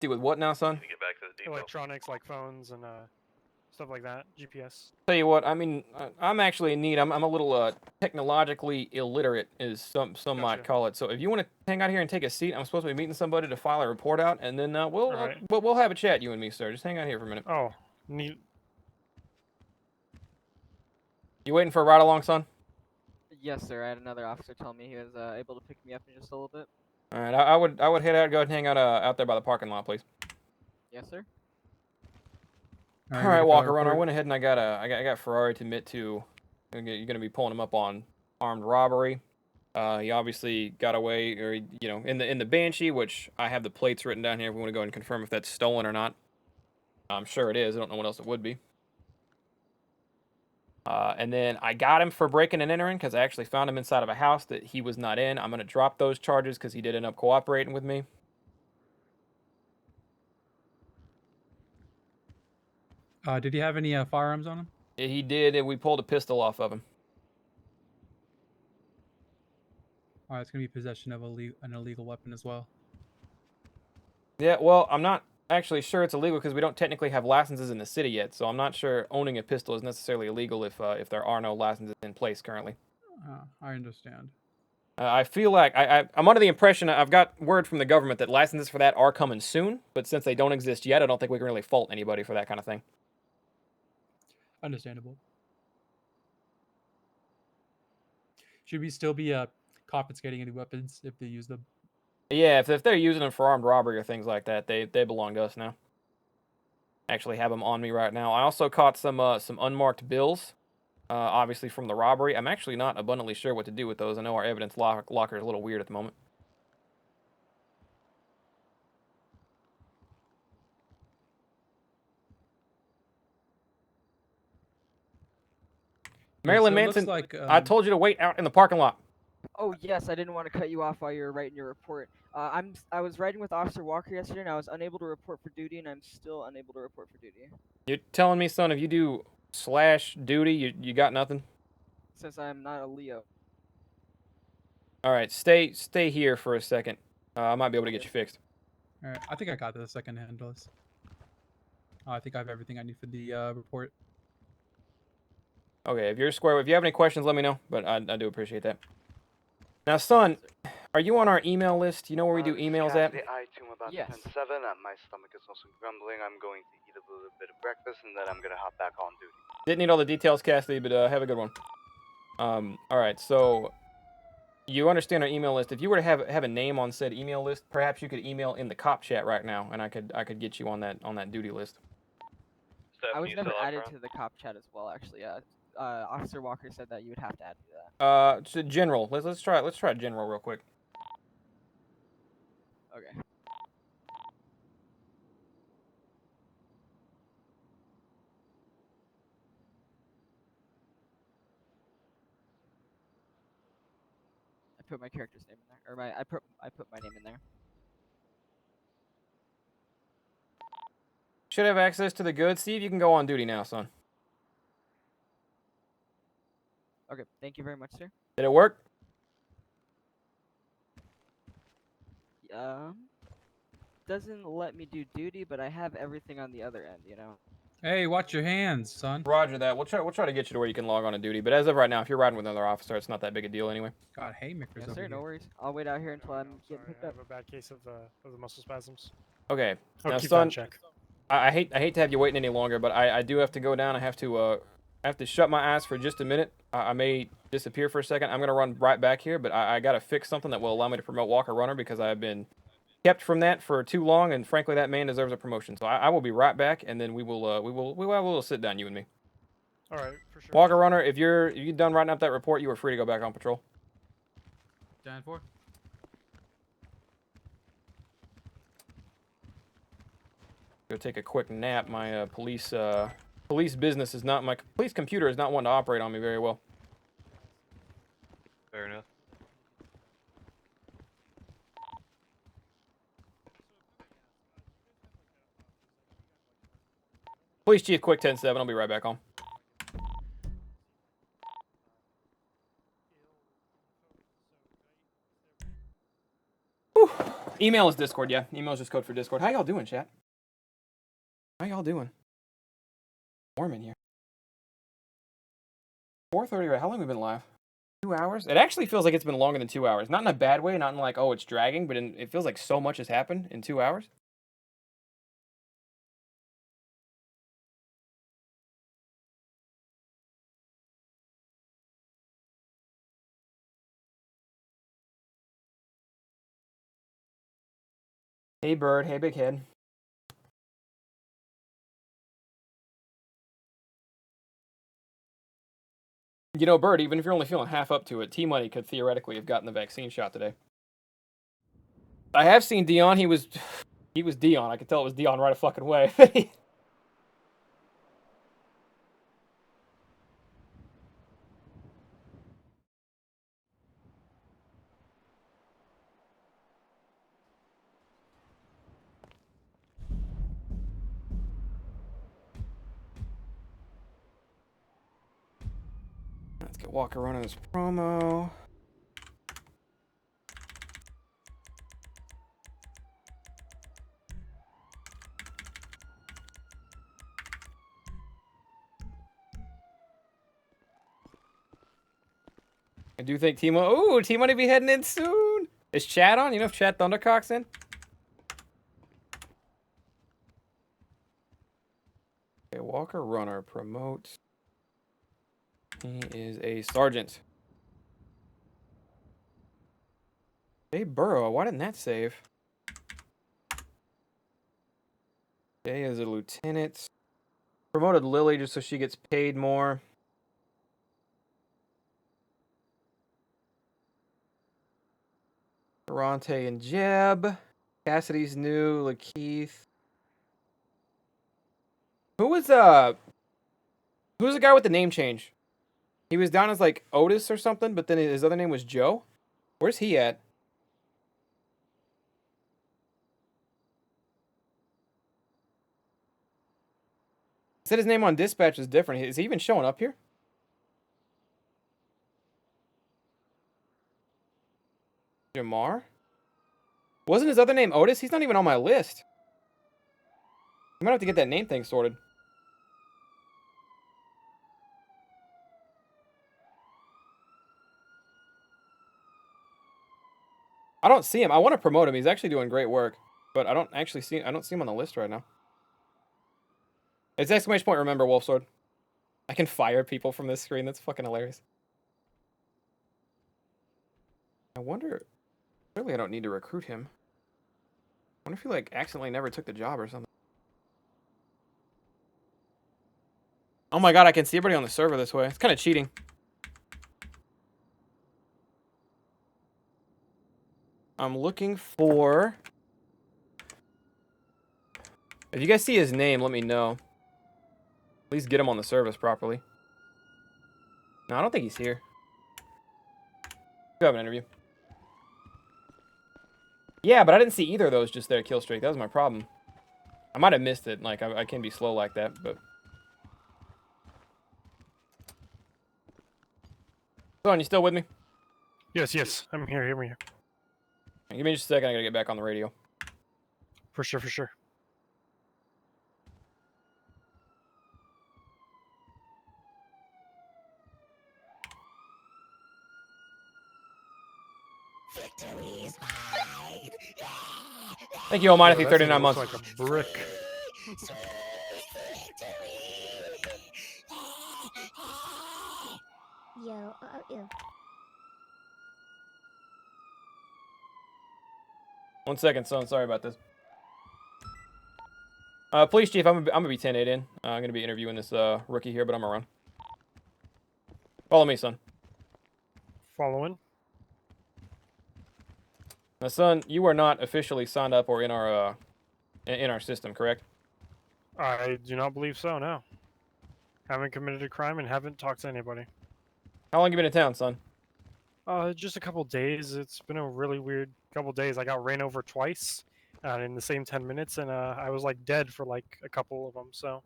See with what now, son? To get back to the depot. Electronics like phones and stuff like that. GPS. Tell you what, I mean, I'm actually in need. I'm a little technologically illiterate, as some might Gotcha. call it. So if you want to hang out here and take a seat, I'm supposed to be meeting somebody to file a report out, and then Alright. we'll have a chat, you and me, sir. Just hang out here for a minute. Oh, neat. You waiting for a ride along, son? Yes, sir. I had another officer tell me he was able to pick me up in just a little bit. All right, I would head out, go ahead and hang out out there by the parking lot, please. Yes, sir. All right, Walker Runner. I went ahead and I got Ferrari to admit to. You're gonna be pulling him up on armed robbery. He obviously got away, or in the Banshee, which I have the plates written down here. If we want to go and confirm if that's stolen or not. I'm sure it is. I don't know what else it would be. And then I got him for breaking and entering because I actually found him inside of a house that he was not in. I'm gonna drop those charges because he did end up cooperating with me. Did he have any firearms on him? He did, and we pulled a pistol off of him. Alright, it's gonna be possession of an illegal weapon as well. Yeah, well, I'm not actually sure it's illegal because we don't technically have licenses in the city yet, so I'm not sure owning a pistol is necessarily illegal if there are no licenses in place currently. I understand. I feel like I'm under the impression I've got word from the government that licenses for that are coming soon, but since they don't exist yet, I don't think we can really fault anybody for that kind of thing. Understandable. Should we still be confiscating any weapons if they use them? Yeah, if they're using them for armed robbery or things like that, they belong to us now. Actually have them on me right now. I also caught some unmarked bills, obviously from the robbery. I'm actually not abundantly sure what to do with those. I know our evidence locker is a little weird at the moment. Marilyn Manson, like, I told you to wait out in the parking lot. Oh yes, I didn't want to cut you off while you were writing your report. I was riding with Officer Walker yesterday, and I was unable to report for duty, and I'm still unable to report for duty. You're telling me, son, if you do / duty, you got nothing? Since I'm not a Leo. All right, stay here for a second. I might be able to get you fixed. Alright, I think I got this. I can handle this. I think I have everything I need for the report. Okay, if you're square, if you have any questions, let me know. But I do appreciate that. Now, son, are you on our email list? You know where we do emails at? Yes. My stomach is also grumbling. I'm going to eat a little bit of breakfast and then I'm gonna hop back on duty. Didn't need all the details, Cassidy, but have a good one. All right, so you understand our email list. If you were to have a name on said email list, perhaps you could email in the cop chat right now, and I could get you on that duty list. Steph, I was you never still up, added bro? to the cop chat as well, actually. Officer Walker said that you would have to add me to that. So general. Let's try general real quick. Okay. I put my character's name in there, or I put my name in there. Should have access to the goods. Steve, you can go on duty now, son. Okay, thank you very much, sir. Did it work? Doesn't let me do duty, but I have everything on the other end, you know. Hey, watch your hands, son. Roger that. We'll try to get you to where you can log on to duty. But as of right now, if you're riding with another officer, it's not that big a deal anyway. God, haymakers Yes, over sir. here. No worries. I'll wait out here until I'm I'm getting sorry, picked I up. have a bad case of the muscle spasms. Okay. I'll Now, keep son, that in check. I hate to have you waiting any longer, but I do have to go down. I have to shut my eyes for just a minute. I may disappear for a second. I'm gonna run right back here, but I gotta fix something that will allow me to promote Walker Runner because I've been kept from that for too long, and frankly, that man deserves a promotion. So I will be right back, and then we will have a little sit down, you and me. All right, for sure. Walker Runner, if you're done writing up that report, you are free to go back on patrol. Stand for. Go take a quick nap. My police business is not, my police computer is not one to operate on me very well. Fair enough. Police Chief, quick 10-7. I'll be right back on. Whew. Email is Discord, yeah. Email is just code for Discord. How y'all doing, chat? How y'all doing? Warm in here. 4:30, right? How long have we been live? 2 hours? It actually feels like it's been longer than 2 hours. Not in a bad way, not in like, oh, it's dragging, but it feels like so much has happened in 2 hours. Hey, Bird. Hey, Big Head. You know, Bird, even if you're only feeling half up to it, T-Money could theoretically have gotten the vaccine shot today. I have seen Dion. He was Dion. I could tell it was Dion right a fucking way. Let's get Walker running this promo. I do think T-Money be heading in soon. Is Chad on? You know if Chad Thundercock's in? Okay, Walker Runner promotes. He is a sergeant. Hey, Burrow, why didn't that save? Jay is a lieutenant. Promoted Lily just so she gets paid more. Durante and Jeb. Cassidy's new. Lakeith. Who's the guy with the name change? He was down as like Otis or something, but then his other name was Joe. Where's he at? He said his name on dispatch is different. Is he even showing up here? Jamar? Wasn't his other name Otis? He's not even on my list. I might have to get that name thing sorted. I don't see him. I want to promote him. He's actually doing great work, but I don't see him on the list right now. It's exclamation point remember Wolfsword. I can fire people from this screen. That's fucking hilarious. I wonder. Clearly, I don't need to recruit him. I wonder if he like accidentally never took the job or something. Oh my god, I can see everybody on the server this way. It's kind of cheating. I'm looking for. If you guys see his name, let me know. At least get him on the service properly. No, I don't think he's here. Go have an interview. Yeah, but I didn't see either of those just there, kill streak. That was my problem. I might have missed it. Like, I can be slow like that, but... Son, you still with me? Yes, I'm here, I'm here. Give me just a second, I gotta get back on the radio. For sure. Thank you, Almighty, Yo, 39 that months. looks like a brick. Yo. 1 second, son. Sorry about this. Police chief, I'm gonna be 10-8 in. I'm gonna be interviewing this rookie here, but I'm around. Follow me, son. Following. Now, son, you are not officially signed up or in our system, correct? I do not believe so, no. Haven't committed a crime and haven't talked to anybody. How long you been in town, son? Just a couple days. It's been a really weird couple days. I got ran over twice in the same 10 minutes, and I was like dead for like a couple of them, so.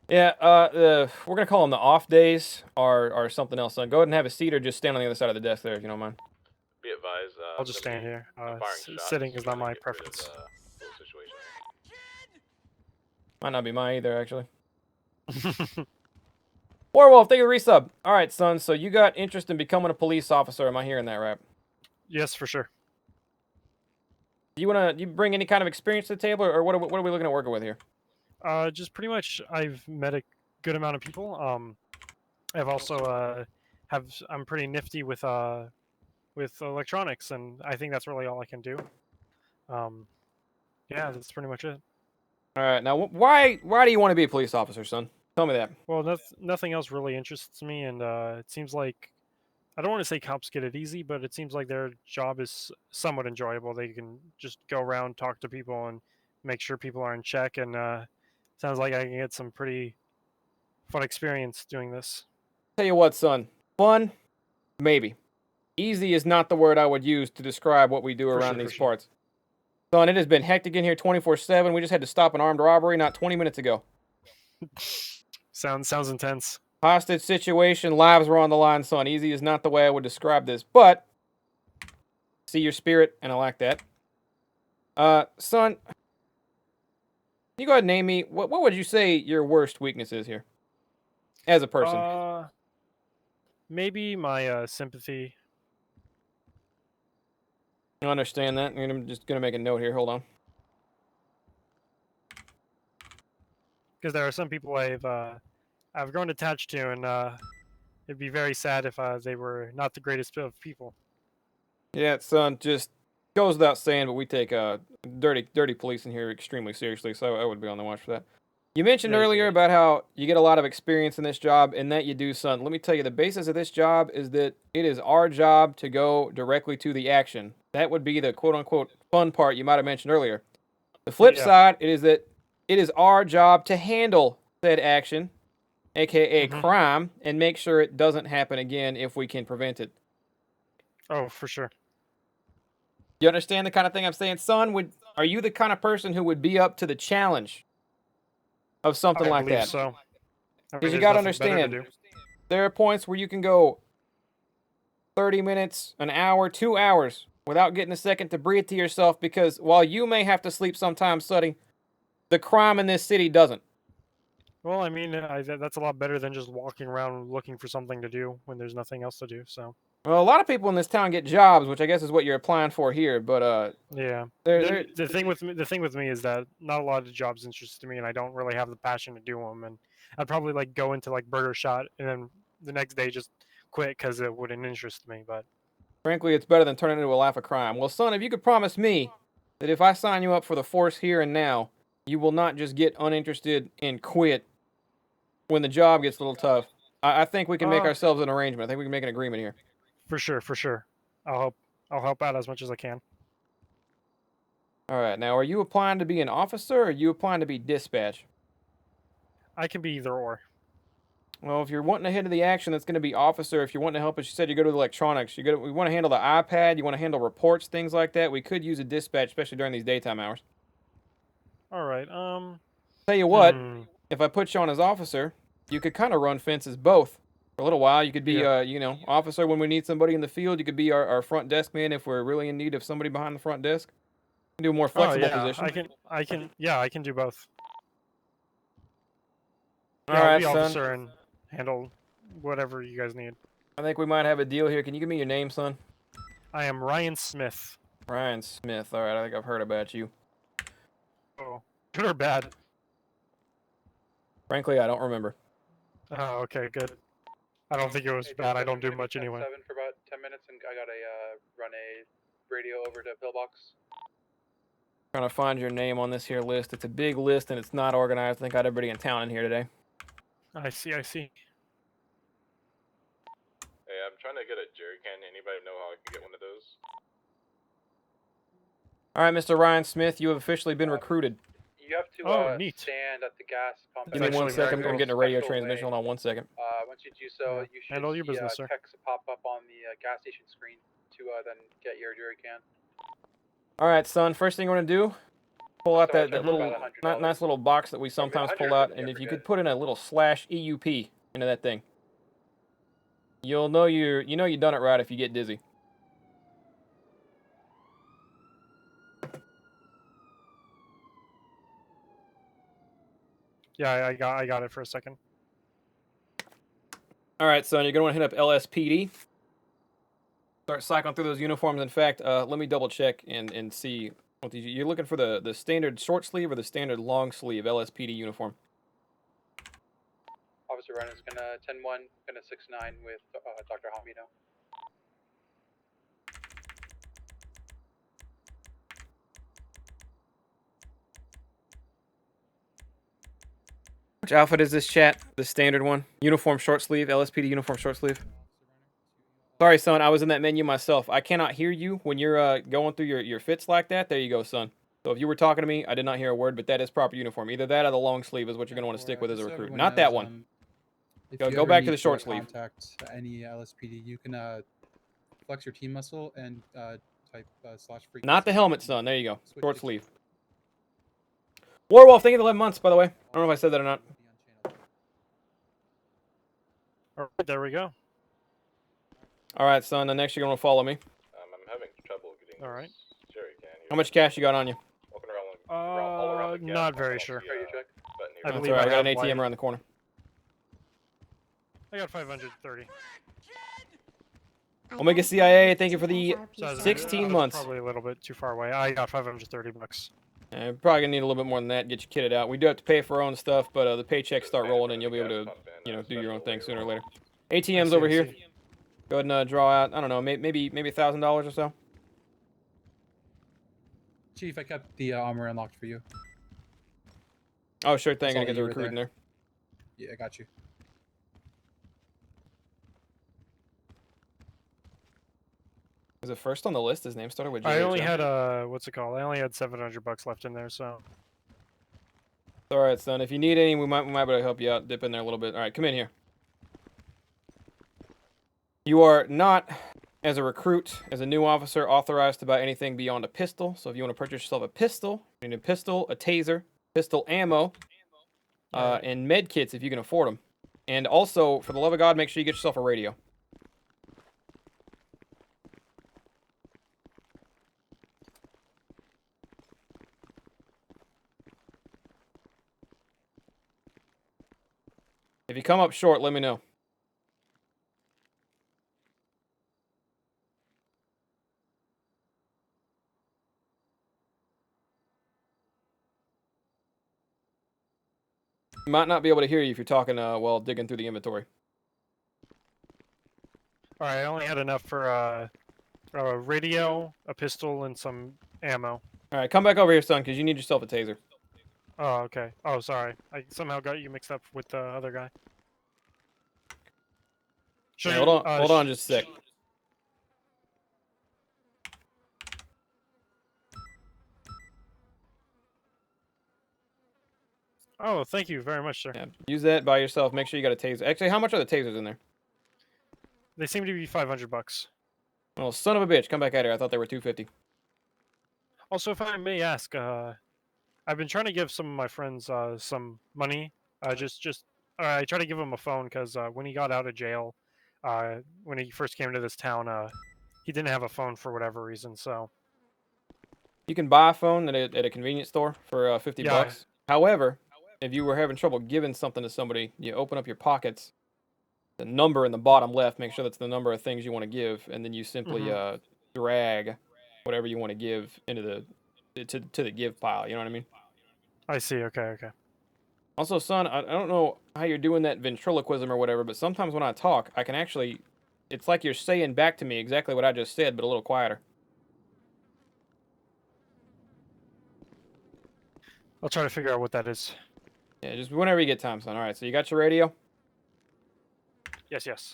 Yeah, we're gonna call them the off days or something else, son. Go ahead and have a seat or just stand on the other side of the desk there if you don't mind. Be advised. advise. I'll just stand here. I'm firing shots, Sitting is not trying to my get rid of preference. the whole situation. Might not be mine either, actually. Warwolf, thank you for resub. All right, son. So you got interest in becoming a police officer? Am I hearing that right? Yes, for sure. Do you bring any kind of experience to the table, or what are we looking at working with here? Just pretty much, I've met a good amount of people. I've also I'm pretty nifty with electronics, and I think that's really all I can do. Yeah, that's pretty much it. All right. Now, why do you want to be a police officer, son? Tell me that. Well, nothing else really interests me, and it seems like I don't want to say cops get it easy, but it seems like their job is somewhat enjoyable. They can just go around, talk to people, and make sure people are in check. And sounds like I can get some pretty fun experience doing this. Tell you what, son. Fun, maybe. Easy is not the word I would use to describe what we do For around sure, these for sure. parts. Son, it has been hectic in here 24/7. We just had to stop an armed robbery not 20 minutes ago. Sounds intense. Hostage situation, lives were on the line, son. Easy is not the way I would describe this, but see your spirit, and I like that. Son, can you go ahead and name me what would you say your worst weakness is here, as a person? Maybe my sympathy. I understand that. I'm just gonna make a note here. Hold on. Because there are some people I've grown attached to, and it'd be very sad if they were not the greatest of people. Yeah, son, just goes without saying, but we take dirty police in here extremely seriously, so I would be on the watch for that. You mentioned Yeah, you earlier do. about how you get a lot of experience in this job, and that you do, son. Let me tell you, the basis of this job is that it is our job to go directly to the action. That would be the quote-unquote fun part you might have mentioned earlier. The flip Yeah. side is that it is our job to handle said action, aka Mhm. crime, and make sure it doesn't happen again if we can prevent it. Oh, for sure. You understand the kind of thing I'm saying, son? Are you the kind of person who would be up to the challenge of something I like believe that? so. I mean, Because you there's got to nothing better to understand, do. there are points where you can go 30 minutes, an hour, 2 hours without getting a second to breathe to yourself, because while you may have to sleep sometimes, Sonny, the crime in this city doesn't. Well, I mean, that's a lot better than just walking around looking for something to do when there's nothing else to do. So Well, a lot of people in this town get jobs, which I guess is what you're applying for here, but yeah, they're the thing with me is that not a lot of jobs interest me, and I don't really have the passion to do them. And I'd probably like go into like Burger Shot, and then the next day just quit because it wouldn't interest me. But frankly, it's better than turning into a laugh of crime. Well, son, if you could promise me that if I sign you up for the force here and now, you will not just get uninterested and quit when the job gets a little tough, I think we can make ourselves an arrangement. I think we can make an agreement here. for sure, for sure, I'll help out as much as I can. All right. Now, are you applying to be an officer, or are you applying to be dispatch? I can be either or. Well, if you're wanting to head to the action, that's going to be officer. If you're wanting to help, as you said, you go to the electronics. We want to handle the iPad. You want to handle reports, things like that. We could use a dispatch, especially during these daytime hours. All right. Tell you what, if I put you on as officer, you could kind of run fences both. For a little while, you could be, officer when we need somebody in the field. You could be our front desk man if we're really in need of somebody behind the front desk. You can do a more flexible position. I can do both. All Yeah, I'll right, be son. officer and handle whatever you guys need. I think we might have a deal here. Can you give me your name, son? I am Ryan Smith. Ryan Smith. All right, I think I've heard about you. Oh, good or bad? Frankly, I don't remember. Oh, okay, good. I don't think it was bad. I don't do much anyway. 7 for about 10 minutes, and I gotta run a radio over to Pillbox. Trying to find your name on this here list. It's a big list and it's not organized. I think I got everybody in town in here today. I see. Hey, I'm trying to get a jerry can. Anybody know how I can get one of those? All right, Mr. Ryan Smith, you have officially been recruited. You have to neat. stand at the gas pump. Give me one second. I'm getting a radio transmission. Hold on 1 second. Once you do so, Yeah. you should Handle your see business, sir. text pop up on the gas station screen to then get your jerry can. All right, son. First thing we're going to do, pull out that little, about $100. nice little box that we sometimes pull 100 out. if And you if you forget. could put in a little /EUP into that thing, you'll know you done it right if you get dizzy. Yeah, I got it for a second. All right, son, you're gonna want to hit up LSPD. Start cycling through those uniforms. In fact, let me double check and see what these. You're looking for the standard short sleeve or the standard long sleeve LSPD uniform. Officer Ryan is gonna 10-1, gonna 6-9 with Dr. Hamido. Which outfit is this, chat? The standard one, uniform short sleeve, LSPD uniform short sleeve. Sorry, son, I was in that menu myself. I cannot hear you when you're going through your fits like that. There you go, son. So if you were talking to me, I did not hear a word, but that is proper uniform. Either that or the long sleeve is what you're going to want to stick with as a recruit. Not that one. If Go you ever back to need the short sleeve. Contact any LSPD, you can flex your team muscle and type /frequency. Not the helmet, son. There you go. Switch Short to- sleeve. Warwolf, thank you for 11 months, by the way. I don't know if I said that or not. All right, there we go. All right, son. Next, you're going to follow me. I'm having trouble getting All right. this jerry can. How much cash you got on you? Walking all around the gas Not pump very off sure. the, Radio check. button here. I That's believe all right. I got an have, ATM like- around the corner. I got 530. Omega CIA, thank you for the So I was- 16 I was months. Probably a little bit too far away. I got 530 bucks. We're probably gonna need a little bit more than that. Get you kitted out. We do have to pay for our own stuff, but the paychecks start rolling, and you'll be able to, do your own thing sooner or later. ATM's over here. Go ahead and draw out. I don't know, maybe $1,000 or so. Chief, I kept the armor unlocked for you. Oh, sure thing. Saw I get that the you were recruit in there. Yeah, I got you. Is it first on the list? His name started with J. I only had what's it called? I only had 700 bucks left in there, so. All right, son. If you need any, we might be able to help you out. Dip in there a little bit. All right, come in here. You are not, as a recruit, as a new officer, authorized to buy anything beyond a pistol. So if you want to purchase yourself a pistol, you need a pistol, a taser, pistol ammo, and med kits if you can afford them. And also, for the love of God, make sure you get yourself a radio. If you come up short, let me know. Might not be able to hear you if you're talking while digging through the inventory. All right, I only had enough for a radio, a pistol, and some ammo. All right, come back over here, son, because you need yourself a taser. Oh, okay. Oh, sorry. I somehow got you mixed up with the other guy. Should Yeah, you- hold on just a sec. Oh, thank you very much, sir. Yeah, use that by yourself. Make sure you got a taser. Actually, how much are the tasers in there? They seem to be 500 bucks. Oh, son of a bitch, come back at here. I thought they were 250. Also, if I may ask, I've been trying to give some of my friends some money. I try to give him a phone because when he got out of jail, when he first came to this town, he didn't have a phone for whatever reason. So You can buy a phone at a convenience store for 50 Yeah. bucks. However, if you were having trouble giving something to somebody, you open up your pockets, the number in the bottom left, make sure that's the number of things you want to give, and then you simply drag whatever you want to give into to the give pile. You know what I mean? I see. Okay. Also, son, I don't know how you're doing that ventriloquism or whatever, but sometimes when I talk, I can actually, it's like you're saying back to me exactly what I just said, but a little quieter. I'll try to figure out what that is. Yeah, just whenever you get time, son. All right, so you got your radio? Yes. You're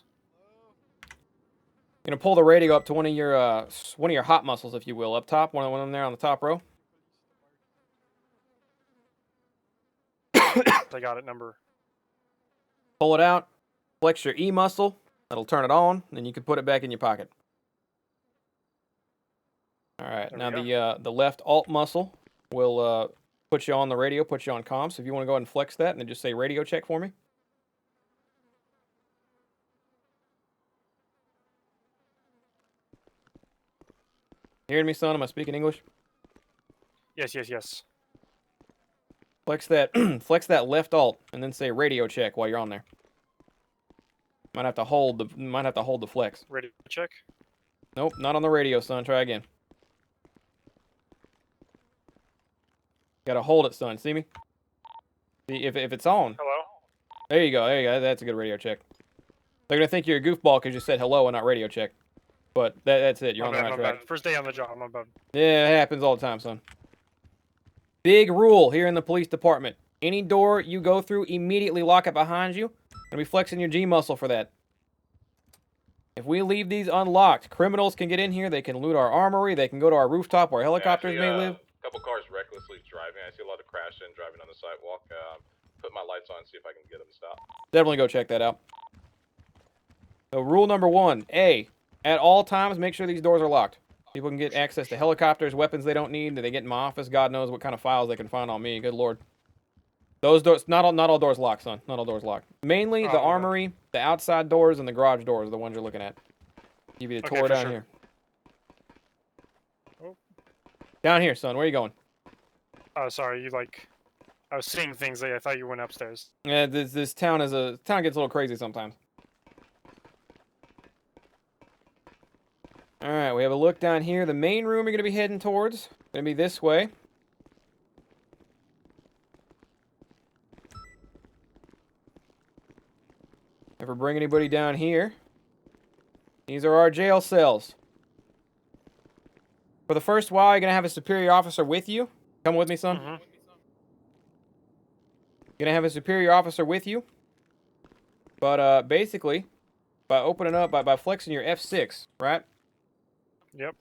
gonna pull the radio up to one of your hot muscles, if you will, up top, one of them there on the top row. I got it. Number. Pull it out, flex your E muscle. That'll turn it on. Then you can put it back in your pocket. All right. There Now we the left Alt muscle will put you on the radio, put you on comms. So if you want to go ahead and flex that, and then just say radio check for me. Hearing me, son? Am I speaking English? Yes. Flex Flex that flex that left alt and then say radio check while you're on there. Might have to hold the flex. Ready to check? Nope, not on the radio, son. Try again. Gotta hold it, son. See me? See if it's on. Hello? There you go. There you go. That's a good radio check. They're gonna think you're a goofball because you said hello and not radio check. But that's it. You're on the right track. First day on the job, my bad. Yeah, it happens all the time, son. Big rule here in the police department. Any door you go through, immediately lock it behind you. Gonna be flexing your G muscle for that. If we leave these unlocked, criminals can get in here. They can loot our armory. They can go to our rooftop where helicopters may live. A couple cars recklessly driving. I see a lot of crashing, driving on the sidewalk. Put my lights on, see if I can get them to stop. Definitely go check that out. So rule number 1, A, at all times, make sure these doors are locked. People can get access to helicopters, weapons they don't need. They get in my office. God knows what kind of files they can find on me. Good lord. Those doors, not all doors locked, son. Not all doors locked. Mainly the armory, the outside doors, and the garage doors are the ones you're looking at. Give you the tour down here. Oh. Down here, son. Where are you going? Oh, sorry. I was seeing things. I thought you went upstairs. Yeah, this town gets a little crazy sometimes. All right, we have a look down here. The main room you're gonna be heading towards. Gonna be this way. Never bring anybody down here. These are our jail cells. For the first while, you're gonna have a superior officer with you. Come with me, son. Mm-hmm. You're gonna have a superior officer with you. But basically, by opening up, by flexing your F6, right? Yep.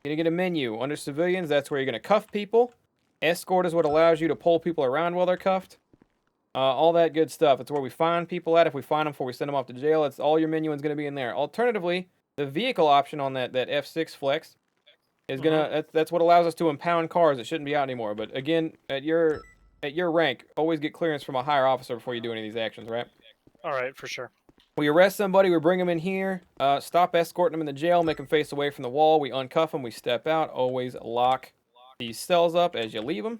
You're gonna get a menu. Under civilians, that's where you're gonna cuff people. Escort is what allows you to pull people around while they're cuffed. All that good stuff. It's where we find people at. If we find them before we send them off to jail, it's all your menu is gonna be in there. Alternatively, the vehicle option on that F6 flex is gonna that's what allows us to impound cars that shouldn't be out anymore. But again, at your rank, always get clearance from a higher officer before you do any of these actions, right? All right, for sure. We arrest somebody, we bring them in here, stop escorting them in the jail, make them face away from the wall, we uncuff them, we step out, always lock these cells up as you leave them.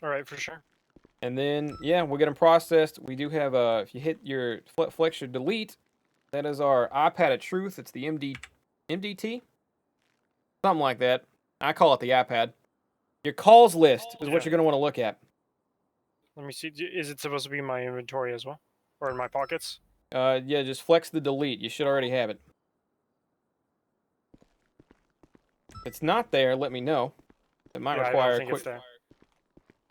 All right, for sure. And then, yeah, we'll get them processed. We do have, if you hit your flex your delete, that is our iPad of truth. It's the MDT? Something like that. I call it the iPad. Your calls list is what you're going to want to look at. Let me see. Is it supposed to be in my inventory as well? Or in my pockets? Yeah, just flex the delete. You should already have it. If it's not there, let me know. It might require a quick...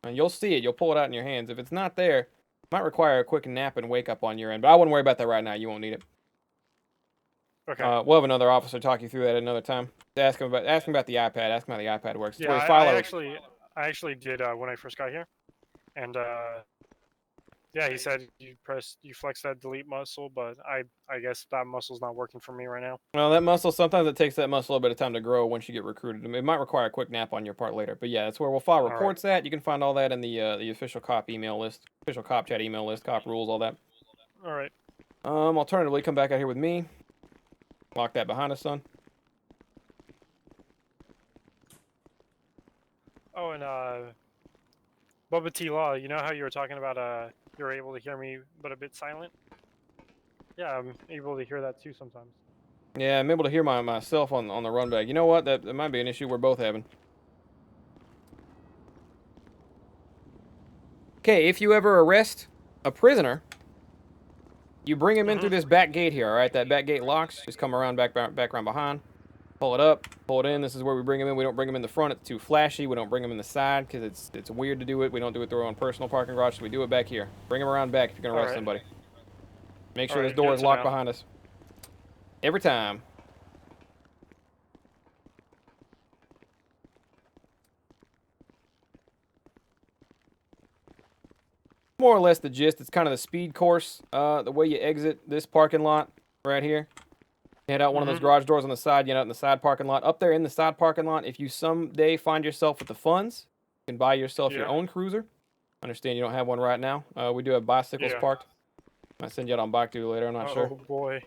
And you'll see it. You'll pull it out in your hands. If it's not there, it might require a quick nap and wake up on your end. But I wouldn't worry about that right now. You won't need it. Okay. We'll have another officer talk you through that at another time. Ask him about the iPad. Ask him how the iPad works. It's Yeah, where you I actually did when I first got here, and yeah, he said you flex that delete muscle, but I guess that muscle's not working for me right now. Well, that muscle, sometimes it takes that muscle a bit of time to grow once you get recruited. It might require a quick nap on your part later. But yeah, that's where we'll file reports at. You can find all that in the official cop email list, official cop chat email list, cop rules, all that. All right. Alternatively, come back out here with me. Lock that behind us, son. Oh, and Bubba T Law, you know how you were talking about you're able to hear me but a bit silent? Yeah, I'm able to hear that too sometimes. Yeah, I'm able to hear myself on the run back. You know what? That might be an issue we're both having. Okay, if you ever arrest a prisoner, you bring him in through this back gate here, all right? That back gate locks. Just come around back around behind. Pull it up, pull it in. This is where we bring him in. We don't bring him in the front. It's too flashy. We don't bring him in the side because it's weird to do it. We don't do it through our own personal parking garage, so we do it back here. Bring him around back if you're going to arrest somebody. Make sure this door is locked behind us. Every time. More or less the gist. It's kind of the speed course. The way you exit this parking lot right here. Head out one of those garage doors on the side, get out in the side parking lot. Up there in the side parking lot, if you someday find yourself with the funds, you can buy yourself your own cruiser. Understand you don't have one right now. We do have bicycles parked. I'll send you out on bike duty later, I'm not sure. Oh boy.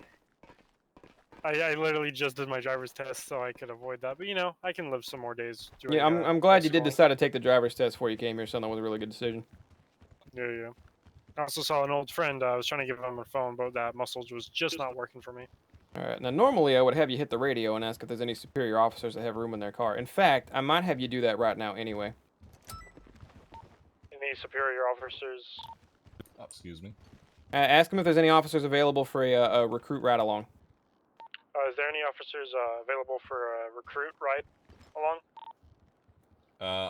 I literally just did my driver's test so I could avoid that. But you know, I can live some more days doing I'm glad you did decide to take the driver's test before you came here, son. That was a really good decision. Yeah. I also saw an old friend. I was trying to give him a phone, but that muscles was just not working for me. All right. Now, normally I would have you hit the radio and ask if there's any superior officers that have room in their car. In fact, I might have you do that right now anyway. Any superior officers? Oh, excuse me. Ask them if there's any officers available for a recruit ride along. Is there any officers available for a recruit ride along?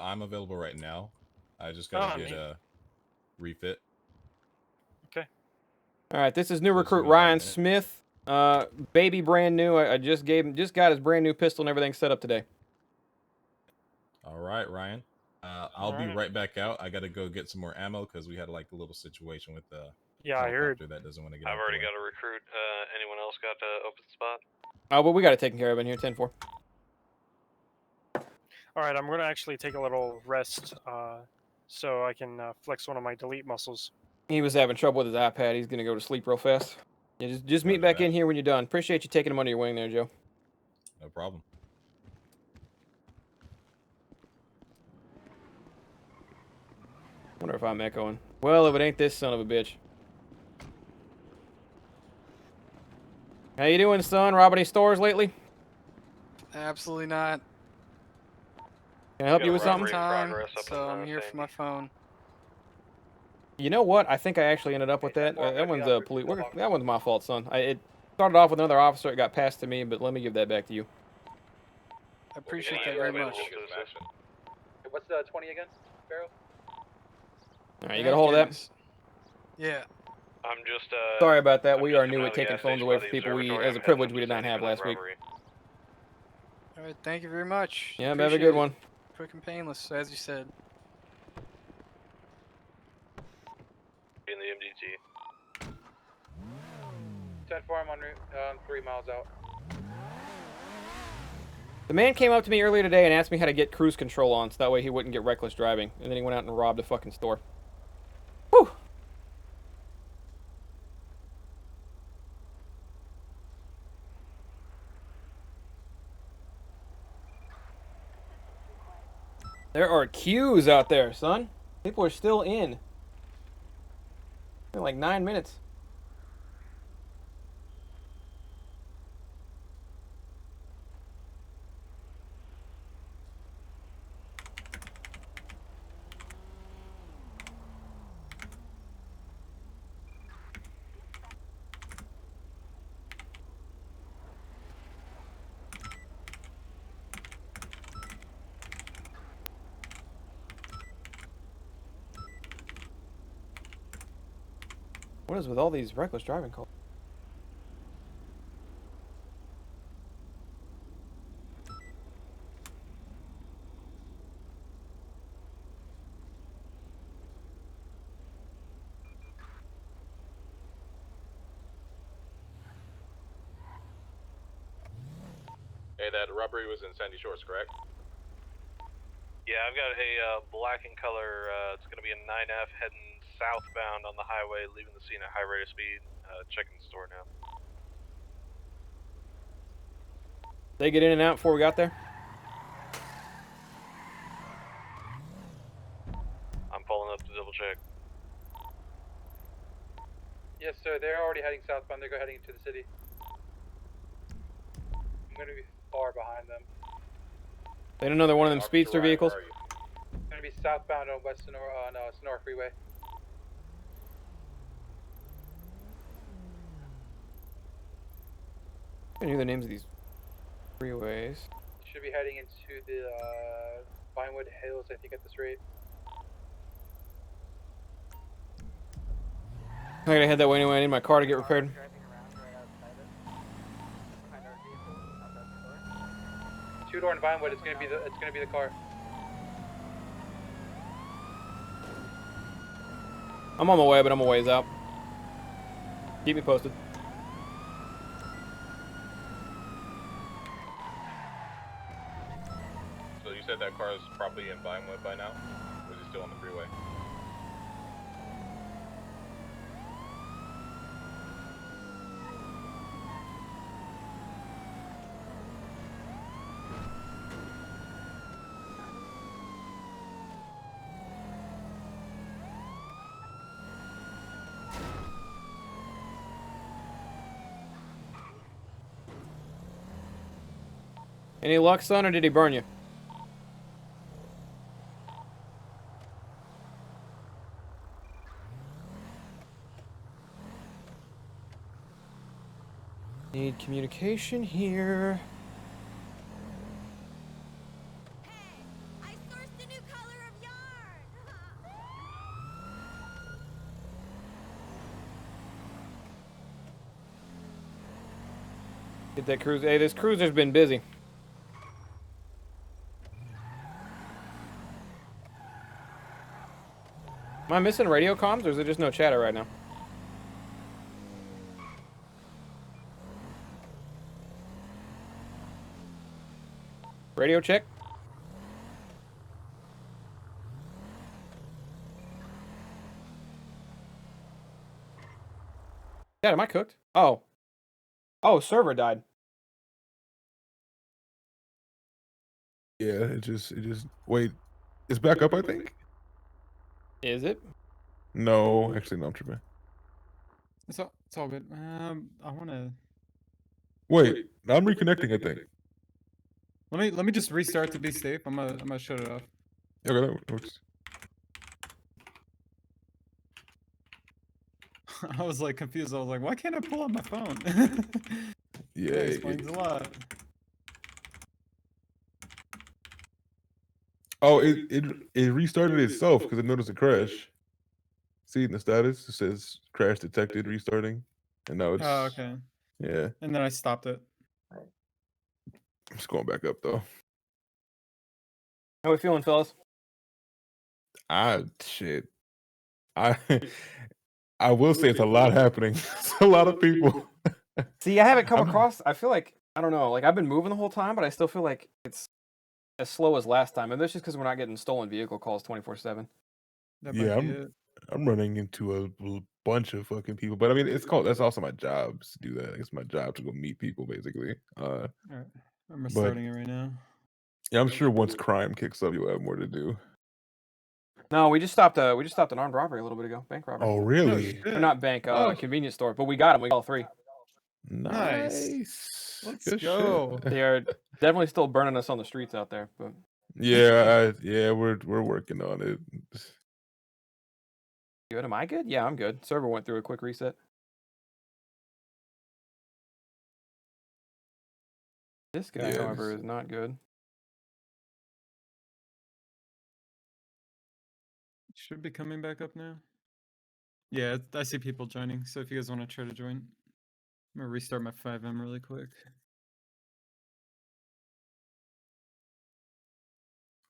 I'm available right now. I just gotta get neat. a refit. All right. This is new So just recruit give me about a Ryan minute. Smith. Baby brand new. I just got his brand new pistol and everything set up today. All right, Ryan. I'll be Alright. right back out. I gotta go get some more ammo because we had like a little situation with the Yeah, I heard. helicopter that doesn't want to get I've out the already way. got a recruit. Anyone else got an open spot? Well, we got it taken care of in here. 10-4. All right, I'm gonna actually take a little rest, so I can flex one of my delete muscles. He was having trouble with his iPad. He's gonna go to sleep real fast. Yeah, just meet Roger back that. in here when you're done. Appreciate you taking him under your wing there, Joe. No problem. Wonder if I'm echoing. Well, if it ain't this son of a bitch. How you doing, son? Rob any stores lately? Absolutely not. Can I help got you a with something? robbery Time, progress up so in, I'm here for my phone. You know what? I think I actually ended up with that. That one's that one's my fault, son. It started off with another officer. It got passed to me, but let me give that back to you. I appreciate Yeah, that very available much. to assist. Action. What's the 20 again, Barrow? All right, you got a hold of that? Yeah. I'm just Sorry about that. I'm We just are coming new out at of the taking gas phones station away by from the people observatory. as a I'm privilege heading we up did to not have Sandy for last that week. robbery. All right. Thank you very much. Yeah, have a Appreciate good it. one. Quick and painless, as you said. In the MDT. 10-4, I'm en route, 3 miles out. The man came up to me earlier today and asked me how to get cruise control on, so that way he wouldn't get reckless driving. And then he went out and robbed a fucking store. Whew. There are queues out there, son. People are still in. Like 9 minutes. What is with all these reckless driving calls? Hey, that robbery was in Sandy Shores, correct? Yeah, I've got a black in color. It's gonna be a 9F heading southbound on the highway, leaving the scene at high rate of speed. Checking the store now. They get in and out before we got there? I'm pulling up to double check. Yes, sir, they're already heading southbound. They're heading into the city. I'm going to be far behind them. Ain't another one of them Officer speedster Ryan, vehicles? where are you? I'm going to be southbound on Sonora Freeway. I knew the names of these freeways. Should be heading into the Vinewood Hills, I think, at this rate. I gotta head that way anyway. I need my car to get repaired. Two-door in Vinewood. It's gonna be the car. I'm on my way, but I'm a ways out. Keep me posted. So you said that car is probably in Vinewood by now? Or is he still on the freeway? Any luck, son, or did he burn you? Need communication here. I sourced a new color of yarn. Get that cruiser. Hey, this cruiser's been busy. Am I missing radio comms, or is it just no chatter right now? Radio check. Dad, am I cooked? Oh. Oh, server died. Yeah, it just wait. It's back up, I think. Is it? No, actually, no, I'm tripping. It's all good. I wanna Wait, I'm reconnecting, I think. let me just restart to be safe. I'm gonna shut it off. Okay, that works. I was like confused. I was like, why can't I pull up my phone? Yeah, That explains a lot. oh, it restarted itself because it noticed a crash. See in the status, it says crash detected, restarting, and now it's Oh, okay. yeah. And then I stopped it. It's going back up though. How we feeling, fellas? Shit. I I will say it's a lot happening. It's a lot of people. See, I haven't come I'm- across. I feel like I don't know. Like I've been moving the whole time, but I still feel like it's as slow as last time. And that's just because we're not getting stolen vehicle calls 24/7. That Yeah, might be it. I'm running into a bunch of fucking people, but I mean, it's called. That's also my job to do that. It's my job to go meet people, basically. Alright. I'm restarting it right now. Yeah, I'm sure once crime kicks up, you'll have more to do. No, we just stopped an armed robbery a little bit ago. Bank robbery. Oh, really? Or not bank, Oh. convenience store. But we got them. We got all three. Nice. Let's Good go. shit. They are definitely still burning us on the streets out there. But Yeah, we're working on it. good. Am I good? Yeah, I'm good. Server went through a quick reset. This guy, Yeah, however, this- is not good. Should be coming back up now. Yeah, I see people joining. So if you guys want to try to join, I'm gonna restart my 5M really quick.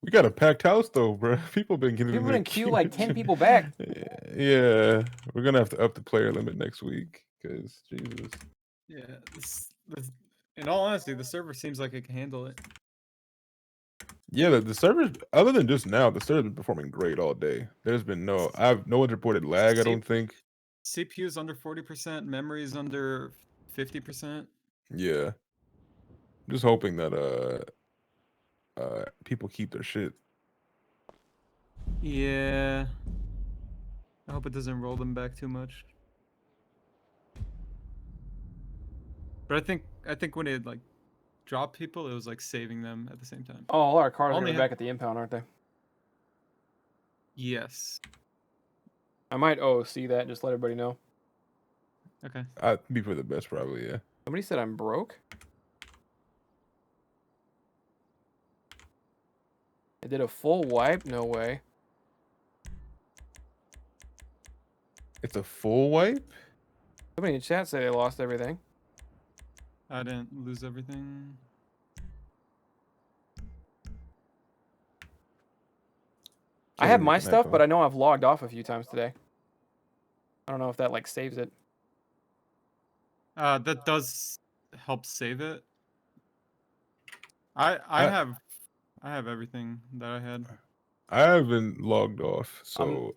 We got a packed house though, bro. People been getting People in in queue like 10 people back. Yeah, we're gonna have to up the player limit next week because Jesus. Yeah, this, in all honesty, the server seems like it can handle it. Yeah, the servers, other than just now, the server's been performing great all day. There's been no one's reported lag, I don't think. CPU's under 40%, memory's under 50%. Yeah. Just hoping that people keep their shit. Yeah. I hope it doesn't roll them back too much. But I think when it like dropped people, it was like saving them at the same time. Oh, all our cars are Only gonna be back at the impound, aren't they? Yes. I might OC that. Just let everybody know. Okay. I'd be for the best, probably. Yeah. Somebody said I'm broke. I did a full wipe. No way. It's a full wipe. Somebody in chat said they lost everything. I didn't lose everything. I have Can't my reconnect, stuff, huh? but I know I've logged off a few times today. I don't know if that like saves it. That does help save it. I have everything that I had. I haven't logged off, so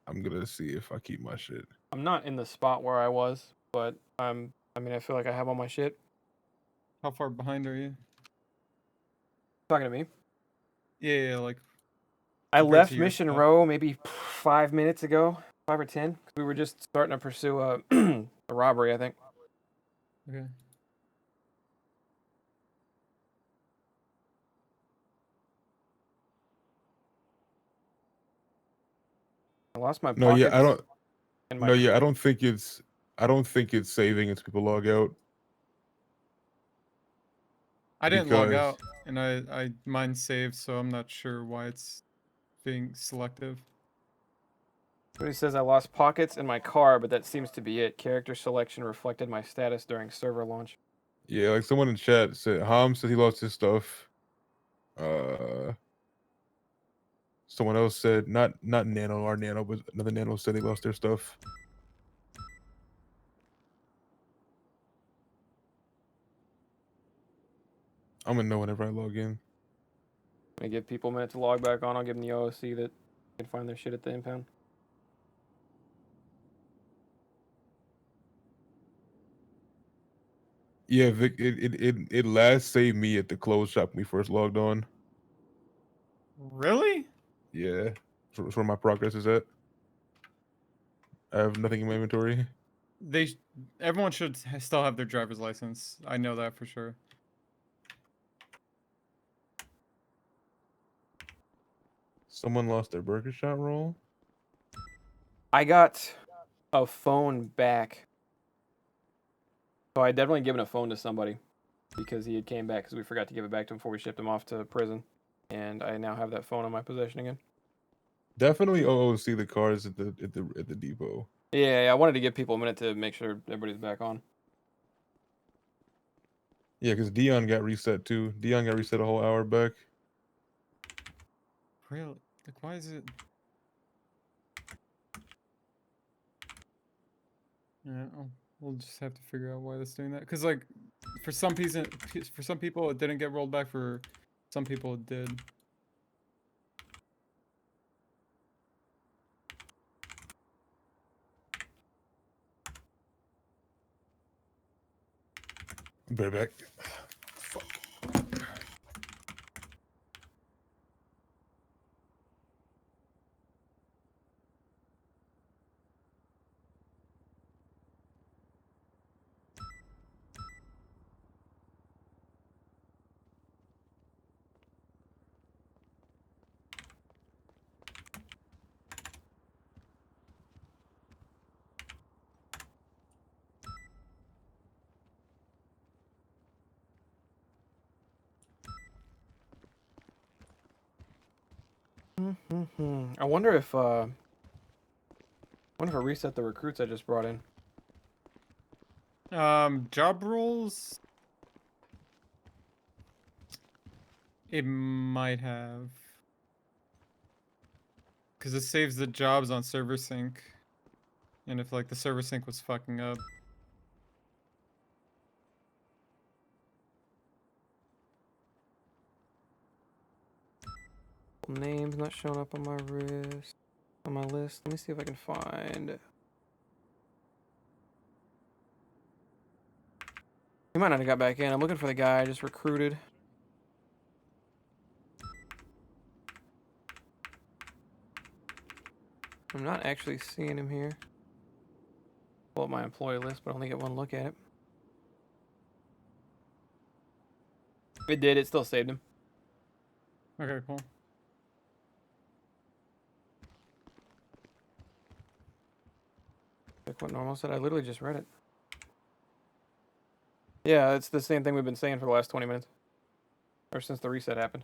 I'm gonna see if I keep my shit. I'm not in the spot where I was, but I mean, I feel like I have all my shit. How far behind are you? Talking to me. Yeah, like I compared left to your Mission stuff. Row maybe 5 minutes ago, 5 or 10. 'Cause we were just starting to pursue a robbery, I think. Okay. I lost my No, yeah, I pockets don't. and my No, yeah, I don't think it's. I don't think it's saving as people log out I didn't log because out, and I mine saved, so I'm not sure why it's being selective. Somebody says I lost pockets in my car, but that seems to be it. Character selection reflected my status during server launch. yeah, like someone in chat said, Ham said he lost his stuff. Uh, someone else said not Nano, our Nano, but another Nano said they lost their stuff. I'm gonna know whenever I log in. I'm gonna give people a minute to log back on. I'll give them the OOC that can find their shit at the impound. Yeah, Vic, it last saved me at the clothes shop when we first logged on. Really? Yeah, that's where my progress is at. I have nothing in my inventory. Everyone should still have their driver's license. I know that for sure. Someone lost their burger shot roll. I got a phone back. So I definitely given a phone to somebody because he had came back because we forgot to give it back to him before we shipped him off to prison. And I now have that phone in my possession again. Definitely OOC the cars at the depot. Yeah, I wanted to give people a minute to make sure everybody's back on. Yeah, because Dion got reset too. Dion got reset a whole hour back. Really? Like, why is it? Yeah, we'll just have to figure out why that's doing that. Because like, for some people it didn't get rolled back. For some people it did. Be right back. I wonder if I reset the recruits I just brought in. Job roles. It might have. Because it saves the jobs on server sync. And if like the server sync was fucking up. Names not showing up on my list. Let me see if I can find. He might not have got back in. I'm looking for the guy I just recruited. I'm not actually seeing him here. Pull up my employee list, but I only get one look at it. It did. It still saved him. Okay, cool. Check what normal said. I literally just read it. Yeah, it's the same thing we've been saying for the last 20 minutes. Or since the reset happened.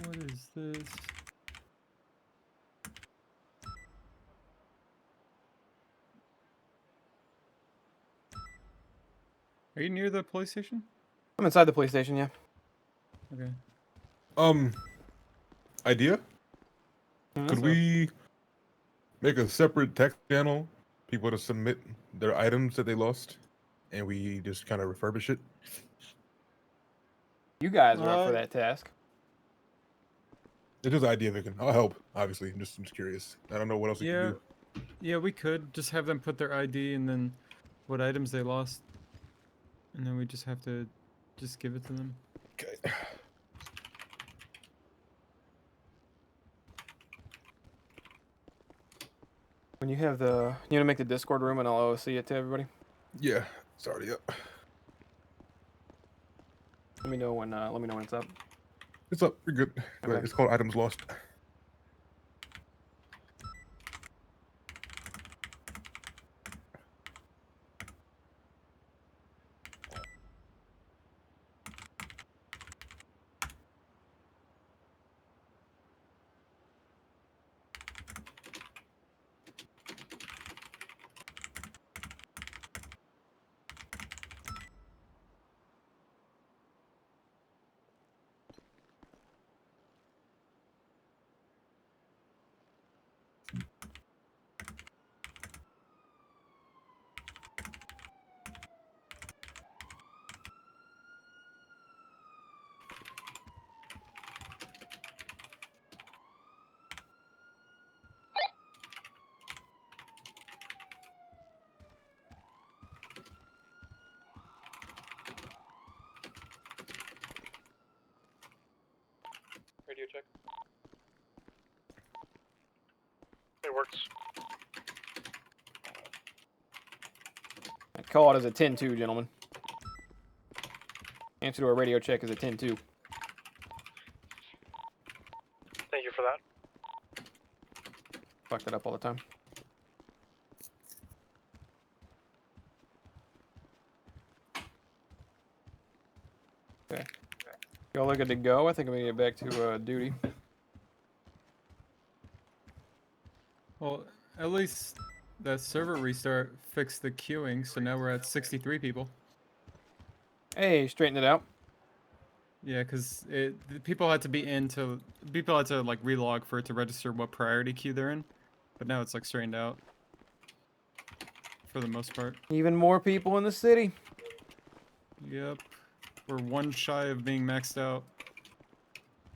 What is this? Are you near the police station? I'm inside the police station, yeah. Okay. Idea? Mm-hmm. Could we make a separate text channel people to submit their items that they lost, and we just kind of refurbish it. You guys are up for that task. It's just an idea, Vicken. I'll help. Obviously, I'm just curious. I don't know what else we can do. Yeah, we could just have them put their ID and then what items they lost, and then we just have to just give it to them. Okay. When you have the, you want to make the Discord room and I'll OC it to everybody. Yeah, it's already up. Let me know when it's up. It's up. You're good. Go ahead. It's called items lost. Radio check. It works. I call it as a 10-2, gentlemen. Answer to a radio check is a 10-2. Thank you for that. Fuck that up all the time. Okay. Y'all are good to go. I think I'm gonna get back to duty. Well, at least that server restart fixed the queuing, so now we're at 63 people. Hey, straighten it out. Yeah, because people had to like relog for it to register what priority queue they're in, but now it's like straightened out for the most part. Even more people in the city. Yep, we're one shy of being maxed out.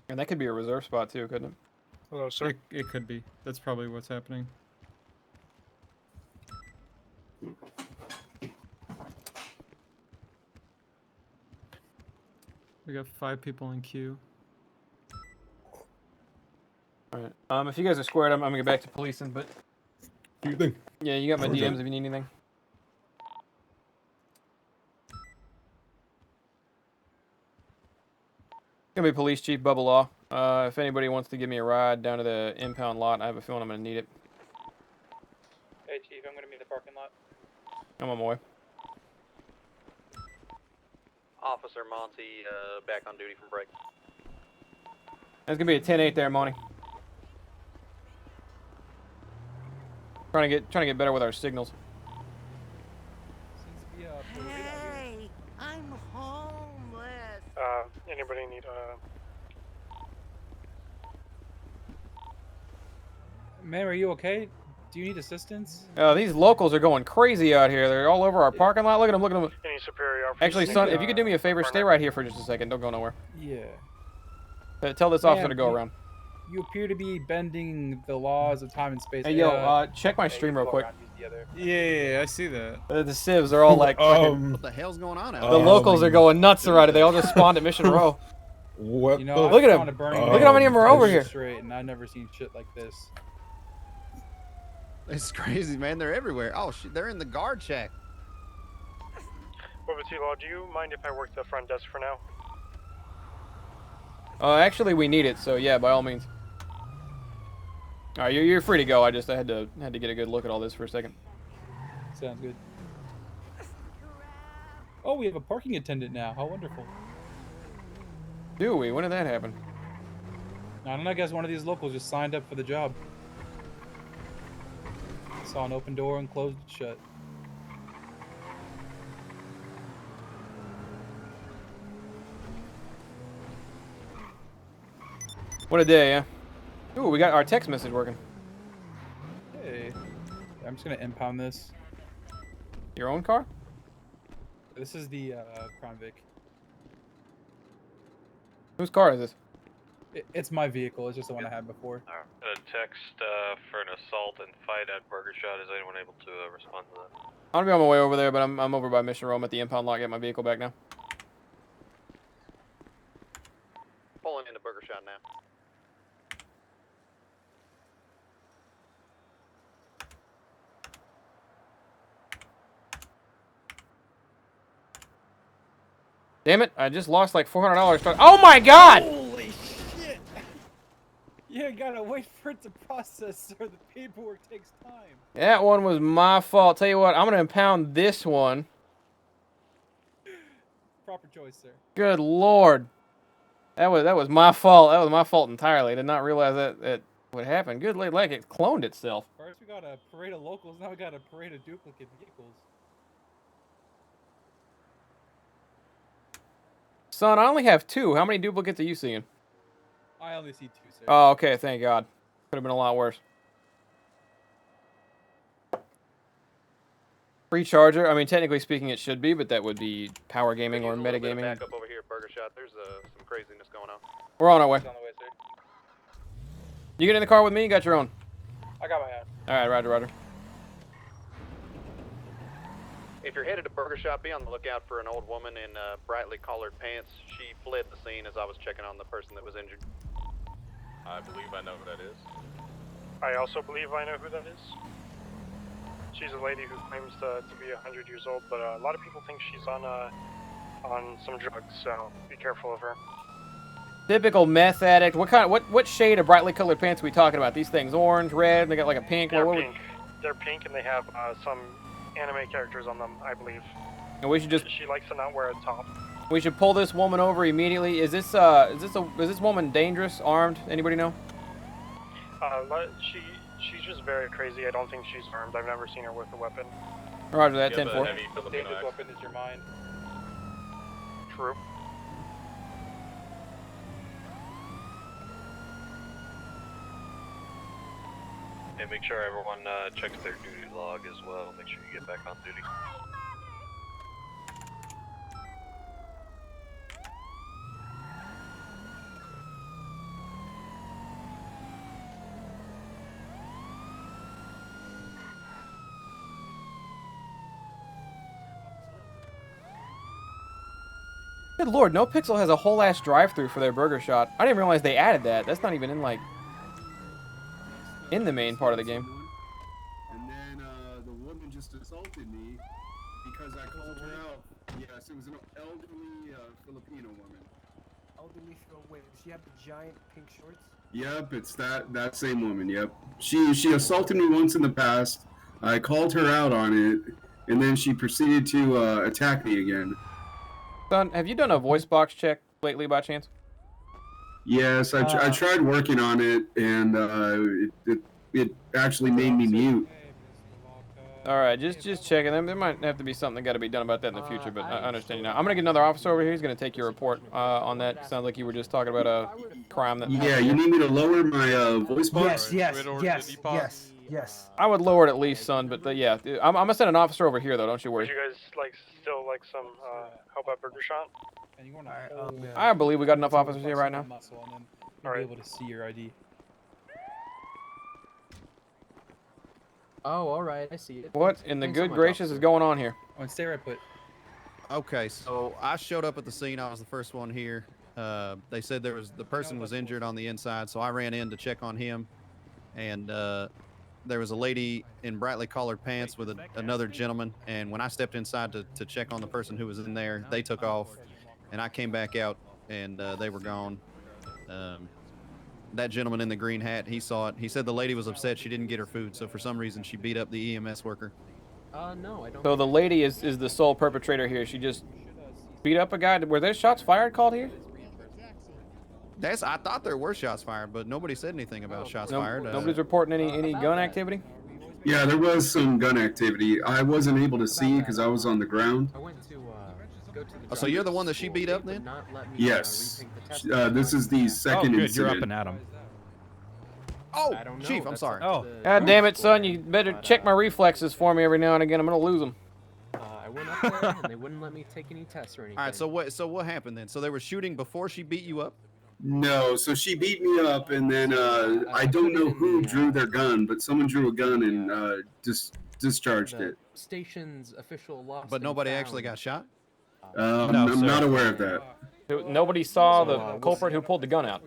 And that could be a reserve spot too, couldn't it? Hello, sir. It could be. That's probably what's happening. We got 5 people in queue. Alright. If you guys are squared, I'm gonna get back to policing, but Do you think? yeah, you got my DMs if you need anything. Gonna be Police Chief Bubba Law. If anybody wants to give me a ride down to the impound lot, I have a feeling I'm gonna need it. Hey, Chief, I'm gonna meet the parking lot. I'm on my way. Officer Monty, back on duty from break. That's gonna be a 10-8 there, Monty. Trying to get better with our signals. Hey, I'm homeless. Anybody need Ma'am, are you okay? Do you need assistance? These locals are going crazy out here. They're all over our parking lot. Look at them. Look at them. any superior officers? Actually, son, if you could do me a favor, stay right here for just a second. Don't go nowhere. Yeah. Tell this officer Ma'am, to go around. You appear to be bending the laws of time and space. Hey, yo, check my stream real quick. Yeah, I see that. The civs are all like, What the hell's going on out the locals are going nuts around it. They all just spawned at Mission Row. What? You know, Look at him. Look Look at how many of them are over here. Straight, and I've never seen shit like this. It's crazy, man. They're everywhere. Oh, shit. They're in the guard check. Bubba T Law, do you mind if I work the front desk for now? Actually, we need it, so yeah, by all means. All right, you're free to go. I had to get a good look at all this for a second. Sounds good. Oh, we have a parking attendant now. How wonderful. Do we? When did that happen? I don't know. I guess one of these locals just signed up for the job. Saw an open door and closed it shut. What a day, yeah. Ooh, we got our text message working. Hey. I'm just gonna impound this. Your own car? This is the Crown Vic. Whose car is this? It's my vehicle. It's just the one I had before. Alright. A text for an assault and fight at Burger Shot. Is anyone able to respond to that? I'm gonna be on my way over there, but I'm over by Mission Row. I'm at the impound lot. Get my vehicle back now. Pulling into Burger Shot now. Damn it! I just lost like $400. Oh my God! Holy shit! You gotta wait for it to process, sir. The paperwork takes time. That one was my fault. Tell you what, I'm gonna impound this one. Proper choice, sir. Good Lord. That was my fault. That was my fault entirely. I did not realize that would happen. Good Lord, like it cloned itself. First we got a parade of locals, now we got a parade of duplicate vehicles. Son, I only have 2. How many duplicates are you seeing? I only see 2, sir. Oh, okay. Thank God. Could have been a lot worse. Free charger. I mean, technically speaking, it should be, but that would be power gaming or metagaming. Back up over here at Burger Shot. There's some craziness going on. We're on our way. It's on the way, sir. You get in the car with me? You got your own. I got my own. All right, roger, roger. If you're headed to Burger Shot, be on the lookout for an old woman in brightly collared pants. She fled the scene as I was checking on the person that was injured. I believe I know who that is. I also believe I know who that is. She's a lady who claims to be 100 years old, but a lot of people think she's on some drugs, so be careful of her. Typical meth addict. What shade of brightly colored pants are we talking about? These things orange, red. They got like a pink. They're what pink. They're pink, and they have some anime characters on them, I believe. And we should just. She likes to not wear a top. We should pull this woman over immediately. Is this woman dangerous, armed? Anybody know? She's just very crazy. I don't think she's armed. I've never seen her with a weapon. Roger that. Yeah, 10-4. heavy Filipino Dangerous accent. weapon is your mind. True. And make sure everyone checks their duty log as well. Make sure you get back on duty. Good Lord, No Pixel has a whole ass drive-through for their Burger Shot. I didn't realize they added that. That's not even in like in the main part of the game. And then the woman just assaulted me because I called her out. Yes, it was an elderly Filipino woman. Elderly wait, does she have the giant pink shorts? Yep, it's that same woman. Yep, she assaulted me once in the past. I called her out on it, and then she proceeded to attack me again. Son, have you done a voice box check lately by chance? Yes, I tried working on it, and it actually made me mute. All right, just checking. There might have to be something that got to be done about that in the future, but I understand you now. I'm gonna get another officer over here. He's gonna take your report on that. Sounds like you were just talking about a crime that. Yeah, you need me to lower my voice box? Yes. I would lower it at least, son. But yeah, I'm gonna send an officer over here though. Don't you worry. Would you guys still like some help at Burger Shot? And you want to I believe we got enough officers here right now. Muscle, and then you'll be able to see your ID. Oh, all right, I see it. What in the good gracious is going on here? Oh, and stay right put. Okay, so I showed up at the scene. I was the first one here. They said the person was injured on the inside, so I ran in to check on him, and there was a lady in brightly collared pants with another gentleman. And when I stepped inside to check on the person who was in there, they took off, and I came back out, and they were gone. That gentleman in the green hat, he saw it. He said the lady was upset she didn't get her food, so for some reason she beat up the EMS worker. No, I don't. So the lady is the sole perpetrator here. She just beat up a guy. Were there shots fired called here? I thought there were shots fired, but nobody said anything about shots fired. Nobody's reporting any gun activity? Yeah, there was some gun activity. I wasn't able to see because I was on the ground. I went to go to the Oh, so you're the one that she beat up then? Yes. This is the second incident. You're up and at him. Oh, I don't know. Chief, I'm That's sorry. up to the God damn it, squad, son! You better but, check my reflexes for me every now and again. I'm gonna lose them. I went up there and they wouldn't let me take any tests or anything. All right, so what happened then? So they were shooting before she beat you up? No, so she beat me up, and then I don't know who drew their gun, but someone drew a gun and just discharged The it. station's official lost. But and nobody actually found. got shot? I'm not aware of that. Nobody saw So, the we'll culprit see. who pulled the gun out.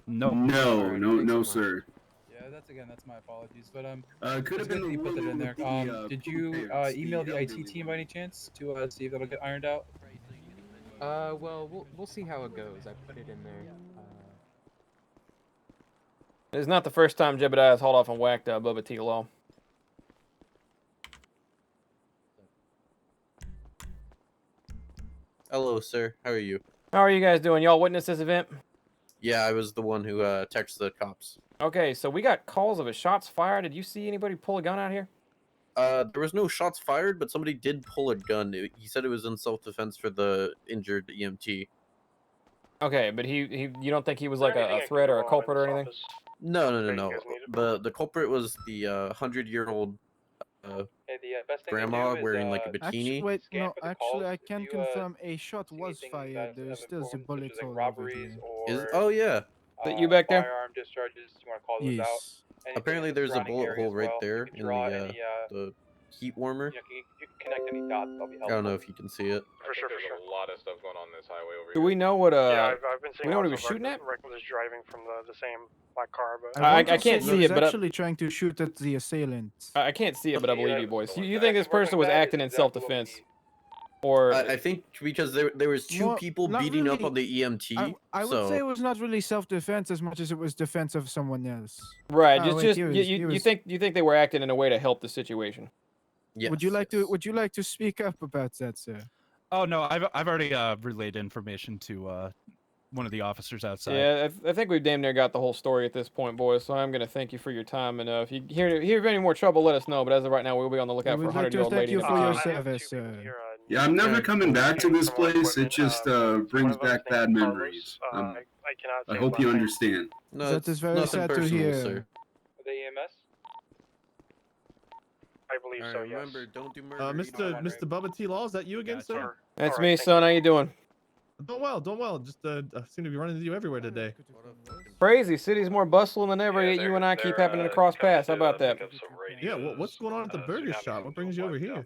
No, sir. Yeah, that's my apologies. But Could have been the put that in there. Did you email the IT elderly team by any chance to see if that'll get ironed out? Well, we'll see how it goes. I put it in there. It's not the first time Jebediah has hauled off and whacked Bubba T. Law. Hello, sir. How are you? How are you guys doing? Y'all witnessed this event? Yeah, I was the one who texted the cops. Okay, so we got calls of a shots fired. Did you see anybody pull a gun out here? There was no shots fired, but somebody did pull a gun. He said it was in self-defense for the injured EMT. Okay, but you don't think he was like a threat or a culprit or anything? No. The culprit was the 100-year-old grandma wearing like a bikini. Wait, no, actually, I can confirm a shot was fired. There's still the bullets all over here. Oh yeah. That you back there? Firearm discharges. You want to call those out? Yes. Anything Apparently in the there's a surrounding bullet area hole as right well. there You can in draw the any, the heat warmer. you can connect any dots. That'll be I helpful. don't know if you can see it. For sure, there's a lot of stuff going on this highway over Do here. we know what Yeah, I've been we seeing know what he lots was of shooting at? reckless driving from the same black car, but I want to can't say see he it, was but actually trying to shoot at the assailant. I can't see it, but I believe you boys. You think this Active work person like was that acting is in exactly what we self-defense? need. Or I think because there was two Well, people not beating up really. on the EMT. I would say it was not really self-defense as much as it was defense of someone else. right, Oh, wait, just he was- you, he you was- think they were acting in a way to help the situation? Yes, Would you like to speak up about that, sir? Oh no, I've already relayed information to one of the officers outside. Yeah, I think we've damn near got the whole story at this point, boys. So I'm gonna thank you for your time, and if you hear of any more trouble, let us know. But as of right now, we'll be on the lookout We for a would like to 100-year-old thank lady. you in a for your bikini. service, sir. Yeah, I'm never Okay. coming back to this place. It just brings one of us back bad named memories. Carlos. I cannot I say hope his you last name. understand. No, That it's is very nothing sad to personal, hear. sir. The EMS? I believe so. Yes. Remember, don't do murder. Mr. Bubba T. Law, is that you again, sir? That's All me, right, son. How you doing? Doing well. Just I seem to be running into you everywhere today. Crazy. City's more bustling than ever. Yet you and I keep happening to cross paths. How about that? Yeah, what's going on at the burger shop? What brings you over here?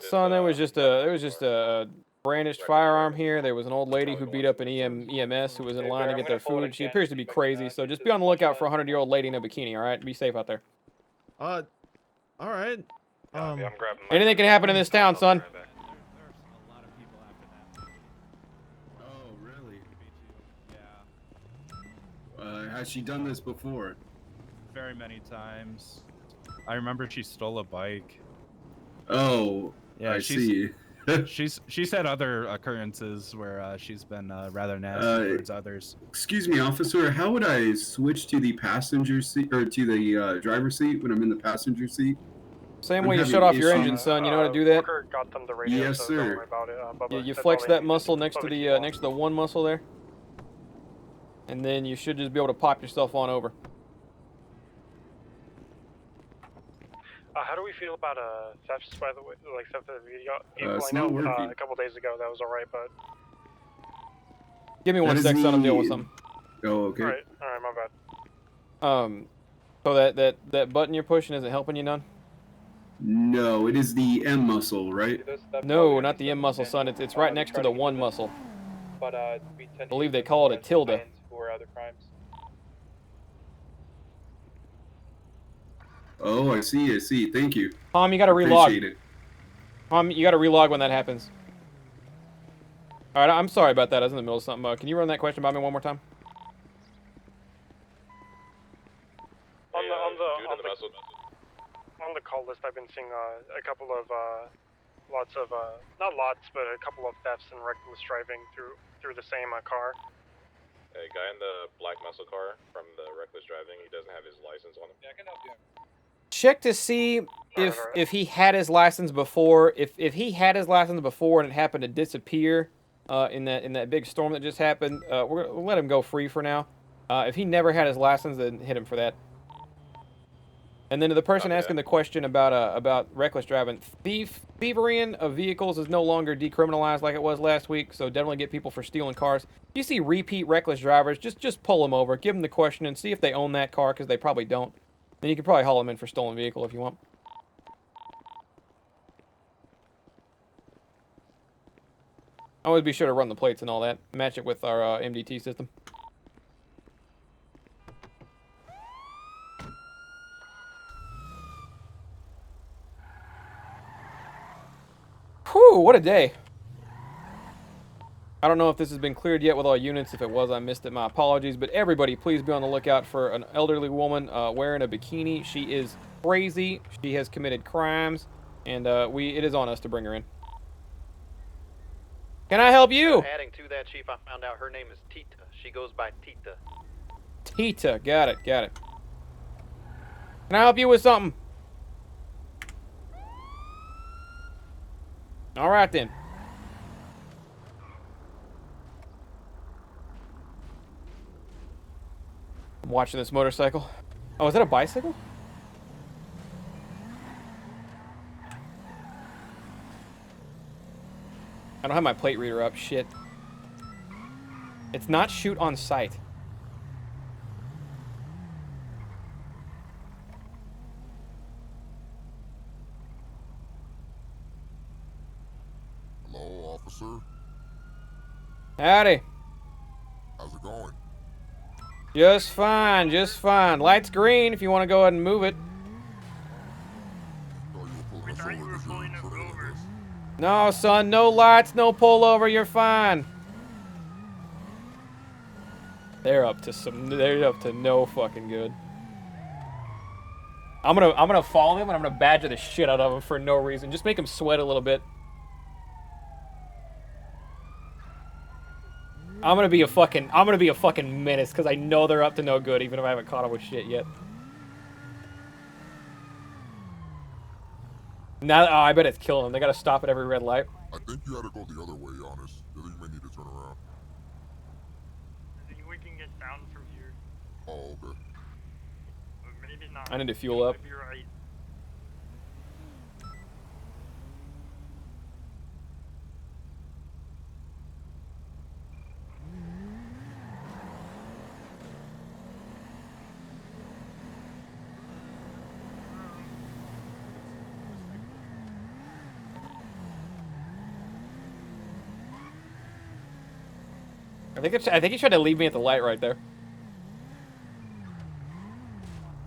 Son, there was just a brandished firearm here. There was an old lady who beat up an EMS who was in line to get their food. She appears to be crazy, so just be on the lookout for a 100-year-old lady in a bikini. All right, be safe out there. All right. Anything can happen in this town, son. Oh, really? Has she done this before? Very many times. I remember she stole a bike. Oh, Yeah, I see. she's had other occurrences where she's been rather nasty towards others. Excuse me, officer. How would I switch to the passenger seat or to the driver's seat when I'm in the passenger seat? Same I'm way you having shut off your issues. engine, son. You know how to do that? Walker got them the radio, Yes, so sir. don't worry about it. Bubba, You that's flex all I that need. muscle next to Bubba, the one muscle there, and then you should just be able to pop yourself on over. How do we feel about thefts, by the way? Like theft of the vehicle? It's I know not working. a couple days ago that was alright, but Give me one That sec, is son. I'm dealing with the- something. Oh, okay. alright, my bad. So that button you're pushing isn't helping you none? No, it is the M muscle, right? No, not the M muscle, son. It's right next to the one muscle. But we tend I believe they call it a tilde. for other crimes. Oh, I see. Thank you. Tom, you gotta relog. Appreciate it. Tom, you gotta relog when that happens. Alright, I'm sorry about that. I was in the middle of something. Can you run that question by me one more time? On the call list, I've been seeing a couple of lots of not lots, but a couple of thefts and reckless driving through the same car. A guy in the black muscle car from the reckless driving, he doesn't have his license on him. Yeah, I can help you. Check to see if he had his license before. If he had his license before and it happened to disappear in that big storm that just happened, we'll let him go free for now. If he never had his license, then hit him for that. And then to the person asking the question about reckless driving, thieverying of vehicles is no longer decriminalized like it was last week, so definitely get people for stealing cars. If you see repeat reckless drivers, just pull them over, give them the question, and see if they own that car, because they probably don't. Then you can probably haul them in for stolen vehicle if you want. Always be sure to run the plates and all that. Match it with our MDT system. Whew, what a day. I don't know if this has been cleared yet with all units. If it was, I missed it. My apologies. But everybody, please be on the lookout for an elderly woman wearing a bikini. She is crazy. She has committed crimes. And it is on us to bring her in. Can I help you? Adding to that, Chief, I found out her name is Tita. She goes by Tita. Tita. Got it. Got it. Can I help you with something? All right, then. I'm watching this motorcycle. Oh, is that a bicycle? I don't have my plate reader up. Shit. It's not shoot on sight. Hello, officer. Howdy. How's it going? Just fine, just fine. Light's green if you want to go ahead and move it. No, son, no lights, no pullover, you're fine. They're up to no fucking good. I'm gonna follow them and I'm gonna badger the shit out of them for no reason. Just make them sweat a little bit. I'm gonna be a fucking menace because I know they're up to no good, even if I haven't caught them with shit yet. Now, oh, I bet it's killing them. They gotta stop at every red light. I think you had to go the other way, honest. I think you may need to turn around. I think we can get down from here. Oh, okay. Or maybe not. I need to fuel up. You're right. I think he tried to leave me at the light right there.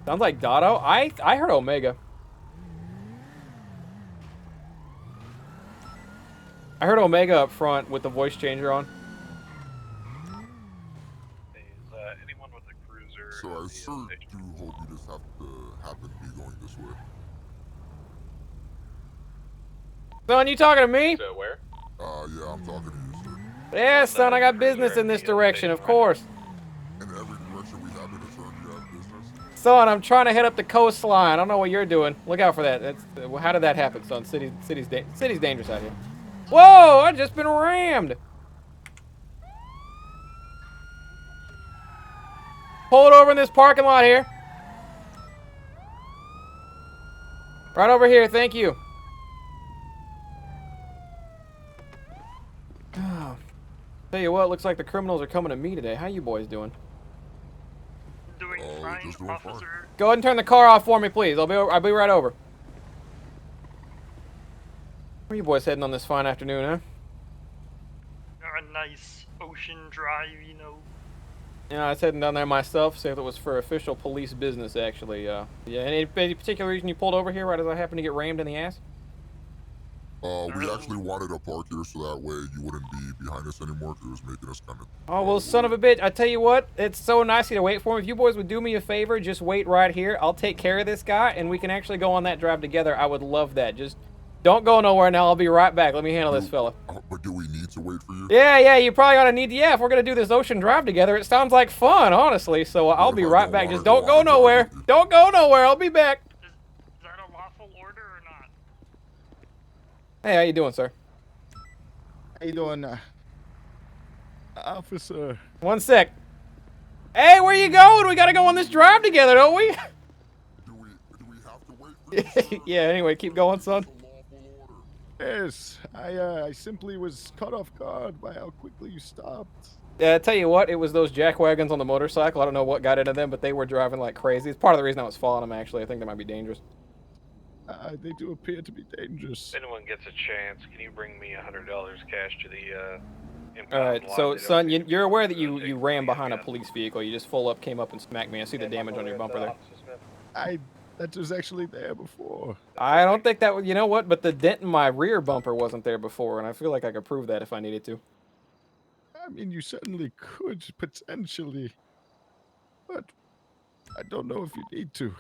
Sounds like Dotto. I heard Omega. I heard Omega up front with the voice changer on. Anyone with a cruiser? So I sure do hope you just have to happen to be going this way. Son, you talking to me? So where? Yeah, I'm talking to you, sir. Yeah, son, I got business in this direction, of course. In every direction we happen to turn, you have business? Son, I'm trying to head up the coastline. I don't know what you're doing. Look out for that. That's how did that happen, son? City's dangerous out here. Whoa! I just been rammed. Pull it over in this parking lot here. Right over here. Thank you. Tell you what, looks like the criminals are coming to me today. How you boys doing? Doing fine, officer. Go ahead and turn the car off for me, please. I'll be right over. Where are you boys heading on this fine afternoon, huh? A nice ocean drive, you know. Yeah, I was heading down there myself, see if it was for official police business, actually. Yeah, any particular reason you pulled over here right as I happened to get rammed in the ass? We actually wanted to park here so that way you wouldn't be behind us anymore because it was making us kind of... Oh, well, son of a bitch. I tell you what, it's so nice of you to wait for him. If you boys would do me a favor, just wait right here. I'll take care of this guy, and we can actually go on that drive together. I would love that. Just don't go nowhere now. I'll be right back. Let me handle this fella. But do we need to wait for you? Yeah, you probably ought to need to. Yeah, if we're going to do this ocean drive together, it sounds like fun, honestly. So I'll be right back. Just don't go nowhere. Don't go nowhere. I'll be back. Is that a lawful order or not? Hey, how you doing, sir? How you doing, officer? One sec. Hey, where you going? We gotta go on this drive together, don't we? Do we have to wait for you, sir? Yeah, anyway, keep going, son. Yes, I simply was caught off guard by how quickly you stopped. Yeah, I tell you what, it was those jack wagons on the motorcycle. I don't know what got into them, but they were driving like crazy. It's part of the reason I was following them, actually. I think they might be dangerous. They do appear to be dangerous. If anyone gets a chance, can you bring me $100 cash to the impound All right, lot? so, They don't son, seem to you're aware that be you taking ran me behind a yet. police vehicle. You just full up, came up and smacked me. I see the damage on your bumper there. That was actually there before. I don't think that was, you know what, but the dent in my rear bumper wasn't there before, and I feel like I could prove that if I needed to. I mean, you certainly could, potentially. But I don't know if you need to.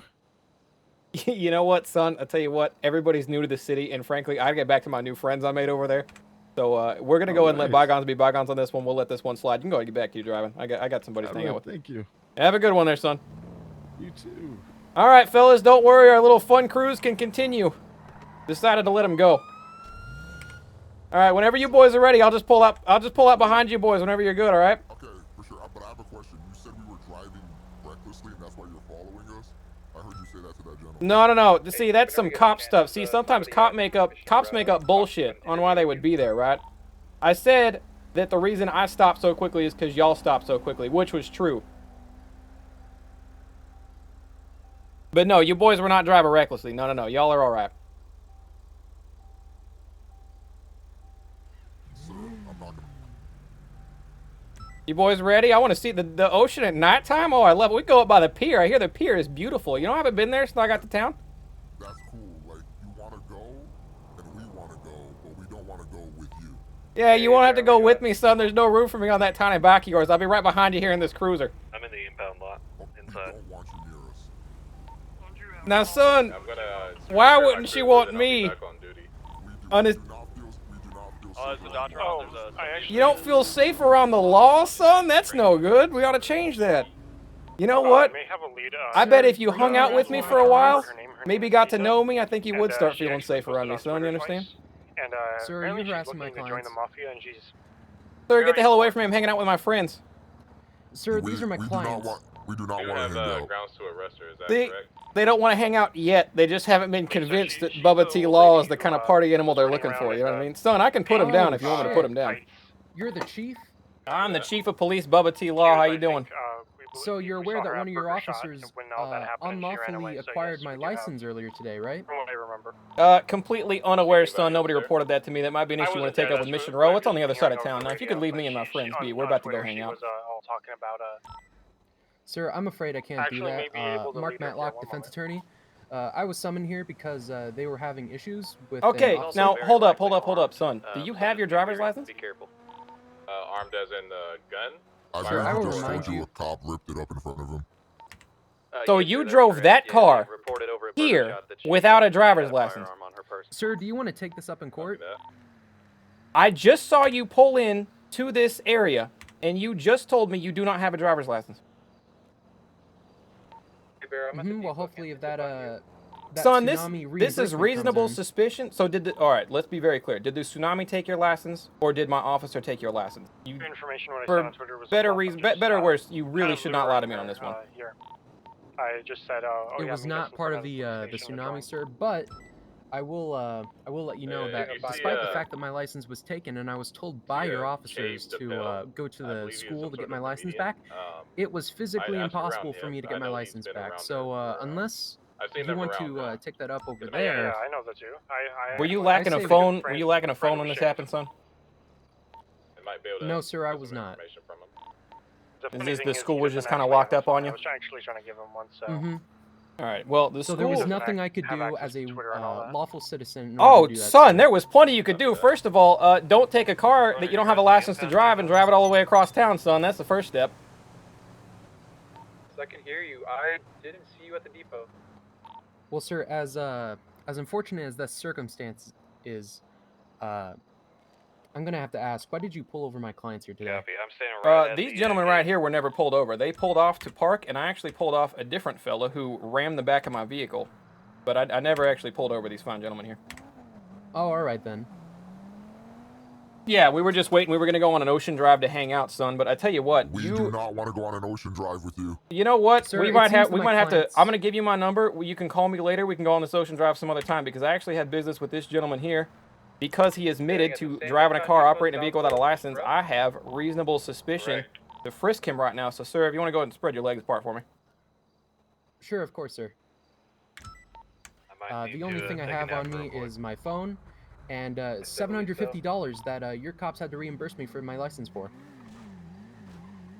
You know what, son? I'll tell you what, everybody's new to the city, and frankly, I get back to my new friends I made over there. So we're going to go and let bygones be bygones on this one. We'll let this one slide. You can go and get back to your driving. I got somebody to hang out with. Thank you. Have a good one there, son. You too. All right, fellas, don't worry. Our little fun cruise can continue. Decided to let him go. All right, whenever you boys are ready, I'll just pull up. I'll just pull up behind you boys whenever you're good, all right? Okay, for sure. But I have a question. You said we were driving recklessly, and that's why you're following us? I heard you say that to that gentleman. No. See, that's some cop stuff. See, sometimes cops make up bullshit on why they would be there, right? I said that the reason I stopped so quickly is because y'all stopped so quickly, which was true. But no, you boys were not driving recklessly. No. Y'all are all right. You boys ready? I want to see the ocean at nighttime. Oh, I love it. We go up by the pier. I hear the pier is beautiful. You know, I haven't been there since I got to town. That's cool. Like, you want to go, and we want to go, but we don't want to go with you. Yeah, you won't have to go with me, son. There's no room for me on that tiny bike of yours. I'll be right behind you here in this cruiser. I'm in the impound lot, inside. We don't want you near us. Now, son, I'm gonna, why wouldn't she want and I'll be me? back on duty. On his, There's the Dodger on. There's a... you don't feel safe around the law, son? That's no good. We ought to change that. You know what? I bet if you hung out with me for a while, maybe got to know me, I think you would start feeling safe around me, son. You understand? And Sir, you're harassing my to join clients. the mafia, and she's Sir, get the hell away from me. I'm hanging out with my friends. Sir, these are my clients. We do not You want have to hang out. grounds to arrest her, is that They, correct? they don't want to hang out yet. They just haven't been convinced that Bubba T. Law is the kind of party animal they're looking for. You know what I mean? Son, I can put him down if you want me to put him down. You're the chief? I'm the chief of police, Bubba T. Law. How you doing? So you're aware that one of your officers unlawfully acquired my license earlier today, right? from what I remember. Completely unaware, son. Nobody reported that to me. That might be an issue you want to take up with Mission Row. It's on the other side of town. Now, if you could leave me and my friends be, we're about to go hang out. Was all talking about Sir, I'm afraid I can't do Actually, that. maybe able to Mark leave her for Matlock, one defense attorney. I was summoned here because they were having issues with. Okay, an officer. now hold up, son. Do you have your driver's license? Be careful. Armed as in the gun? I Sir, I think will he just remind told you you. a cop ripped it up in front of him. So you drove that car here without a driver's license. Sir, do you want to take this up in court? I just saw you pull in to this area, and you just told me you do not have a driver's license. Well, hopefully if that that Son, this tsunami is reimbursement comes reasonable in. suspicion. So all right, let's be very clear. Did the tsunami take your license, or did my officer take your license? You, information when I for saw on Twitter was better well, reason, just, better or worse, you really kind of should not lie to me on this one. Here. I just said, It was not part of the tsunami, sir, but I will let you know that despite the fact that my license was taken and I was told by your officers to go to the school to get my license back, it was physically impossible for me to get my license back. So unless you want to take that up over there, Yeah, I know that too. Were you lacking a phone? Were you lacking a phone when this happened, son? No, sir, I was not. Is this the school was just kind of locked up on you? I was actually trying to give him one, so. All right. Well, the So school. there was nothing I could do as a lawful citizen. in order Oh, to do that, son, sir. there was plenty you could do. First of all, don't take a car that you don't have a license to drive and drive it all the way across town, son. That's the first step. I can hear you. I didn't see you at the depot. Well, sir, as unfortunate as that circumstance is, I'm gonna have to ask, why did you pull over my clients here today? I'm staying right at These the gentlemen right here were never pulled over. They pulled off to park, and I actually pulled off a different fella who rammed the back of my vehicle. But I never actually pulled over these fine gentlemen here. Oh, all right then. Yeah, we were just waiting. We were gonna go on an ocean drive to hang out, son. But I tell you what, We do not want to go on an ocean drive with you. You know what? Sir, we it might seems have. that We my might have to. clients- I'm gonna give you my number. You can call me later. We can go on this ocean drive some other time because I actually had business with this gentleman here. Because he admitted to driving a car, operating a vehicle without a license, I have reasonable suspicion to frisk him right now. So, sir, if you want to go ahead and spread your legs apart for me. Sure, of course, sir. The only thing I have on me is my phone and $750 that your cops had to reimburse me for my license for.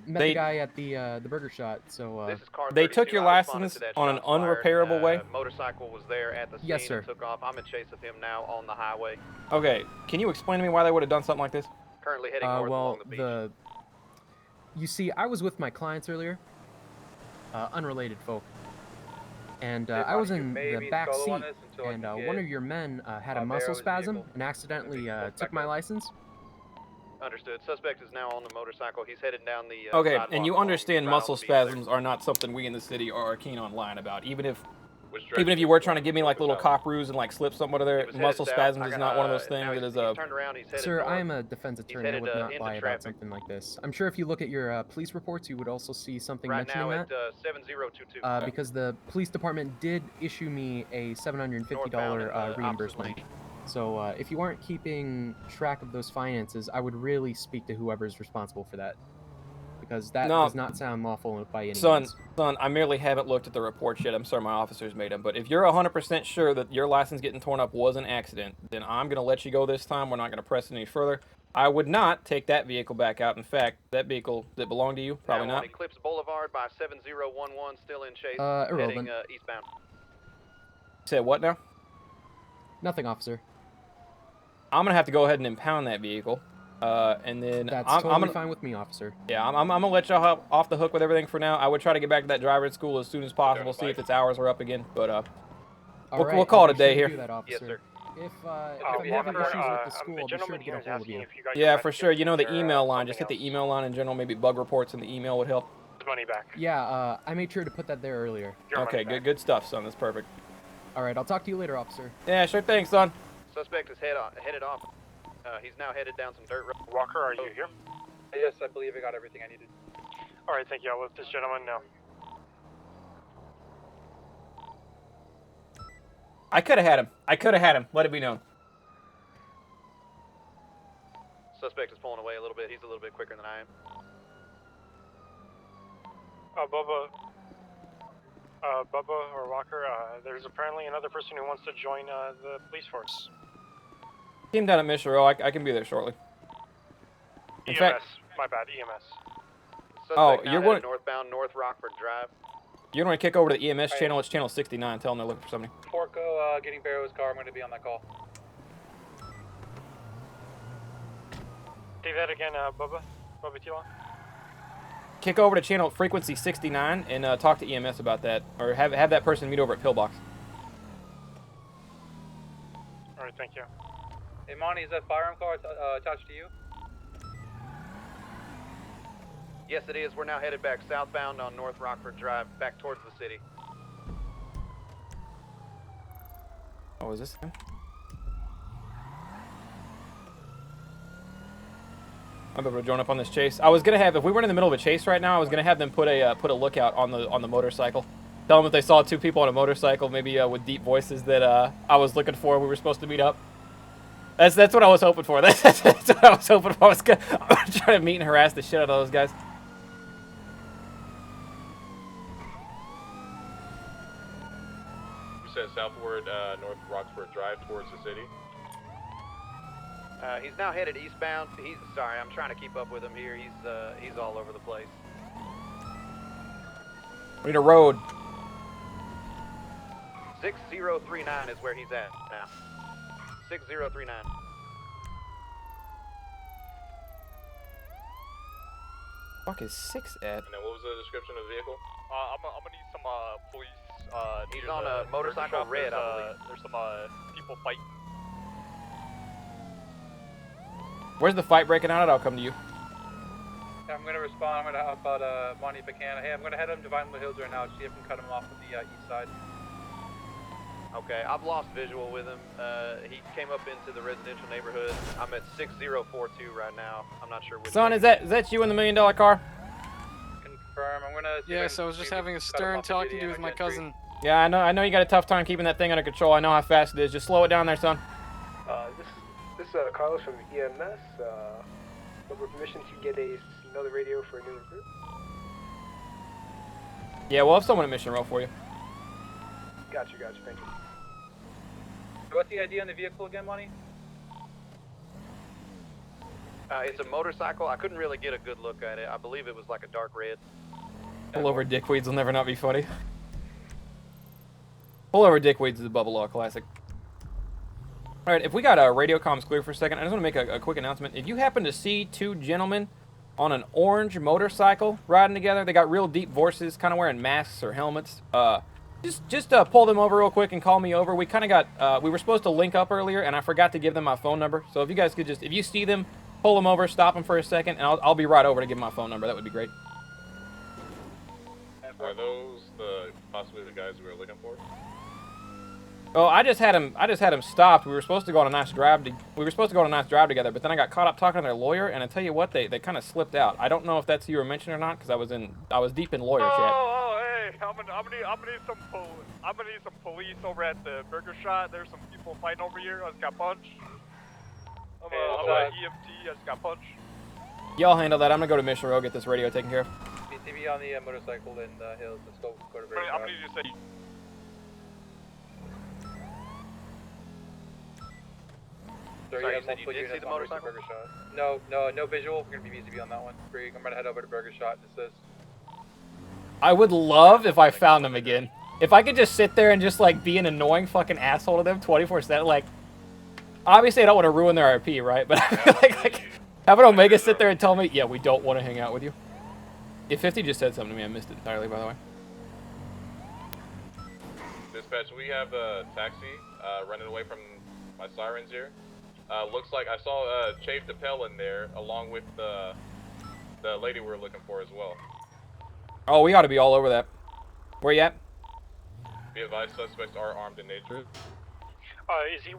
Met the guy at the burger shot, so They took your license on an unrepairable way. Motorcycle was there at the scene Yes, sir. and took off. I'm in chase of him now on the highway. Okay, can you explain to me why they would have done something like this? Currently heading north along the beach. You see, I was with my clients earlier, unrelated folk, and I was in the back seat, and one of your men had a muscle spasm and accidentally took my license. Understood. Suspect is now on the motorcycle. He's headed down the Okay, sidewalk and you along understand the muscle Brown Beach. spasms are not something we in the city are keen on lying about. Even if you were trying to give me like little cop ruse and like slip something out of there, muscle spasms is not one of those things that is Sir, I am a defense attorney. I would not lie about something like this. I'm sure if you look at your police reports, you would also see something mentioning that. 7022. Because the police department did issue me a $750 reimbursement. So if you aren't keeping track of those finances, I would really speak to whoever's responsible for that. Because that does not sound lawful by any means. Son, I merely haven't looked at the reports yet. I'm sorry my officers made them. But if you're 100% sure that your license getting torn up was an accident, then I'm going to let you go this time. We're not going to press it any further. I would not take that vehicle back out. In fact, that vehicle that belonged to you, probably now not. on Eclipse Boulevard by 7011, still in chase, irrelevant. heading eastbound. Said what now? Nothing, officer. I'm going to have to go ahead and impound that vehicle. And then That's I'm totally gonna, fine with me, officer. Yeah, I'm gonna let y'all off the hook with everything for now. I would try to get back to that driving school as soon as possible, see if its hours are up again. But we'll call it a day here. Yes, sir. If I'm having issues with the school, I'll be sure to get a hold of you. Yeah, for sure. You know the email line. Just hit the email line in general. Maybe bug reports in the email would help. Money back. Yeah, I made sure to put that there earlier. Okay, good stuff, son. That's perfect. All right, I'll talk to you later, officer. Yeah, sure thing, son. Suspect is headed off. He's now headed down some dirt road. Walker, are you here? Yes, I believe I got everything I needed. All right, thank you. I'll let this gentleman know. I could have had him. Let it be known. Suspect is pulling away a little bit. He's a little bit quicker than I am. Bubba or Walker, there's apparently another person who wants to join the police force. Team down at Mission Row. I can be there shortly. In EMS, fact, my bad, EMS. Suspect now you're headed going. northbound, North Rockford Drive. You're going to kick over to the EMS channel. It's channel 69. Tell them they're looking for somebody. Porco getting Barrow's car. I'm going to be on that call. Say that again, Bubba Tila. Kick over to channel frequency 69 and talk to EMS about that, or have that person meet over at Pillbox. All right, thank you. Hey, Monty, is that firearm car attached to you? Yes, it is. We're now headed back southbound on North Rockford Drive, back towards the city. Oh, is this him? I'm able to join up on this chase. I was gonna have, if we weren't in the middle of a chase right now, I was gonna have them put a lookout on the motorcycle. Tell them if they saw two people on a motorcycle, maybe with deep voices, that I was looking for. We were supposed to meet up. That's what I was hoping for. That's what I was hoping for. I was gonna try to meet and harass the shit out of those guys. You said southward, North Roxford Drive towards the city. He's now headed eastbound. Sorry, I'm trying to keep up with him here. He's all over the place. We need a road. 6039 is where he's at now. 6039. Fuck is 6 at? And then what was the description of the vehicle? I'm gonna need some police. He's on a motorcycle red, I believe. There's some people fighting. Where's the fight breaking out at? I'll come to you. Yeah, I'm going to respond. I'm going to help out Monty if I can. Hey, I'm going to head him to Vinewood Hills right now. See if I can cut him off on the east side. Okay, I've lost visual with him. He came up into the residential neighborhood. I'm at 6042 right now. I'm not sure which. Son, is that you in the $1 million car? Confirm. I'm gonna. Yes, I was just having a stern talking to with my cousin. Yeah, I know you got a tough time keeping that thing under control. I know how fast it is. Just slow it down there, son. This is Carlos from EMS. With permission to get another radio for a new recruit. Yeah, we'll have someone at mission row for you. Gotcha, thank you. What's the ID on the vehicle again, Monty? It's a motorcycle. I couldn't really get a good look at it. I believe it was like a dark red. Pull over dickweeds will never not be funny. Pull over dickweeds is a Bubba Law classic. Alright, if we got radio comms clear for a second, I just want to make a quick announcement. If you happen to see two gentlemen on an orange motorcycle riding together, they got real deep voices, kind of wearing masks or helmets, just pull them over real quick and call me over. We kind of got, we were supposed to link up earlier, and I forgot to give them my phone number. So if you guys could just, if you see them, pull them over, stop them for a second, and I'll be right over to give them my phone number. That would be great. Are those possibly the guys we were looking for? Oh, I just had him stopped. We were supposed to go on a nice drive. Together, but then I got caught up talking to their lawyer, and I tell you what, they kind of slipped out. I don't know if that's who you were mentioning or not, because I was deep in lawyer chat. Hey, I'm gonna need some police over at the Burger Shot. There's some people fighting over here. I just got punched. I'm a EMT. I just got punched. Y'all handle that. I'm gonna go to Mission Row, get this radio taken care of. BTV on the motorcycle in the hills. Let's go to Burger I'm gonna need you to say. Sorry, you said you did see the motorcycle? No visual. We're gonna be BTV on that one. I'm gonna head over to Burger Shot. This is. I would love if I found them again. If I could just sit there and just like be an annoying fucking asshole to them 24/7, like. Obviously, I don't want to ruin their RP, right? But I feel like having Omega sit there and tell me, yeah, we don't want to hang out with you. If 50 just said something to me, I missed it entirely, by the way. Dispatch, we have a taxi running away from my sirens here. Looks like I saw Chave DePel in there, along with the lady we were looking for as well. Oh, we ought to be all over that. Where you at? Be advised, suspects are armed and dangerous. Is he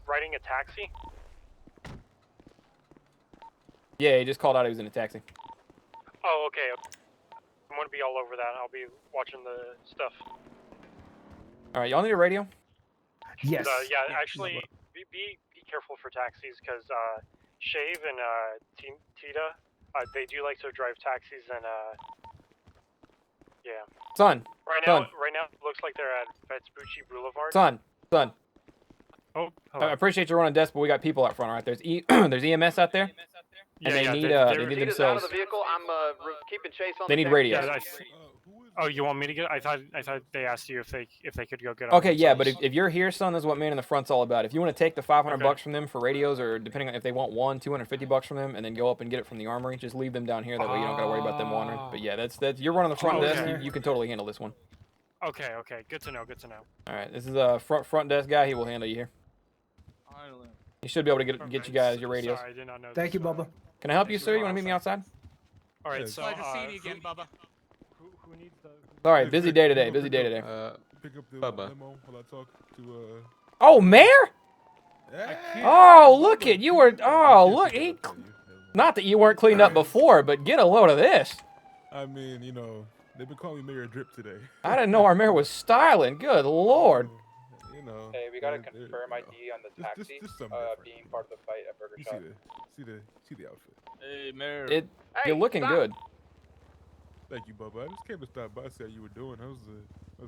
riding a taxi? Yeah, he just called out he was in a taxi. Oh, okay. I'm gonna be all over that. I'll be watching the stuff. All right, y'all need a radio? Yes. Yeah, actually, be careful for taxis, because Shave and Tita, they do like to drive taxis, and yeah. Son. Right now, it looks like they're at Vespucci Boulevard. Son. Oh, hello. I appreciate you running desk, but we got people out front, all right? There's there's EMS out there, and they need themselves. Out of the vehicle. I'm keeping chase on. They need radios. Oh, you want me to get? I thought they asked you if they could go get. Okay, yeah, but if you're here, son, this is what Man in the Front's all about. If you want to take the $500 from them for radios, or depending on if they want $250 from them, and then go up and get it from the armory, just leave them down here. That way you don't gotta worry about them wandering. But yeah, that's you're running the front desk. You can totally handle this one. Okay. Good to know. All right, this is a front desk guy. He will handle you here. He should be able to get you guys your radios. Sorry, I did not know. Thank you, Bubba. Can I help you, sir? You want to meet me outside? All right, so Glad to see you again, Bubba. Who needs the? Sorry, busy day today. Pick up the Bubba. limo while I talk to Oh, Mayor? Oh, look at you were. Oh, look. Not that you weren't cleaned up before, but get a load of this. I mean, you know, they've been calling me Mayor Drip today. I didn't know our mayor was styling. Good lord. You know. Hey, we gotta confirm ID on the taxi being part of the fight at Burger Shop. See the outfit. Hey, Mayor. You're looking good. Thank you, Bubba. I just came to stop by, see how you were doing. How's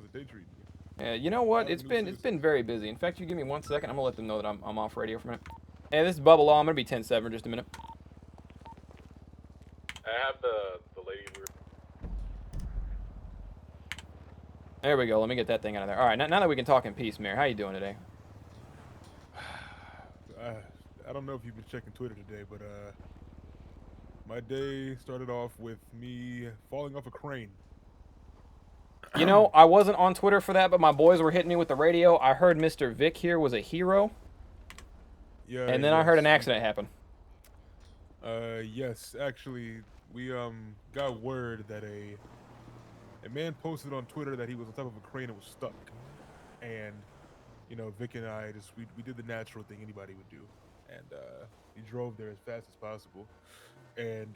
the day treating you? Yeah, you know what? It's been very busy. In fact, you give me 1 second. I'm gonna let them know that I'm off radio for a minute. Hey, this is Bubba Law. I'm gonna be 10-7 in just a minute. I have the lady. There we go. Let me get that thing out of there. All right, now that we can talk in peace, Mayor, how you doing today? I don't know if you've been checking Twitter today, but my day started off with me falling off a crane. You know, I wasn't on Twitter for that, but my boys were hitting me with the radio. I heard Mr. Vic here was a hero. Yeah. And then I heard an accident happen. Yes, actually, we got word that a man posted on Twitter that he was on top of a crane and was stuck. and you know, Vic and I just we did the natural thing anybody would do, and he drove there as fast as possible, and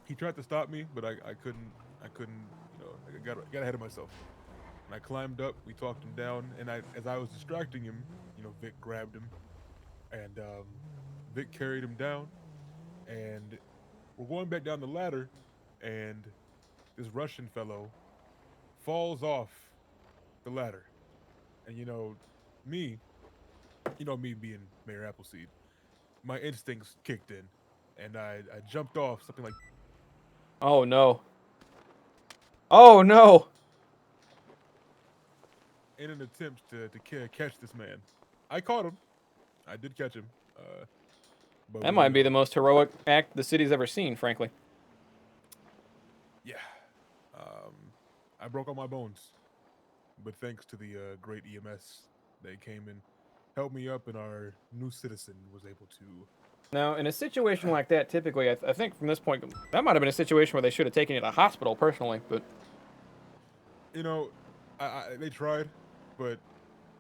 he tried to stop me, but I couldn't you know, I got ahead of myself. And I climbed up, we talked him down, and as I was distracting him, you know, Vic grabbed him, and Vic carried him down, and we're going back down the ladder, and this Russian fellow falls off the ladder. And me, me being Mayor Appleseed, my instincts kicked in, and I jumped off something like Oh no. Oh no. in an attempt to catch this man. I caught him. I did catch him. But That might be the most heroic act the city's ever seen, frankly. Yeah. I broke all my bones, but thanks to the great EMS, they came and helped me up, and our new citizen was able to. Now, in a situation like that, typically, I think from this point, that might have been a situation where they should have taken you to the hospital personally, but... You know, they tried, but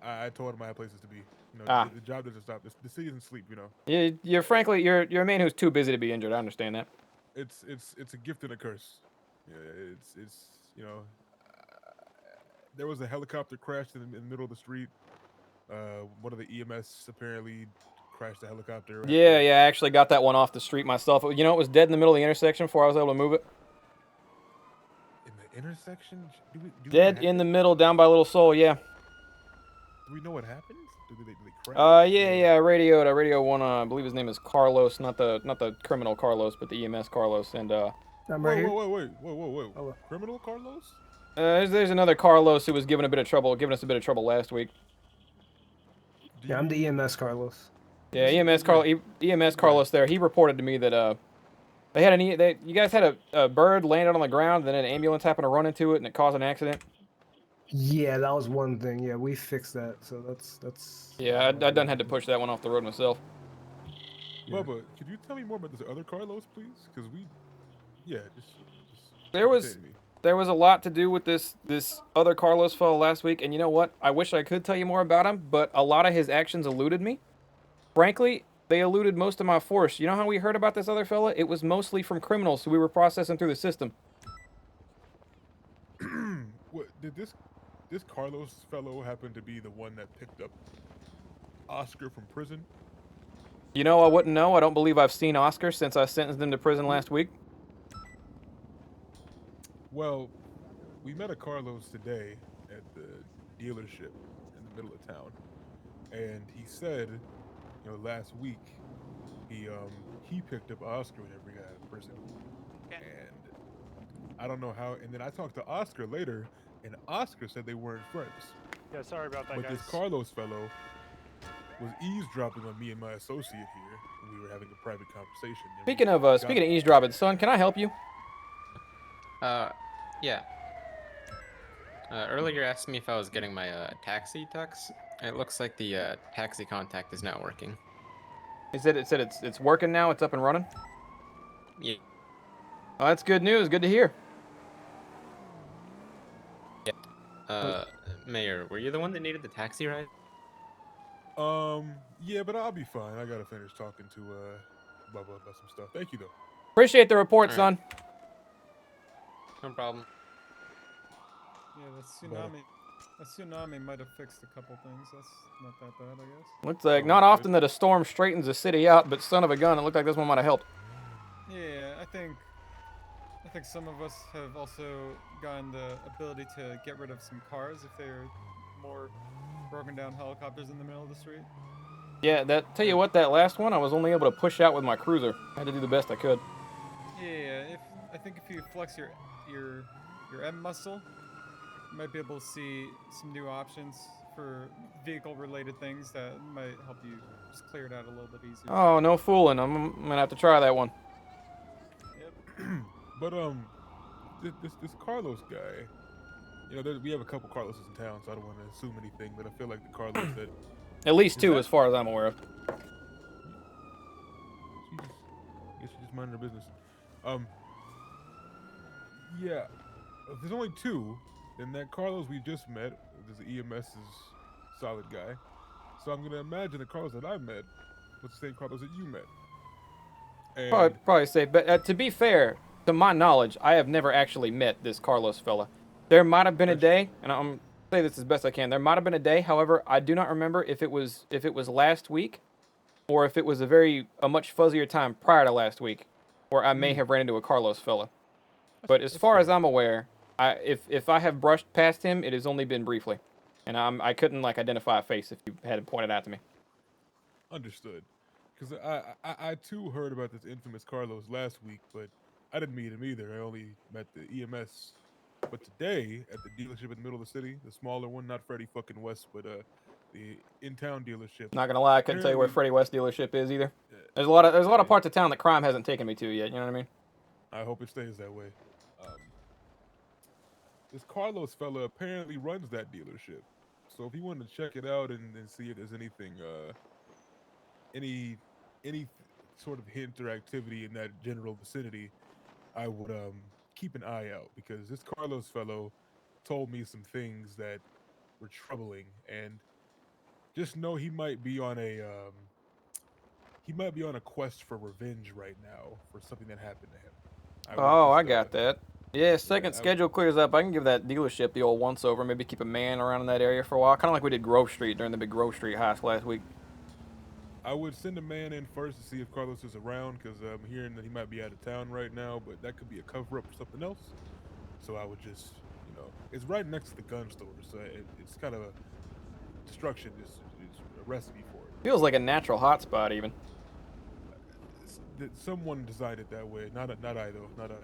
I told them I had places to be. You know, Ah. the job doesn't stop. The city doesn't sleep. You know. You're frankly, you're a man who's too busy to be injured. I understand that. It's a gift and a curse. Yeah, it's you know, there was a helicopter crashed in the middle of the street. One of the EMS apparently crashed the helicopter. Yeah, I actually got that one off the street myself. You know, it was dead in the middle of the intersection before I was able to move it. In the intersection? Dead in the middle, down by Little Soul, yeah. Do we know what happened? Did they crash? Yeah, Radio 1, I believe his name is Carlos, not the criminal Carlos, but the EMS Carlos, and I'm right here. Whoa. Criminal Carlos? There's another Carlos who was giving us a bit of trouble last week. Yeah, I'm the EMS Carlos. Yeah, EMS Carlos there. He reported to me that they had you guys had a bird landed on the ground, and then an ambulance happened to run into it, and it caused an accident. Yeah, that was one thing. Yeah, we fixed that, so that's. Yeah, I done had to push that one off the road myself. Bubba, could you tell me more about this other Carlos, please? Because just There was a lot to do with this other Carlos fellow last week, and you know what? I wish I could tell you more about him, but a lot of his actions eluded me. Frankly, they eluded most of my force. You know how we heard about this other fella? It was mostly from criminals who we were processing through the system. What did this Carlos fellow happen to be the one that picked up Oscar from prison? You know, I wouldn't know. I don't believe I've seen Oscar since I sentenced him to prison last week. Well, we met a Carlos today at the dealership in the middle of town, and he said, last week he picked up Oscar whenever he got out of prison. And I don't know how. And then I talked to Oscar later, and Oscar said they weren't friends. Yeah, sorry about that, But guys. this Carlos fellow was eavesdropping on me and my associate here when we were having a private conversation. Speaking of eavesdropping, son, can I help you? Yeah. Earlier you asked me if I was getting my taxi text. It looks like the taxi contact is not working. It said it's working now. It's up and running. Yeah. Oh, that's good news. Good to hear. Yeah. Mayor, were you the one that needed the taxi ride? Yeah, but I'll be fine. I gotta finish talking to Bubba about some stuff. Thank you though. Appreciate the report, All son. right. No problem. Yeah, the tsunami might have fixed a couple things. That's not that bad, I guess. Looks like not often that a storm straightens a city out, but son of a gun, it looked like this one might have helped. Yeah, I think some of us have also gotten the ability to get rid of some cars if they're more broken down helicopters in the middle of the street. Yeah, tell you what, that last one I was only able to push out with my cruiser. I had to do the best I could. Yeah, I think if you flex your M muscle, you might be able to see some new options for vehicle-related things that might help you just clear it out a little bit easier. Oh, no fooling. I'm gonna have to try that one. Yep. But this Carlos guy, we have a couple Carloses in town, so I don't want to assume anything. But I feel like the Carlos that At least two, as far as I'm aware of. I guess she just minding her business. Yeah, if there's only two, then that Carlos we just met this EMS is solid guy. So I'm gonna imagine the Carlos that I met was the same Carlos that you met. And Probably safe, but to be fair, to my knowledge, I have never actually met this Carlos fella. There might have been a day, and I'm say this as best I can. There might have been a day, however, I do not remember if it was last week, or if it was a much fuzzier time prior to last week, where I may have ran into a Carlos fella. But as far as I'm aware, if I have brushed past him, it has only been briefly, and I couldn't like identify a face if you had pointed out to me. Understood. Because I too heard about this infamous Carlos last week, but I didn't meet him either. I only met the EMS. But today, at the dealership in the middle of the city, the smaller one, not Freddie fucking West, but the in-town dealership. Not gonna lie, I couldn't tell you where Freddie West dealership is either. There's a lot of parts of town that crime hasn't taken me to yet. You know what I mean? I hope it stays that way. This Carlos fella apparently runs that dealership. So if you wanted to check it out and see if there's anything, any sort of hint or activity in that general vicinity, I would keep an eye out, because this Carlos fellow told me some things that were troubling, and just know he might be on a quest for revenge right now for something that happened to him. I got that. Yeah, second schedule clears up. I can give that dealership the old once over. Maybe keep a man around in that area for a while, kind of like we did Grove Street during the big Grove Street heist last week. I would send a man in first to see if Carlos is around, because I'm hearing that he might be out of town right now, but that could be a cover-up for something else. So I would just, it's right next to the gun store, so it's kind of a destruction. It's a recipe for it. Feels like a natural hotspot, even. Someone designed it that way. Not I though. Not I.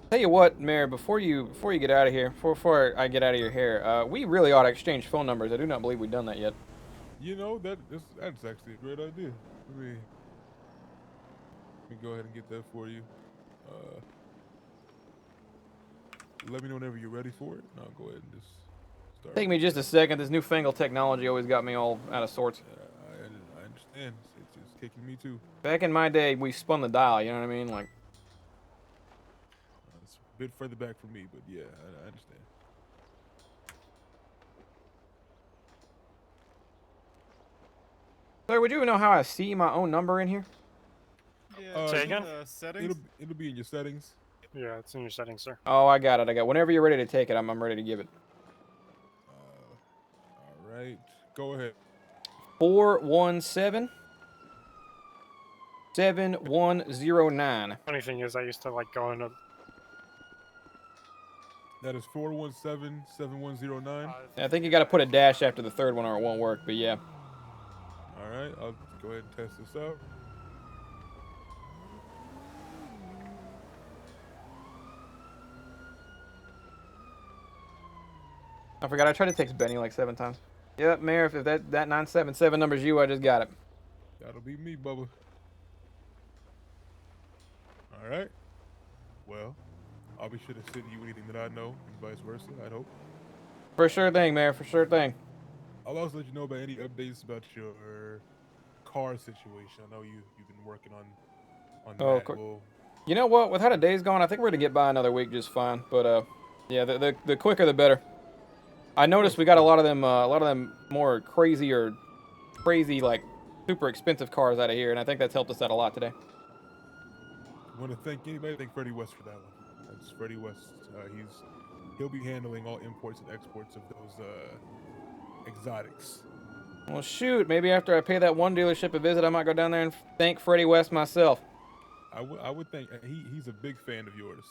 Tell you what, Mayor, before you get out of here, before I get out of your hair, we really ought to exchange phone numbers. I do not believe we've done that yet. That's actually a great idea. Let me go ahead and get that for you. Let me know whenever you're ready for it, and I'll go ahead and just start. Take me just a second. This newfangled technology always got me all out of sorts. I understand. It's kicking me too. Back in my day, we spun the dial. You know what I mean? Like. It's a bit further back from me, but yeah, I understand. Sir, would you know how I see my own number in here? Yeah, Say again? Settings? It'll be in your settings. Yeah, it's in your settings, sir. Oh, I got it. Whenever you're ready to take it, I'm ready to give it. All right, go ahead. 417 7109. Funny thing is, I used to like go into. That is 417-7109. I think you got to put a dash after the third one or it won't work, but yeah. All right, I'll go ahead and test this out. I forgot I tried to text Benny like 7 times. Yep, Mayor, if that 977 number's you, I just got it. That'll be me, Bubba. All right. Well, I'll be sure to send you anything that I know, and vice versa, I hope. For sure thing, Mayor, for sure thing. I'll also let you know about any updates about your car situation. I know you've been working on that. Cool. You know what? With how the day's gone, I think we're gonna get by another week just fine. But yeah, the quicker the better. I noticed we got a lot of them more crazy like super expensive cars out of here, and I think that's helped us out a lot today. I want to thank anybody. Thank Freddie West for that one. That's Freddie West. He'll be handling all imports and exports of those exotics. Well, shoot, maybe after I pay that one dealership a visit, I might go down there and thank Freddie West myself. I would think he's a big fan of yours.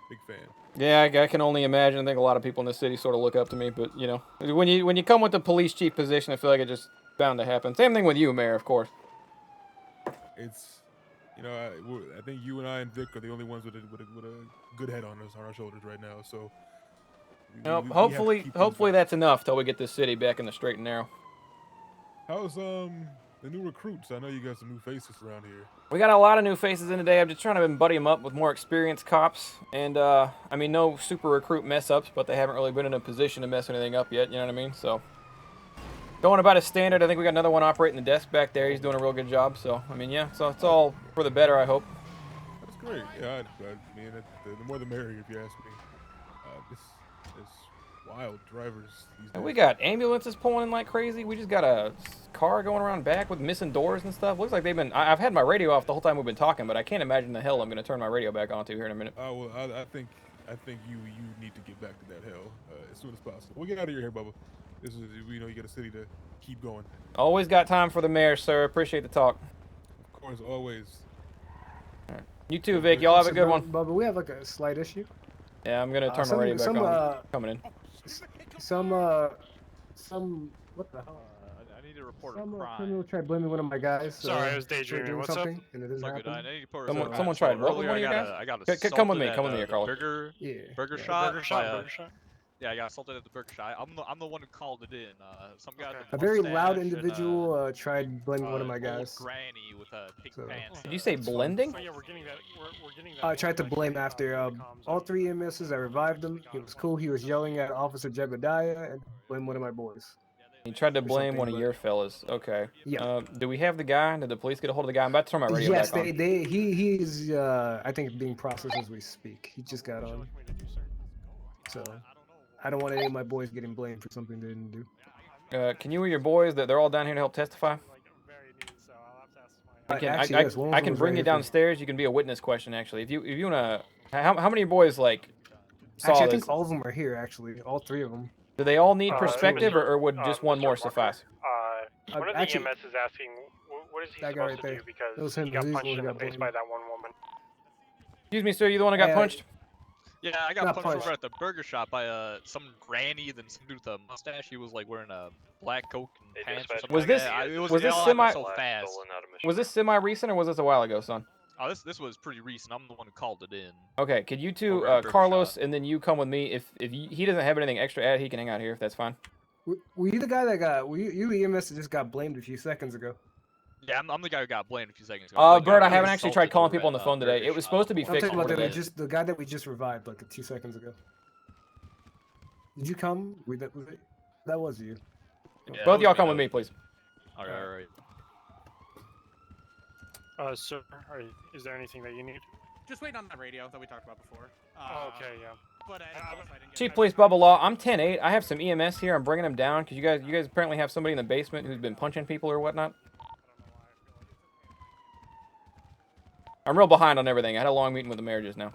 Big fan. Yeah, I can only imagine. I think a lot of people in this city sort of look up to me, but you know, when you come with the police chief position, I feel like it's just bound to happen. Same thing with you, Mayor, of course. It's, I think you and I and Vic are the only ones with a good head on our shoulders right now. So. Hopefully that's enough till we get this city back in the straight and narrow. How's the new recruits? I know you got some new faces around here. We got a lot of new faces in today. I'm just trying to buddy them up with more experienced cops. And, I mean, no super recruit mess-ups, but they haven't really been in a position to mess anything up yet, you know what I mean? So, going about as standard. I think we got another one operating the desk back there. He's doing a real good job. So, I mean, yeah, so it's all for the better, I hope. That's great. Yeah, I mean, the more the merrier, if you ask me. This wild drivers these And days. we got ambulances pulling in like crazy. We just got a car going around back with missing doors and stuff. Looks like they've been. I've had my radio off the whole time we've been talking, but I can't imagine the hell I'm going to turn my radio back on to here in a minute. Well, I think you need to get back to that hell as soon as possible. We'll get out of here, Bubba. This is, we know you got a city to keep going. Always got time for the mayor, sir. Appreciate the talk. Of course, always. All right. You too, Vic. Y'all have a good one. Bubba, we have like a slight issue. Yeah, I'm gonna turn my radio back on. Coming in. Some what the hell? I need to report Some a crime. criminal tried blaming one of my guys. Sorry, I was for daydreaming. doing What's up? something, and it didn't happen. I need to report a Someone tried what with one of you guys? I got Come with me. assaulted Come with me, at, Carlos. Burger Burger shot. Burger shot. Yeah, I got assaulted at the burger shot. I'm the one who called it in. Some guy with A very loud mustache and, individual tried blaming one of my old guys. granny with pink pants. Did you say blending? So yeah, we're getting that. We're getting that. I tried to blame after all three EMSs. I revived him. He was cool. He was yelling at Officer Jebediah and blamed one of my boys. He tried to blame one of your fellas. Okay. Yeah. Do we have the guy? Did the police get a hold of the guy? I'm about to turn my radio Yes, back on. he's I think being processed as we speak. He just got on. So I don't want any of my boys getting blamed for something they didn't do. Can you or your boys, they're all down here to help testify? I can bring you downstairs. You can be a witness question, actually. If you wanna, how many of your boys like saw Actually, I this? think all of them are here. Actually, all three of them. Do they all need perspective, or would just one more suffice? One of the actually, EMS is asking, what is he that guy supposed right to do there. because It was him. he got He's the punched one in who the got face blamed. by that one woman. Excuse me, sir. You the one who got Hey, punched? Yeah, I got Not punched punched. over at the burger shop by some granny, then some dude with a mustache. He was like wearing a black coat and pants or something Was like this that. It was it this all semi happened so fast. was this semi recent or was this a while ago, son? Oh, this was pretty recent. I'm the one who called it in. Okay, could you two, Over at Burger Carlos, and then you come with me. If he doesn't have anything extra to add, he can hang out here if that's fine. Were you the guy that got? Were you EMS that just got blamed a few seconds ago? Yeah, I'm the guy who got blamed a few seconds ago. Bert, I haven't actually tried calling people on the phone today. It was supposed to be I'm fixed talking about for today. the guy that we just revived like 2 seconds ago. Did you come? That was you. Yeah, both of y'all come with me, please. All right. Sir, is there anything that you need? Just waiting on that radio that we talked about before. Okay, yeah. But I didn't get Chief Police Bubba Law, I'm 10-8. I have some EMS here. I'm bringing them down because you guys apparently have somebody in the basement who's been punching people or whatnot. I'm real behind on everything. I had a long meeting with the mayor just now.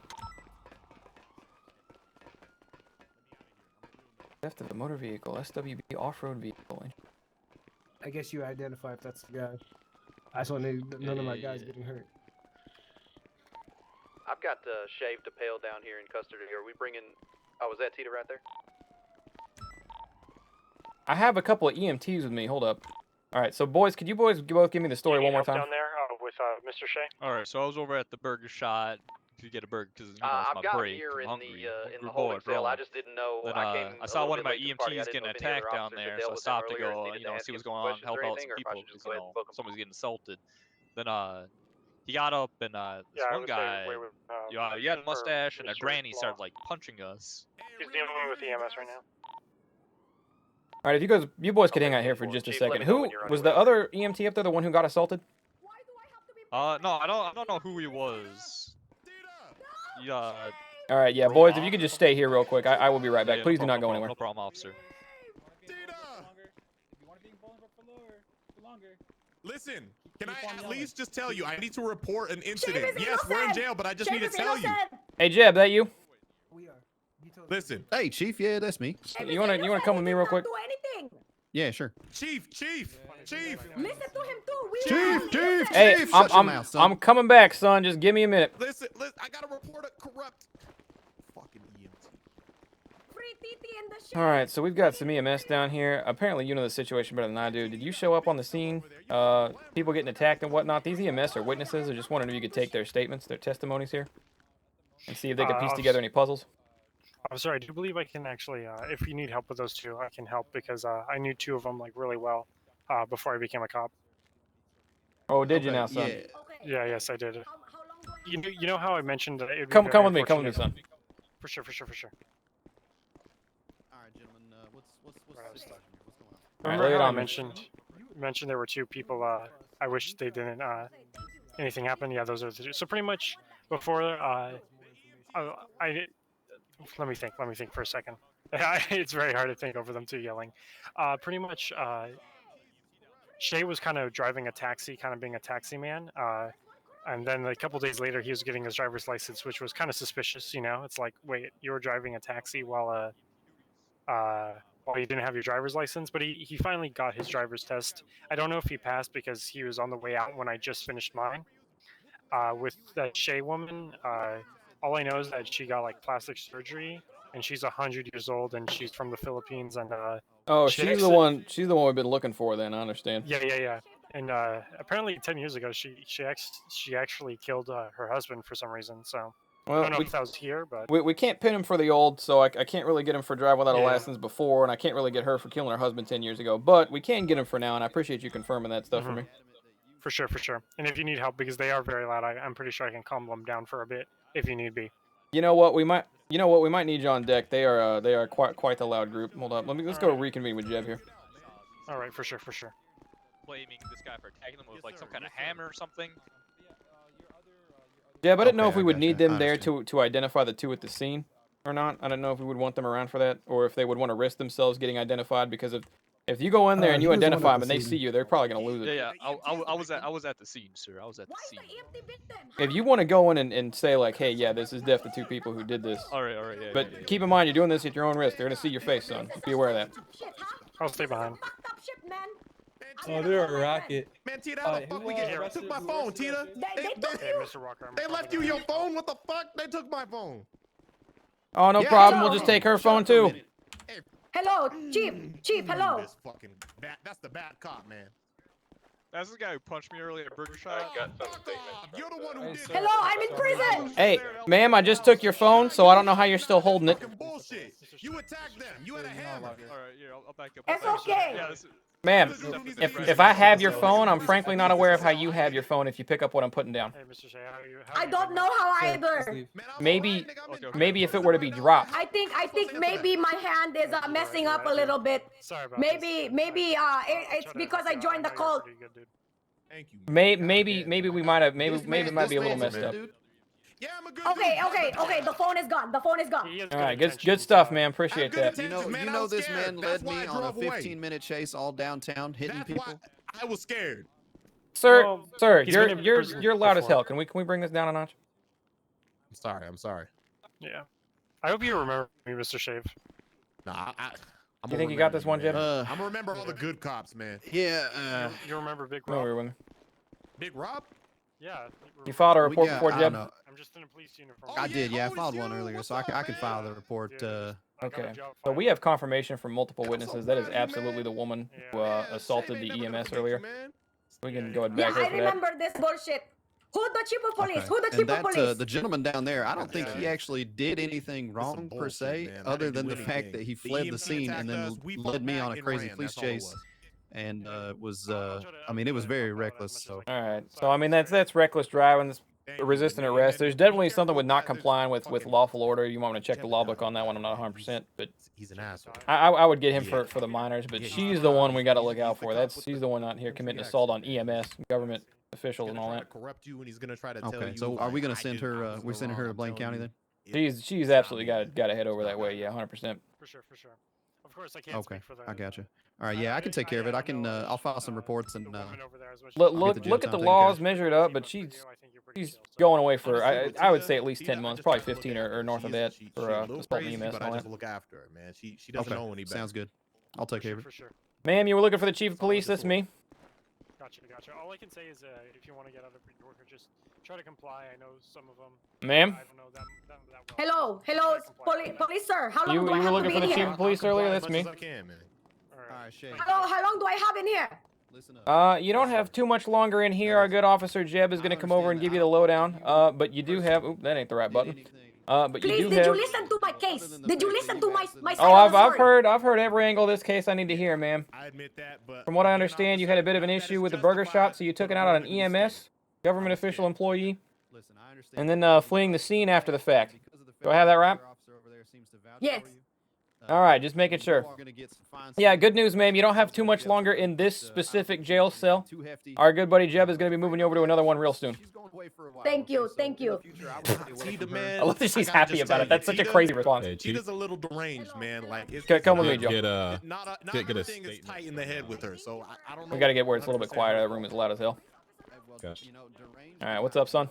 Theft of a motor vehicle, SWB off-road vehicle. I guess you identify if that's the guy. I just want none of my guys getting hurt. I've got Shave DePale down here in custody. Are we bringing... Oh, was that Tita right there? I have a couple of EMTs with me. Hold up. All right, so boys, could you boys both give me the story one more time? Down there with Mr. Shea. All right, so I was over at the burger shot to get a burger because it's I've my got break. here I'm in hungry. the holding cell. I just didn't know. Then, I saw one of my EMTs getting attacked down there, so I stopped to go, see what's going on, help out some people because someone's getting assaulted. Then he got up and this one guy, he had a mustache and a granny started like punching us. He's dealing with EMS right now. All right, if you boys could hang out here for just a second. Who was the other EMT up there? The one who got assaulted? No, I don't know who he was. All right, yeah, boys, if you could just stay here real quick, I will be right back. Yeah, Please no do not go problem, anywhere. No problem, officer. Listen, can I at least just tell you, I need to report an incident. Yes, we're in jail, but I just need to tell you. Hey, Jeb, that you? Listen. Hey, Chief. Yeah, that's me. You wanna come with me real quick? Yeah, sure. Chief. Hey, Chief, shut your mouth, son. I'm coming back, son. Just give me a minute. Listen, I gotta report a corrupt fucking EMT. All right, so we've got some EMS down here. Apparently, you know the situation better than I do. Did you show up on the scene? People getting attacked and whatnot. These EMS are witnesses. I just wondering if you could take their statements, their testimonies here, and see if they could piece together any puzzles. I'm sorry, I do believe I can actually, if you need help with those two, I can help because I knew two of them like really well before I became a cop. Oh, did you now, son? Yeah, yes, I did. You know how I mentioned that it would be Come very with me, come with me, unfortunate- son. For sure. All right, gentlemen. What's the situation? What's going on? All right, Remember lay it how I on me. mentioned there were two people. I wish they didn't. Anything happened? Yeah, those are the two. So pretty much before let me think for a second. It's very hard to think over them two yelling. Pretty much, Shay was kind of driving a taxi, kind of being a taxi man. And then a couple days later, he was getting his driver's license, which was kind of suspicious. You know, it's like, wait, you were driving a taxi while you didn't have your driver's license. But he finally got his driver's test. I don't know if he passed because he was on the way out when I just finished mine. With that Shay woman, all I know is that she got like plastic surgery, and she's 100 years old, and she's from the Philippines, and Oh, she she's the actually- one. She's the one we've been looking for. Then I understand. Yeah. And apparently 10 years ago, she actually killed her husband for some reason. So I Well, don't know if that was here, but we can't pin him for the old, so I can't really get him for driving without a Yeah. license before, and I can't really get her for killing her husband 10 years ago. But we can get him for now, and I appreciate you confirming that stuff for me. For sure. And if you need help, because they are very loud, I'm pretty sure I can calm them down for a bit if you need be. You know what? We might need you on deck. They are quite the loud group. Hold up. Let's go reconvene with Jeb here. All right, for sure. Blaming this guy for attacking them with like some kind of hammer or something. Jeb, I didn't know if we would gotcha. need them I there to identify the two at the scene or not. I don't know if we would want them around for that, or if they would want to risk themselves getting identified, because if you go in there and you identify them and they see you, they're probably gonna lose it. Yeah. I was at the scene, sir. I was at the scene. If you want to go in and say like, hey, yeah, this is definitely two people who did this. All right, yeah. But keep in mind, you're doing this at your own risk. They're gonna see your face, son. Be aware of that. I'll stay behind. Oh, they're a rocket. Man, Tita, how the fuck we get here? They took my phone, Tita. Hey, Mr. Walker. They left you your phone? What the fuck? They took my phone. Oh, no problem. We'll just take her phone too. Hello, Chief, hello. This fucking that's the bad cop, man. That's the guy who punched me earlier at Burger Shop. You're the one who did Hello, I'm in prison. Hey, ma'am, I just took your phone, so I don't know how you're still holding it. bullshit. You attacked them. You had a hammer. All right, yeah, I'll back up. It's okay. Yeah, Ma'am, if I have your phone, I'm frankly not aware of how you have your phone if you pick up what I'm putting down. Hey, Mr. Shay, I don't know how either. Maybe if it were to be dropped. I think maybe my hand is messing up a little bit. Sorry about Maybe it's because I joined the cult. Thank you. Maybe we might have maybe it might be a little messed up. Okay. The phone is gone. All right, good stuff, man. Appreciate that. You know this man led me on a 15-minute chase all downtown, hitting people. I was scared. Sir, he's been in prison you're loud as before. hell. Can we bring this down a notch? I'm sorry. Yeah. I hope you remember me, Mr. Shave. Nah, You think you got this one, Jeb? I'm gonna remember all the good cops, man. Yeah. You remember Big No, Rob? we wouldn't. Big Rob? Yeah. You filed a report before, Jeb? I'm just in a police uniform. I did, yeah. I filed one earlier, so I can file the report. Okay. So we have confirmation from multiple witnesses. That is absolutely the woman who assaulted the EMS earlier. We can go ahead and Yeah, back her I for that. remember this bullshit. Who the chief of police? Who the And chief that of police? the gentleman down there, I don't think he actually did anything wrong per se, man. I other didn't than do the fact anything. that he The fled the EMT scene and then attacked us, we led fought me on back a and crazy ran, police that's all it chase, was. and it was very reckless. So All right. So I mean that's reckless driving, that's resistant arrest. There's definitely something with not complying with lawful order. You might want to check the law book on that one. I'm not 100%, but he's an asshole. I would get him for the minors, but she's the one we got to look out for. She's the one out here committing assault on EMS, government officials, and all that. Corrupt you, and he's gonna try to tell okay, you. so are we gonna like, send her? We're sending her to Blaine County then? She's absolutely got to head over that way. Yeah, 100%. For sure. Of course, I can't Okay, speak for that. I gotcha. All right, yeah, I can take care of it. I can. I'll file some reports and Look at the laws, measure it up, but she's going away for I would say at least 10 months, probably 15 or north of that for assaulting EMS but and all I just that. look after her, man. She doesn't know any better. Sounds good. I'll take care of it. Ma'am, you were looking for the chief of police. That's me. Gotcha. All I can say is, if you want to get out of the worker, just try to comply. I know some of them. Ma'am? I don't know that well. Hello, police sir. How long You do I were have looking to for be the in chief here? of police earlier. That's me. All right, Shay. How long do I have in here? You don't have too much longer in here. Our good officer Jeb is gonna come over and give you the lowdown. But you do have. Oop, that ain't the right button. But Please, you do did have. you listen to my case? Did you listen to my side Oh, of the I've story? heard every angle of this case I need to hear, ma'am. I admit that, but From what I understand, you had a bit of an issue with the burger shop, so you took it out on an EMS, government official employee, and then fleeing the scene after the fact. Do I have that right? Yes. All right, just making sure. Yeah, good news, ma'am. You don't have too much longer in this specific jail cell. Our good buddy Jeb is going to be moving you over to another one real soon. Thank you, thank you. Tita, man, I love that she's I gotta happy just about tell it. That's you, such a Tita- crazy response. Tita's a little deranged, man. Like, Come with me, Joe. not everything is tight in the head with her, so I don't know. We got to get where it's a little bit quieter. That room is loud as hell. Gotcha. All right, what's up, son?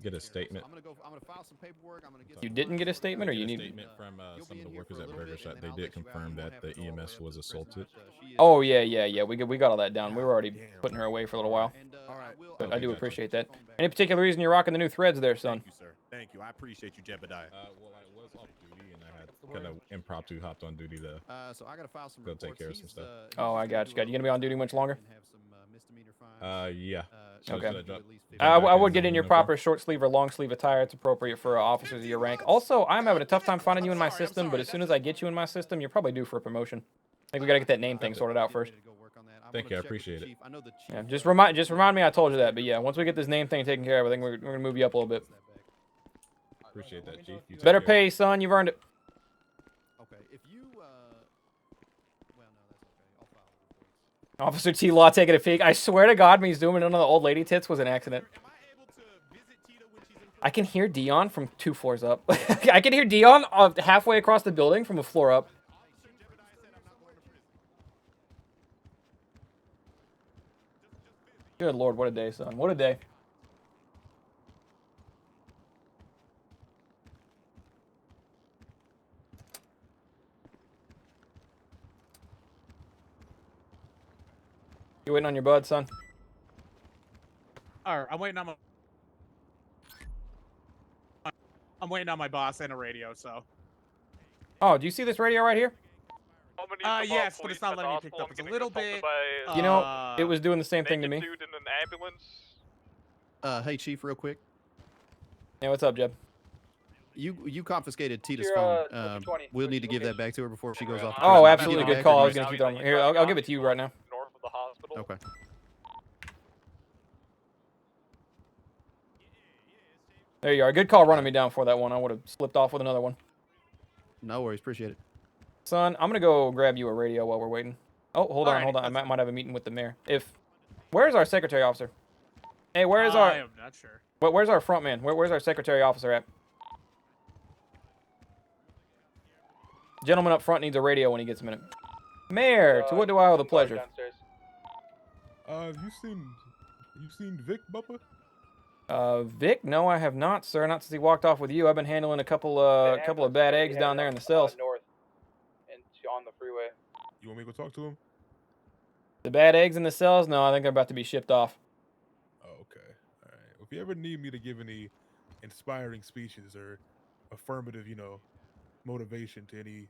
Get a statement. I'm gonna file some paperwork. I'm gonna get. You didn't get a statement, or you need? Statement from some of the workers at Burger Shot. They did confirm that the EMS was assaulted. Oh yeah. We got all that down. We were already putting her away for a little while. But I do appreciate that. Any particular reason you're rocking the new threads there, son? Thank you, sir. Thank you. I appreciate you, Jebediah. Well, I was off duty and I had kind of impromptu hopped on duty to So I gotta file some go take care of some stuff. Oh, I got you. You gonna be on duty much longer? Yeah. So Okay. should I drop- I would get in your proper short sleeve or long sleeve attire. It's appropriate for officers of your rank. Also, I'm having a tough time finding you in my system, but as soon as I get you in my system, you're probably due for a promotion. I think we gotta get that name thing sorted out first. Thank you, I appreciate it. Yeah, just remind me I told you that. But yeah, once we get this name thing taken care of, I think we're gonna move you up a little bit. Appreciate that, Chief. You take Better care. pay, son. You've earned it. Okay, if you well, no, that's okay. I'll file the reports. Officer T Law taking a peek. I swear to God, me zooming in on the old lady tits was an accident. I can hear Dion from 2 floors up. I can hear Dion halfway across the building from a floor up. Good Lord, what a day, son. What a day. You waiting on your bud, son? Alright, I'm waiting on my boss and a radio, so. Oh, do you see this radio right here? Yes, but it's not letting me pick up. It's a little bit. You know, it was doing the same thing to me. Hey, Chief, real quick. Yeah, what's up, Jeb? You confiscated Tita's phone. We'll need to give that back to her before she goes off. to Oh, prison. absolutely good call. I was gonna keep that on. Here, I'll give it to you right now. North of the hospital. Okay. There you are. Good call running me down for that one. I would have slipped off with another one. No worries, appreciate it. Son, I'm gonna go grab you a radio while we're waiting. Oh, hold on. I might have a meeting with the mayor. Where's our secretary officer? Hey, where is our? I am not sure. Where's our front man? Where's our secretary officer at? Gentleman up front needs a radio when he gets a minute. Mayor, to what do I owe the pleasure? You seen Vic, Bubba? Vic? No, I have not, sir. Not since he walked off with you. I've been handling a couple of bad eggs down there in the cells. North and on the freeway. You want me to go talk to him? The bad eggs in the cells? No, I think they're about to be shipped off. Oh, okay. All right. If you ever need me to give any inspiring speeches or affirmative, motivation to any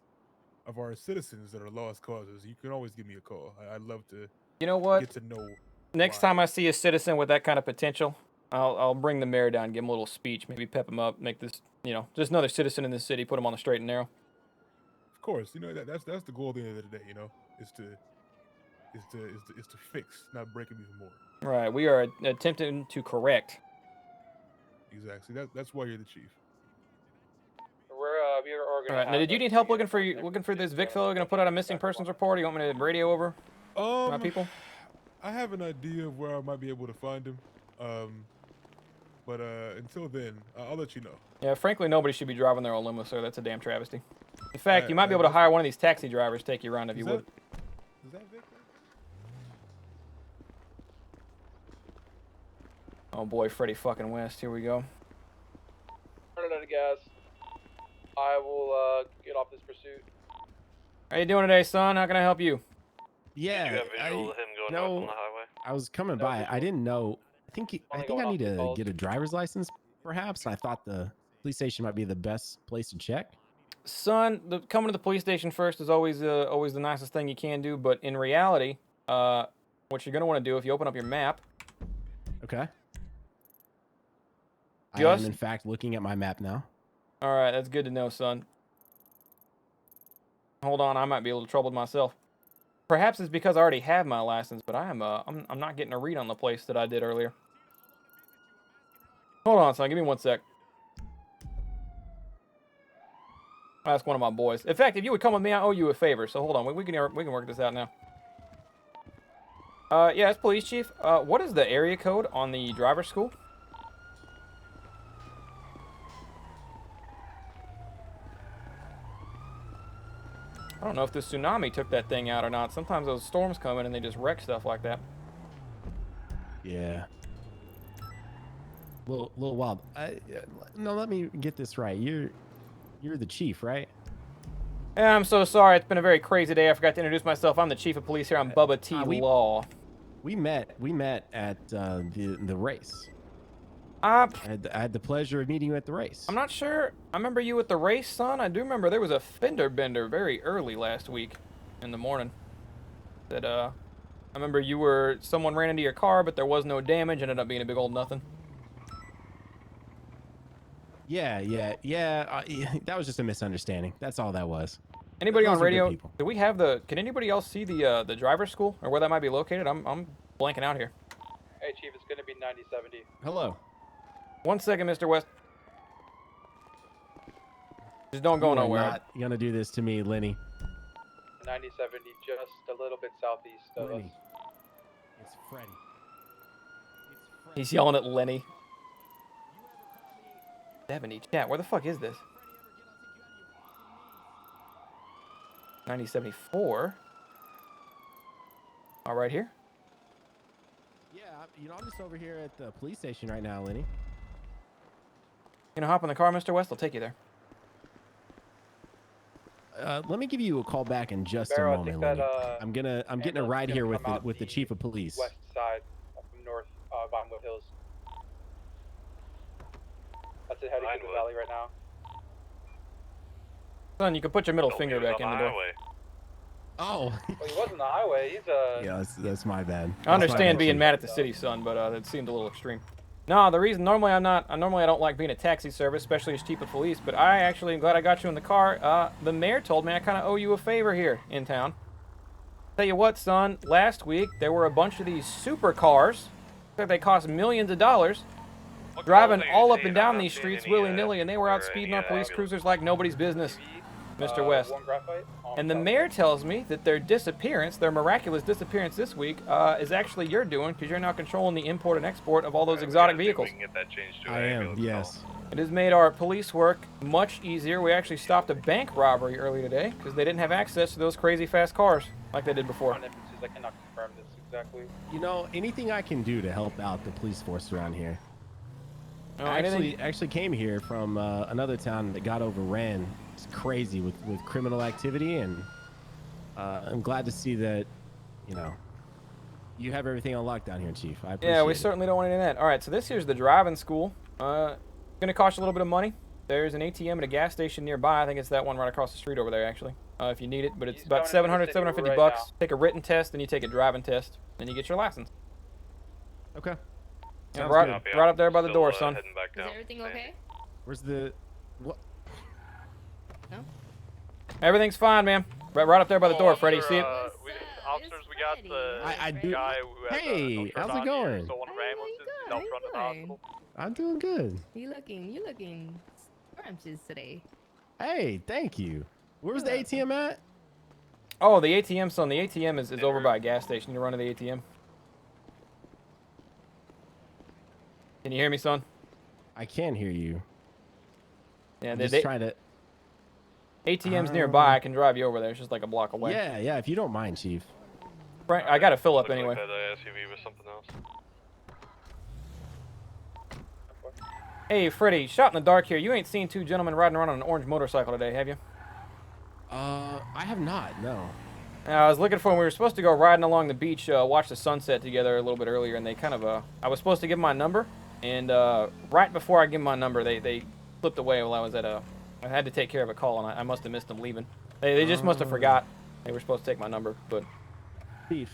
of our citizens that are lost causes, you can always give me a call. I'd love to. You know what? Get to know. Next time I see a citizen with that kind of potential, I'll bring the mayor down, give him a little speech, maybe pep him up, make this, just another citizen in this city, put him on the straight and narrow. Of course, that's the goal at the end of the day, is to fix, not break them even more. Right, we are attempting to correct. Exactly. That's why you're the chief. We're All right, now did you need help looking for this Vic fellow? Gonna put out a missing persons report? Or you want me to radio over my people? I have an idea of where I might be able to find him. But until then, I'll let you know. Yeah, frankly, nobody should be driving their own limo, sir. That's a damn travesty. In fact, you might be able to hire one of these taxi drivers to take you around if you would. Is that Vic? Oh boy, Freddy fucking West. Here we go. running out of gas. I will get off this pursuit. How you doing today, son? How can I help you? Yeah, I was coming by. I didn't know. I think I need to get a driver's license, perhaps. I thought the police station might be the best place to check. Son, coming to the police station first is always the nicest thing you can do. But in reality, what you're gonna want to do if you open up your map. Okay. I am in fact looking at my map now. All right, that's good to know, son. Hold on, I might be a little troubled myself. Perhaps it's because I already have my license, but I'm not getting a read on the place that I did earlier. Hold on, son. Give me 1 sec. I'll ask one of my boys. In fact, if you would come with me, I owe you a favor. So hold on, we can work this out now. Yeah, it's police chief. What is the area code on the driver's school? I don't know if the tsunami took that thing out or not. Sometimes those storms come in and they just wreck stuff like that. Yeah. Little wild. No, let me get this right. You're the chief, right? Yeah, I'm so sorry. It's been a very crazy day. I forgot to introduce myself. I'm the chief of police here. I'm Bubba T. Law. We met at the race. I had the pleasure of meeting you at the race. I'm not sure. I remember you at the race, son. I do remember there was a fender bender very early last week in the morning. That I remember someone ran into your car, but there was no damage. Ended up being a big old nothing. Yeah. That was just a misunderstanding. That's all that was. Anybody on radio? Do we have Can anybody else see the driver's school or where that might be located? I'm blanking out here. Hey, Chief, it's gonna be 9070. Hello. 1 second, Mr. West. Just don't go nowhere. You're not gonna do this to me, Lenny. 9070, just a little bit southeast of us. It's Freddy. He's yelling at Lenny. 70. Chat, where the fuck is this? 9074. All right here. Yeah, I'm just over here at the police station right now, Lenny. You gonna hop in the car, Mr. West? I'll take you there. Let me give you a call back in just a moment, Lenny. I'm getting a ride here with the chief of police. West side, up from north, Vinewood Hills. That's it, heading to the valley right now. Son, you can put your middle finger back in the door. Oh. Well, he wasn't on the highway. He's Yeah, that's my bad. I understand being mad at the city, son, but it seemed a little extreme. No, the reason normally I don't like being a taxi service, especially as chief of police, but I actually am glad I got you in the car. The mayor told me I kind of owe you a favor here in town. Tell you what, son, last week there were a bunch of these supercars. They cost millions of dollars. Driving all up and down these streets willy-nilly, and they were out speeding our police cruisers like nobody's business, Mr. West. And the mayor tells me that their miraculous disappearance this week, is actually your doing, because you're now controlling the import and export of all those exotic vehicles. I am, yes. It has made our police work much easier. We actually stopped a bank robbery early today, because they didn't have access to those crazy fast cars like they did before. I cannot confirm this exactly. You know, anything I can do to help out the police force around here. I actually came here from another town that got overran. It's crazy with criminal activity, and I'm glad to see that, you have everything on lockdown here, Chief. I appreciate Yeah, we certainly don't want any of that. All right, so this here's the driving school. Gonna cost you a little bit of money. There's an ATM at a gas station nearby. I think it's that one right across the street over there, actually, if you need it. But it's about 700, 750 bucks. Take a written test, then you take a driving test, then you get your license. Okay. Yeah, right up there by the door, son. Is everything okay? Where's the... What? No? Everything's fine, man. Right up there by the door, Freddy. See it? Officers, we got the I do... guy who has Hey, how's it going? stolen from ambulances out front of the hospital. I'm doing good. You looking scrumptious today. Hey, thank you. Where's the ATM at? Oh, the ATM, son. The ATM is over by a gas station. You run to the ATM. Can you hear me, son? I can hear you. Yeah, I'm just trying to... ATM's nearby. I can drive you over there. It's just like a block away. Yeah, if you don't mind, Chief. Frank, I got to fill up anyway. Like that SUV was something else. Hey, Freddy, shot in the dark here. You ain't seen two gentlemen riding around on an orange motorcycle today, have you? I have not, no. I was looking for them. We were supposed to go riding along the beach, watch the sunset together a little bit earlier, and they kind of, I was supposed to give them my number, and right before I give them my number, they slipped away while I was at I had to take care of a call, and I must have missed them leaving. They just must have forgot they were supposed to take my number, but... Chief.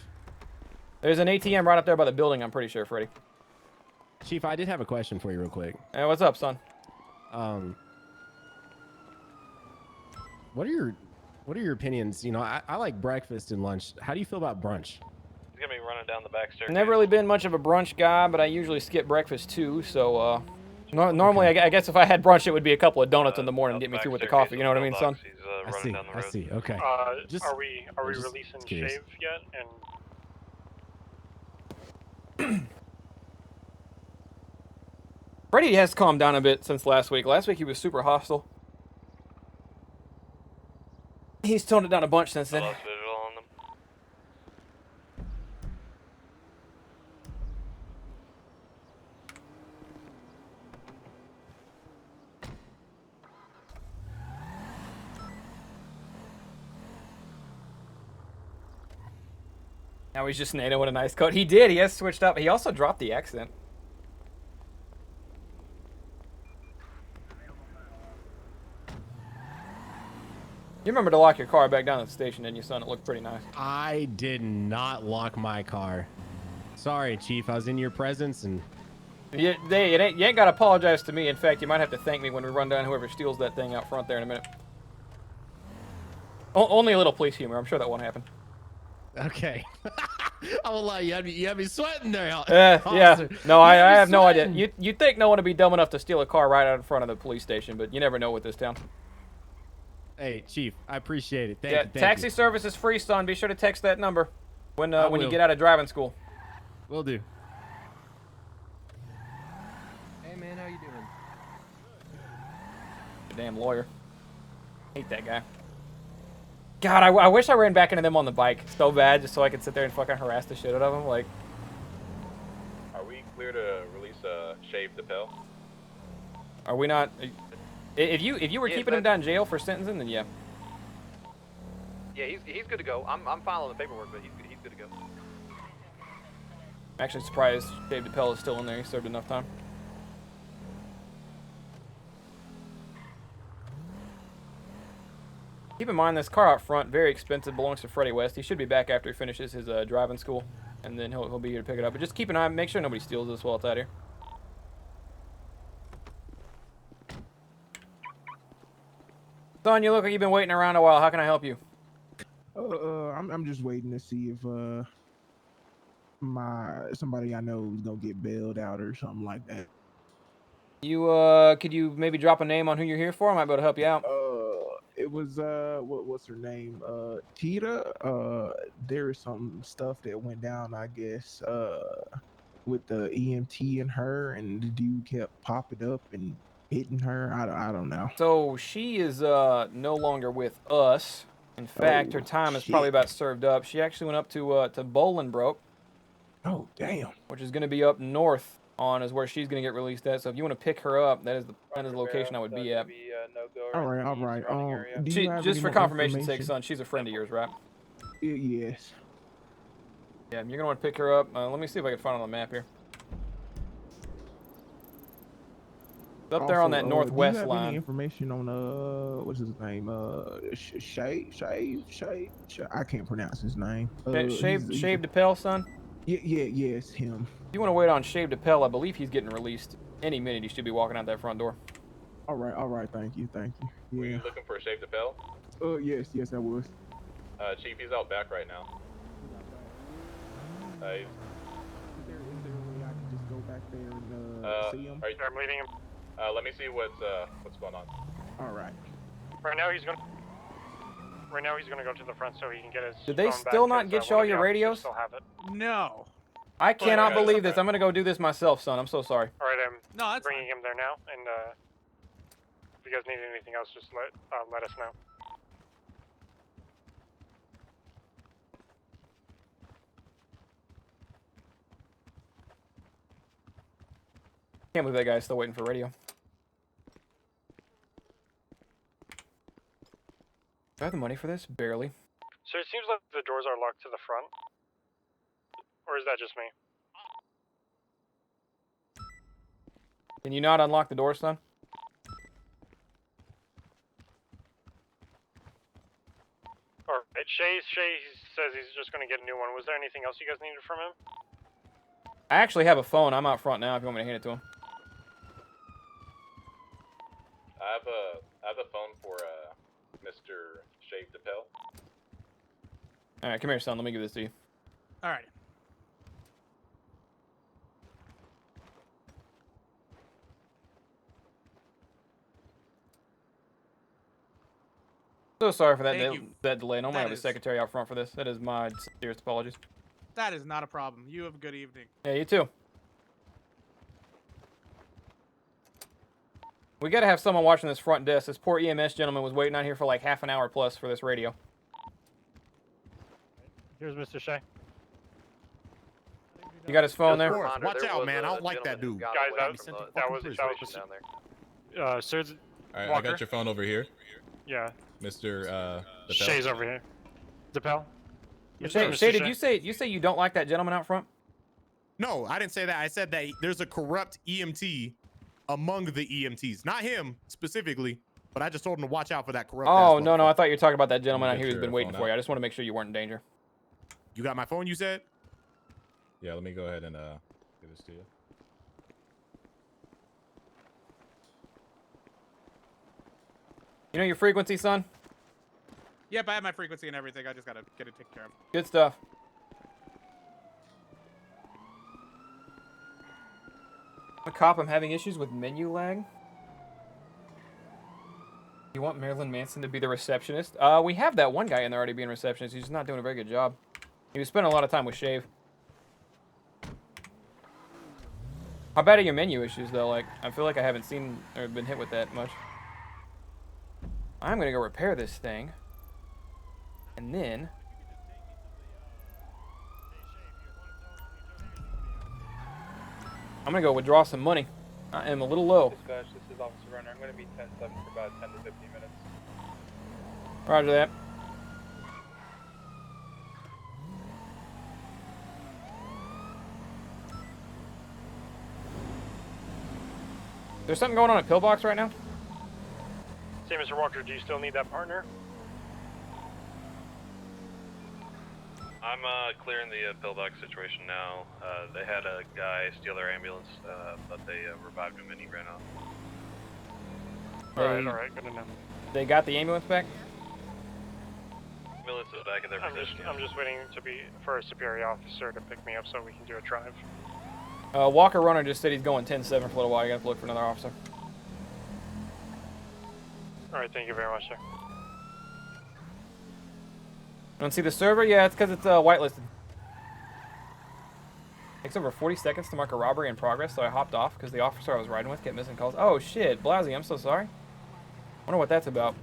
There's an ATM right up there by the building, I'm pretty sure, Freddy. Chief, I did have a question for you real quick. Hey, what's up, son? What are your opinions? You know, I like breakfast and lunch. How do you feel about brunch? He's gonna be running down the back stairs. Never really been much of a brunch guy, but I usually skip breakfast too, so Normally, I guess if I had brunch, it would be a couple of donuts in the morning to get me through with the coffee. You know what I mean, son? I see. Okay. Just, are we releasing curious. Shave yet? And Freddie has calmed down a bit since last week. Last week he was super hostile. He's toned it down a bunch since then. Now he's just NATO with a nice coat. He did. He has switched up. He also dropped the accent. You remember to lock your car back down at the station, didn't you, son? It looked pretty nice. I did not lock my car. Sorry, Chief. I was in your presence and... You ain't got to apologize to me. In fact, you might have to thank me when we run down whoever steals that thing out front there in a minute. Only a little police humor. I'm sure that won't happen. Okay. I will lie. You had me sweating there. Yeah. No, I have no idea. You'd think no one would be dumb enough to steal a car right out in front of the police station, but you never know with this town. Hey, Chief, I appreciate it. Thank you. Taxi service is free, son. Be sure to text that number when you get out of driving school. Will do. Hey, man, how you doing? Damn lawyer. Hate that guy. God, I wish I ran back into them on the bike so bad just so I could sit there and fucking harass the shit out of them. Like, are we clear to release Shave DePel? Are we not? If you were keeping him down in jail for sentencing, then yeah. Yeah, he's good to go. I'm filing the paperwork, but he's good to go. I'm actually surprised Shave DePel is still in there. He served enough time. Keep in mind, this car out front, very expensive, belongs to Freddie West. He should be back after he finishes his driving school, and then he'll be here to pick it up. But just keep an eye, make sure nobody steals this while it's out here. Son, you look like you've been waiting around a while. How can I help you? I'm just waiting to see if somebody I know is gonna get bailed out or something like that. Could you maybe drop a name on who you're here for? I might be able to help you out. It was what's her name? Tita. There's some stuff that went down, I guess, with the EMT and her, and the dude kept popping up and hitting her. I don't know. So she is no longer with us. In fact, her time is probably about served up. She actually went up to Bolingbroke. Oh damn! Which is going to be up north on is where she's going to get released at. So if you want to pick her up, that is the location I would be at. All right. Just for confirmation's sake, son, she's a friend of yours, right? Yes. Yeah, you're going to want to pick her up. Let me see if I can find it on the map here. It's up there on that northwest do you have line. Any information on what's his name? Shave. I can't pronounce his name. Shave DePel, son? Yes, him. If you want to wait on Shave DePel, I believe he's getting released any minute. He should be walking out that front door. All right. Thank you. Yeah. Were you looking for Shave DePel? Yes, I was. Chief, he's out back right now. Is there a way I can just go back there and see him? I'm leading him. Let me see what's going on. All right. Right now he's gonna go to the front so he can get his. Did they still not get you all your radios? Still have it. No. I cannot believe this. I'm gonna go do this myself, son. I'm so sorry. All right, I'm bringing him there now, and if you guys need anything else, just let us know. Can't believe that guy's still waiting for radio. Do I have the money for this? Barely. So it seems like the doors are locked to the front. Or is that just me? Can you not unlock the door, son? Alright, Shay says he's just going to get a new one. Was there anything else you guys needed from him? I actually have a phone. I'm out front now if you want me to hand it to him. I have a phone for Mr. Shave DePel. Alright, come here, son. Let me give this to you. Alright. So sorry for that Thank you. that delay. Normally I have a That is- secretary out front for this. That is my sincerest apologies. That is not a problem. You have a good evening. Yeah, you too. We gotta have someone watching this front desk. This poor EMS gentleman was waiting out here for like half an hour plus for this radio. Here's Mr. Shea. You got his phone there? Watch out, man. I don't like that dude. Guys, that was sir. All right, I got your phone over here. Yeah. Mr. Shay's over here. DePel. Shay, did you say you don't like that gentleman out front? No, I didn't say that. I said that there's a corrupt EMT among the EMTs. Not him specifically, but I just told him to watch out for that corrupt. Oh, no, I thought you were talking about that gentleman out here who's been waiting for you. I just want to make sure you weren't in danger. You got my phone, you said? Yeah, let me go ahead and give this to you. You know your frequency, son? Yep, I have my frequency and everything. I just gotta get it taken care of. Good stuff. A cop, I'm having issues with menu lag. You want Marilyn Manson to be the receptionist? We have that one guy in there already being receptionist. He's just not doing a very good job. He was spending a lot of time with Shave. How bad are your menu issues, though? Like, I feel like I haven't seen or been hit with that much. I'm gonna go repair this thing. And then... I'm gonna go withdraw some money. I am a little low. Dispatch, this is Officer Runner. I'm gonna be 10-7 for about 10 to 15 minutes. Roger that. There's something going on at Pillbox right now? Say, Mr. Walker, do you still need that partner? I'm clearing the pillbox situation now. They had a guy steal their ambulance, but they revived him and he ran off. Alright, good enough. They got the ambulance back? Ambulance is back in their position. I'm just waiting for a superior officer to pick me up so we can do a drive. Walker Runner just said he's going 10-7 for a little while. You gotta look for another officer. Alright, thank you very much, sir. Don't see the server? Yeah, it's because it's whitelisted. Takes over 40 seconds to mark a robbery in progress, so I hopped off because the officer I was riding with kept missing calls. Oh shit, Blasey, I'm so sorry. Wonder what that's about.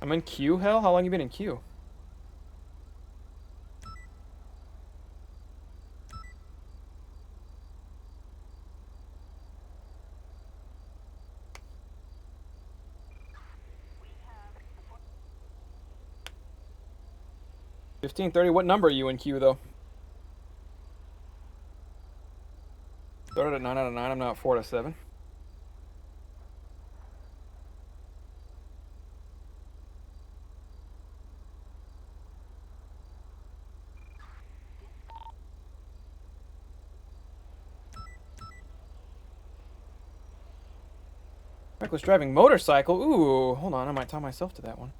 I'm in queue, hell? How long you been in queue? $15.30. What number are you in queue though? Started at 9 out of 9. I'm now at 4 out of 7. Reckless driving motorcycle. Ooh, hold on. I might tie myself to that one.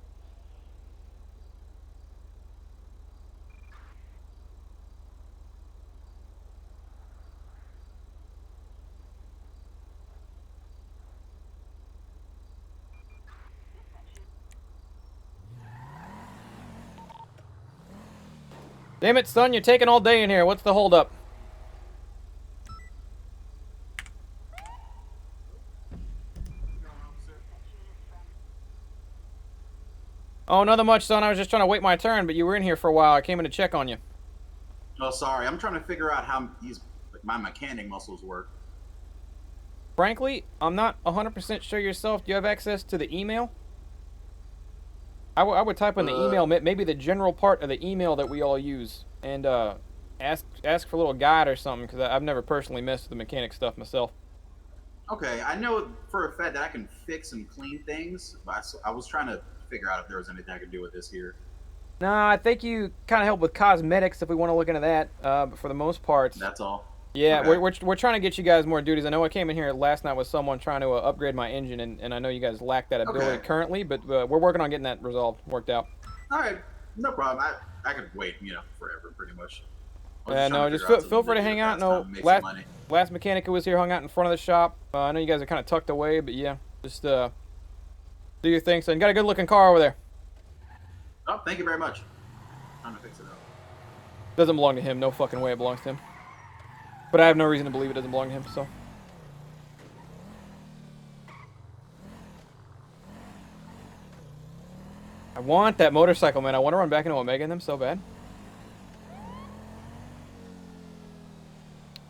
Damn it, son, you're taking all day in here. What's the holdup? Oh, nothing much, son. I was just trying to wait my turn, but you were in here for a while. I came in to check on you. Oh, sorry. I'm trying to figure out how my mechanic muscles work. Frankly, I'm not 100% sure yourself. Do you have access to the email? I would type in the email, maybe the general part of the email that we all use, and ask for a little guide or something, because I've never personally messed with the mechanic stuff myself. Okay, I know for a fact that I can fix and clean things, but I was trying to figure out if there was anything I could do with this here. Nah, I think you kind of help with cosmetics if we want to look into that, but for the most part... That's all? Yeah, okay. we're trying to get you guys more duties. I know I came in here last night with someone trying to upgrade my engine, and I know you guys lack that ability currently, but we're working on getting that worked out. All right, no problem. I could wait, forever, pretty much. No, just feel free to hang out. No, last mechanic who was here hung out in front of the shop. I know you guys are kind of tucked away, but yeah, just do your thing. So you got a good looking car over there. Oh, thank you very much. I'm gonna fix it up. Doesn't belong to him. No fucking way it belongs to him. But I have no reason to believe it doesn't belong to him, so. I want that motorcycle, man. I want to run back into Omega in them so bad.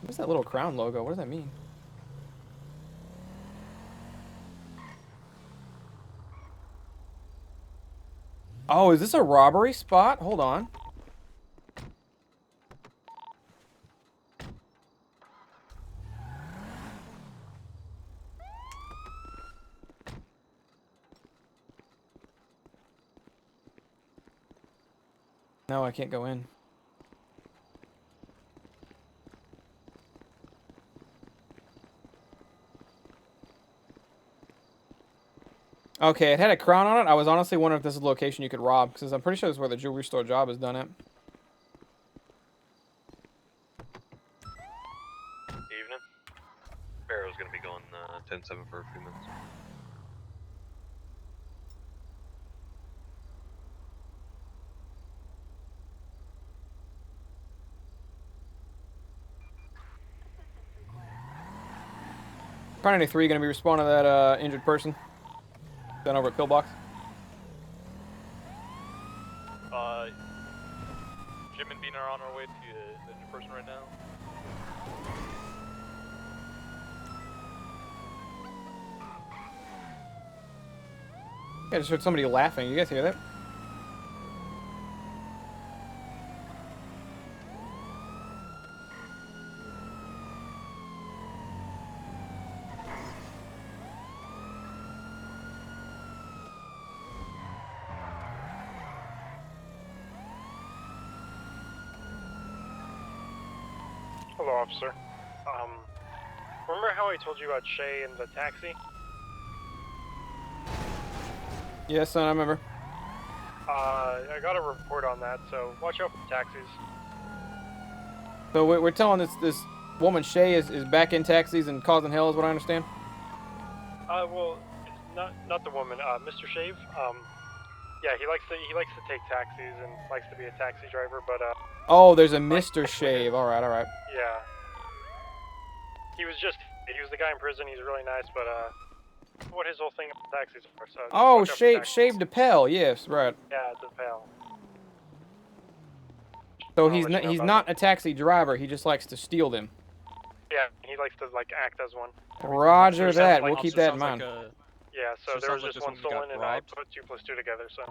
What's that little crown logo? What does that mean? Oh, is this a robbery spot? Hold on. No, I can't go in. Okay, it had a crown on it. I was honestly wondering if this is the location you could rob, because I'm pretty sure this is where the jewelry store job is done at. Evening. Barrow's gonna be going 10-7 for a few minutes. Car 93 gonna be responding to that injured person down over at Pillbox. Jim and Bean are on our way to the new person right now. I just heard somebody laughing. You guys hear that? Hello, officer. Remember how I told you about Shay and the taxi? Yes, son, I remember. I got a report on that, so watch out for taxis. So we're telling this woman Shay is back in taxis and causing hell, is what I understand. Well, it's not the woman. Mr. Shave. Yeah, he likes to take taxis and likes to be a taxi driver, but Oh, there's a Mr. Shave. All right, all right. yeah. He was the guy in prison. He's really nice, but what his whole thing about taxis are. So Oh, Shave DePel. Yes, right. Yeah, DePel. So he's not a taxi driver. He just likes to steal them. Yeah, he likes to act as one. Roger that. We'll keep that in mind. Yeah, so there was just one stolen, and I put 2 plus 2 together. So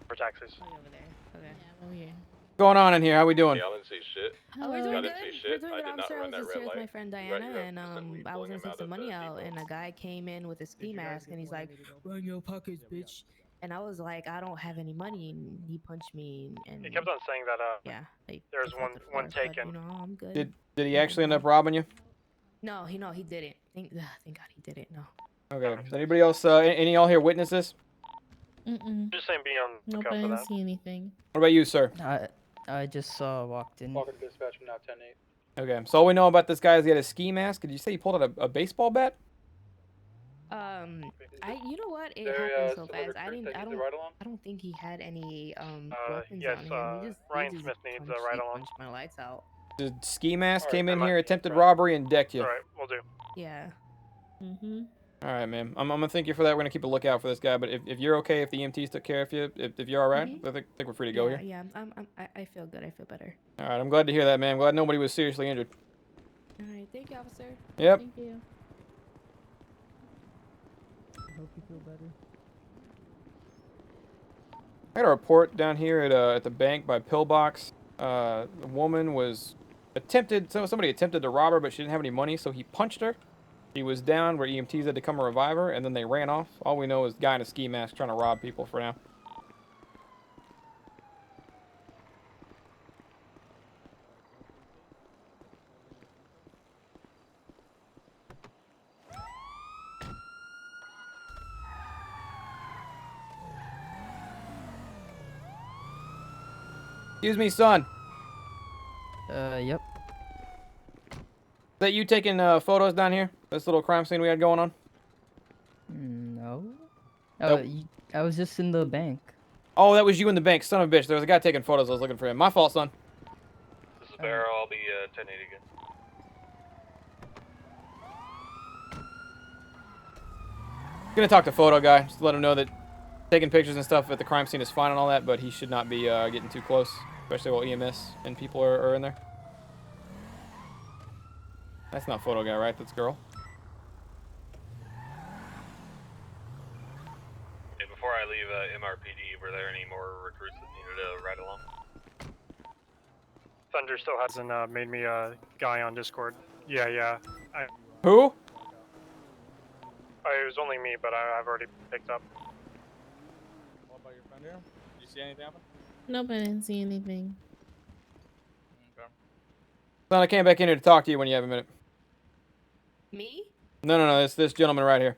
for taxis. Okay. Yeah, over here. What's going on in here? How we doing? Yeah, I didn't see shit. Oh, we're I doing didn't good. see shit. We're doing I good, did not officer. I run was that just red here with light. my friend You Diana, have and consistently I was pulling gonna him take out some of money the out, depot. and a guy came in with a ski mask, and he's like, "Run your pockets, bitch." And I was like, "I don't have any money," and he punched me, and He kept on saying that. yeah, they there's felt it one for us, but, taken. you know, I'm good. Did he actually end up robbing you? No, he didn't. Thank God he didn't. No. Okay. Does anybody else? Any y'all here witness this? Just saying, be on Nope, lookout I for didn't that. see anything. What about you, sir? I just walked in. Walker to dispatch from now 10-8. Okay. So all we know about this guy is he had a ski mask. Did you say he pulled out a baseball bat? You know what? It happened so fast. I don't think he had any weapons yes, on him. Ryan Smith needs a ride-along. Punched my lights out. The ski mask All right, came in never here, mind. attempted robbery, and decked you. All right, we'll do. Yeah. All right, man. I'm gonna thank you for that. We're gonna keep a lookout for this guy. But if you're okay, if the EMTs took care of you, if you're all right, I think we're free to go here. Yeah. I feel good. I feel better. All right. I'm glad to hear that, man. I'm glad nobody was seriously injured. All right. Thank you, officer. Yep. Thank you. I hope you feel better. I got a report down here at the bank by Pillbox. The woman was somebody attempted to rob her, but she didn't have any money, so he punched her. She was down where EMTs had to come and revive her, and then they ran off. All we know is guy in a ski mask trying to rob people for now. Excuse me, son. Yep. Is that you taking photos down here? This little crime scene we had going on? No. Nope. I was just in the bank. Oh, that was you in the bank, son of a bitch. There was a guy taking photos. I was looking for him. My fault, son. This is Barrow. I'll be 1080 again. Gonna talk to photo guy. Just to let him know that taking pictures and stuff at the crime scene is fine and all that, but he should not be getting too close, especially while EMS and people are in there. That's not photo guy, right? That's girl. Hey, before I leave MRPD, were there any more recruits that needed to ride along? Thunder still hasn't made me a guy on Discord. Yeah. Who? It was only me, but I've already picked up. What about your friend here? Did you see anything happen? Nope, I didn't see anything. Okay. Son, I came back in here to talk to you when you have a minute. Me? No. This gentleman right here.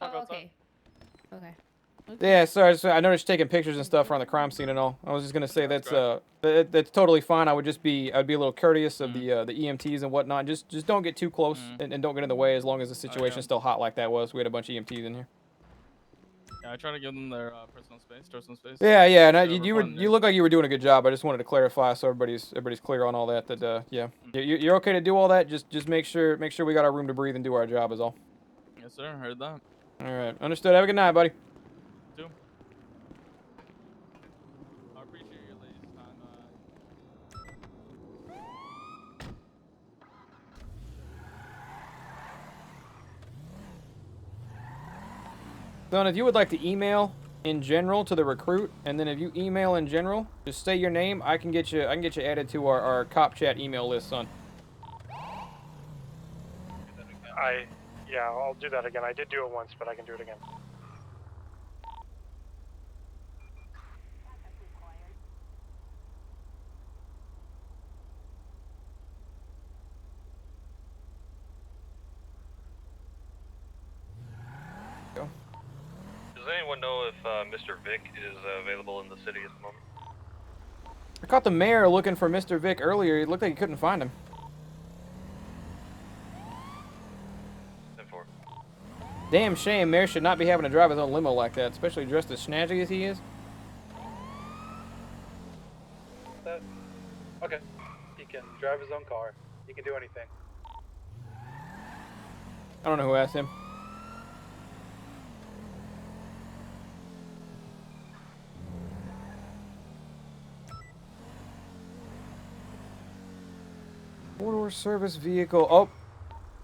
Oh, okay. Okay. Yeah, sorry. I noticed you taking pictures and stuff around the crime scene and all. I was just gonna say that's totally fine. I'd be a little courteous of the EMTs and whatnot. Just don't get too close and don't get in the way as long as the situation's still hot like that was. We had a bunch of EMTs in here. Yeah, I try to give them their personal space. Yeah. No, you look like you were doing a good job. I just wanted to clarify so everybody's clear on all that. Yeah, you're okay to do all that. Just make sure we got our room to breathe and do our job is all. Yes, sir. Heard that. All right, understood. Have a good night, buddy. Too. I appreciate your ladies' time. Son, if you would like to email in general to the recruit, and then if you email in general, just say your name. I can get you added to our cop chat email list, son. I'll do that again. I did do it once, but I can do it again. Does anyone know if Mr. Vic is available in the city at the moment? I caught the mayor looking for Mr. Vic earlier. It looked like he couldn't find him. 10-4. Damn shame. Mayor should not be having to drive his own limo like that, especially dressed as snazzy as he is. Okay. He can drive his own car. He can do anything. I don't know who asked him. Four-door service vehicle. Oh,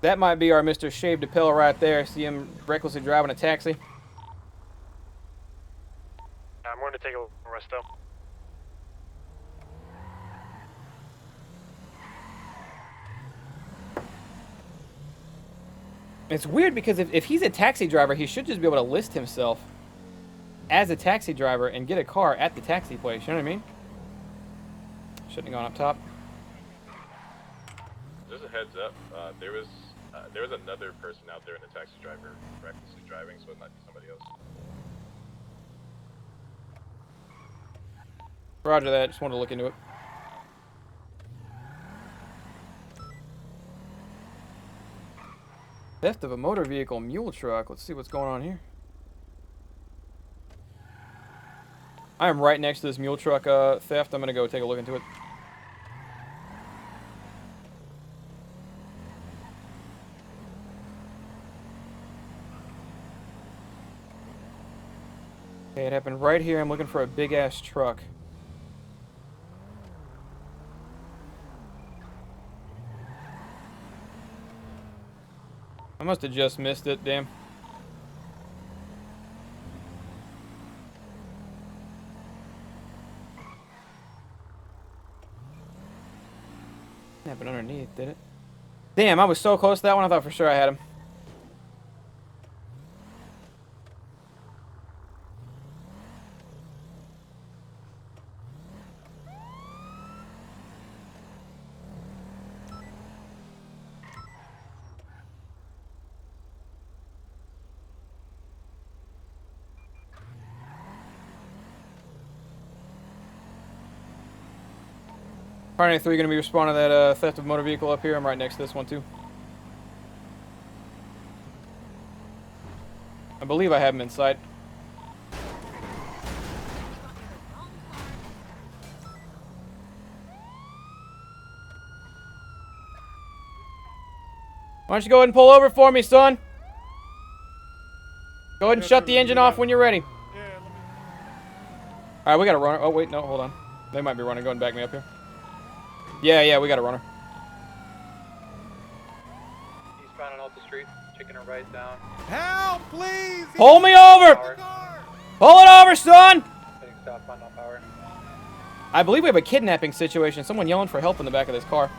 that might be our Mr. Shave DePel right there. See him recklessly driving a taxi. I'm going to take a little rest though. It's weird because if he's a taxi driver, he should just be able to list himself as a taxi driver and get a car at the taxi place. You know what I mean? Shouldn't have gone up top. Just a heads up, there was another person out there in the taxi driver recklessly driving, so it might be somebody else. Roger that. Just wanted to look into it. Theft of a motor vehicle mule truck. Let's see what's going on here. I am right next to this mule truck theft. I'm going to go take a look into it. Okay, it happened right here. I'm looking for a big-ass truck. I must have just missed it, damn. Happened underneath, did it? Damn, I was so close to that one. I thought for sure I had him. Party 3 going to be responding to that theft of motor vehicle up here. I'm right next to this one, too. I believe I have him in sight. Why don't you go ahead and pull over for me, son? Go ahead and shut the engine off when you're ready. Alright, we got a runner. Oh, wait, no, hold on. They might be running. Go ahead and back me up here. Yeah, we got a runner. Eastbound on Alta Street, taking a right down. Help, please! Pull me over! Pull it over, son! Heading southbound on Power. I believe we have a kidnapping situation. Someone yelling for help in the back of this car.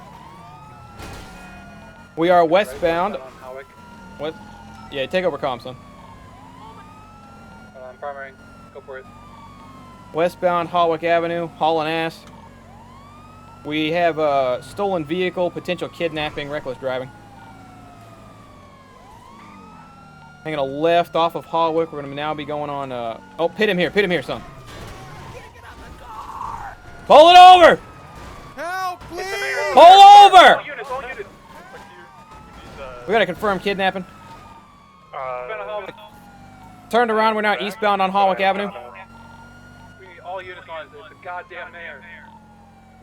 We are westbound. What? Yeah, take over comm, son. I'm primary. Go for it. Westbound Hawick Avenue, hauling ass. We have a stolen vehicle, potential kidnapping, reckless driving. Hanging a left off of Hawick. We're going to now be going on... oh, pit him here, son. Pull it over! Help, please! Pull over! We got to confirm kidnapping. Turned around, we're now eastbound on Hawick Avenue. All units on the goddamn mayor.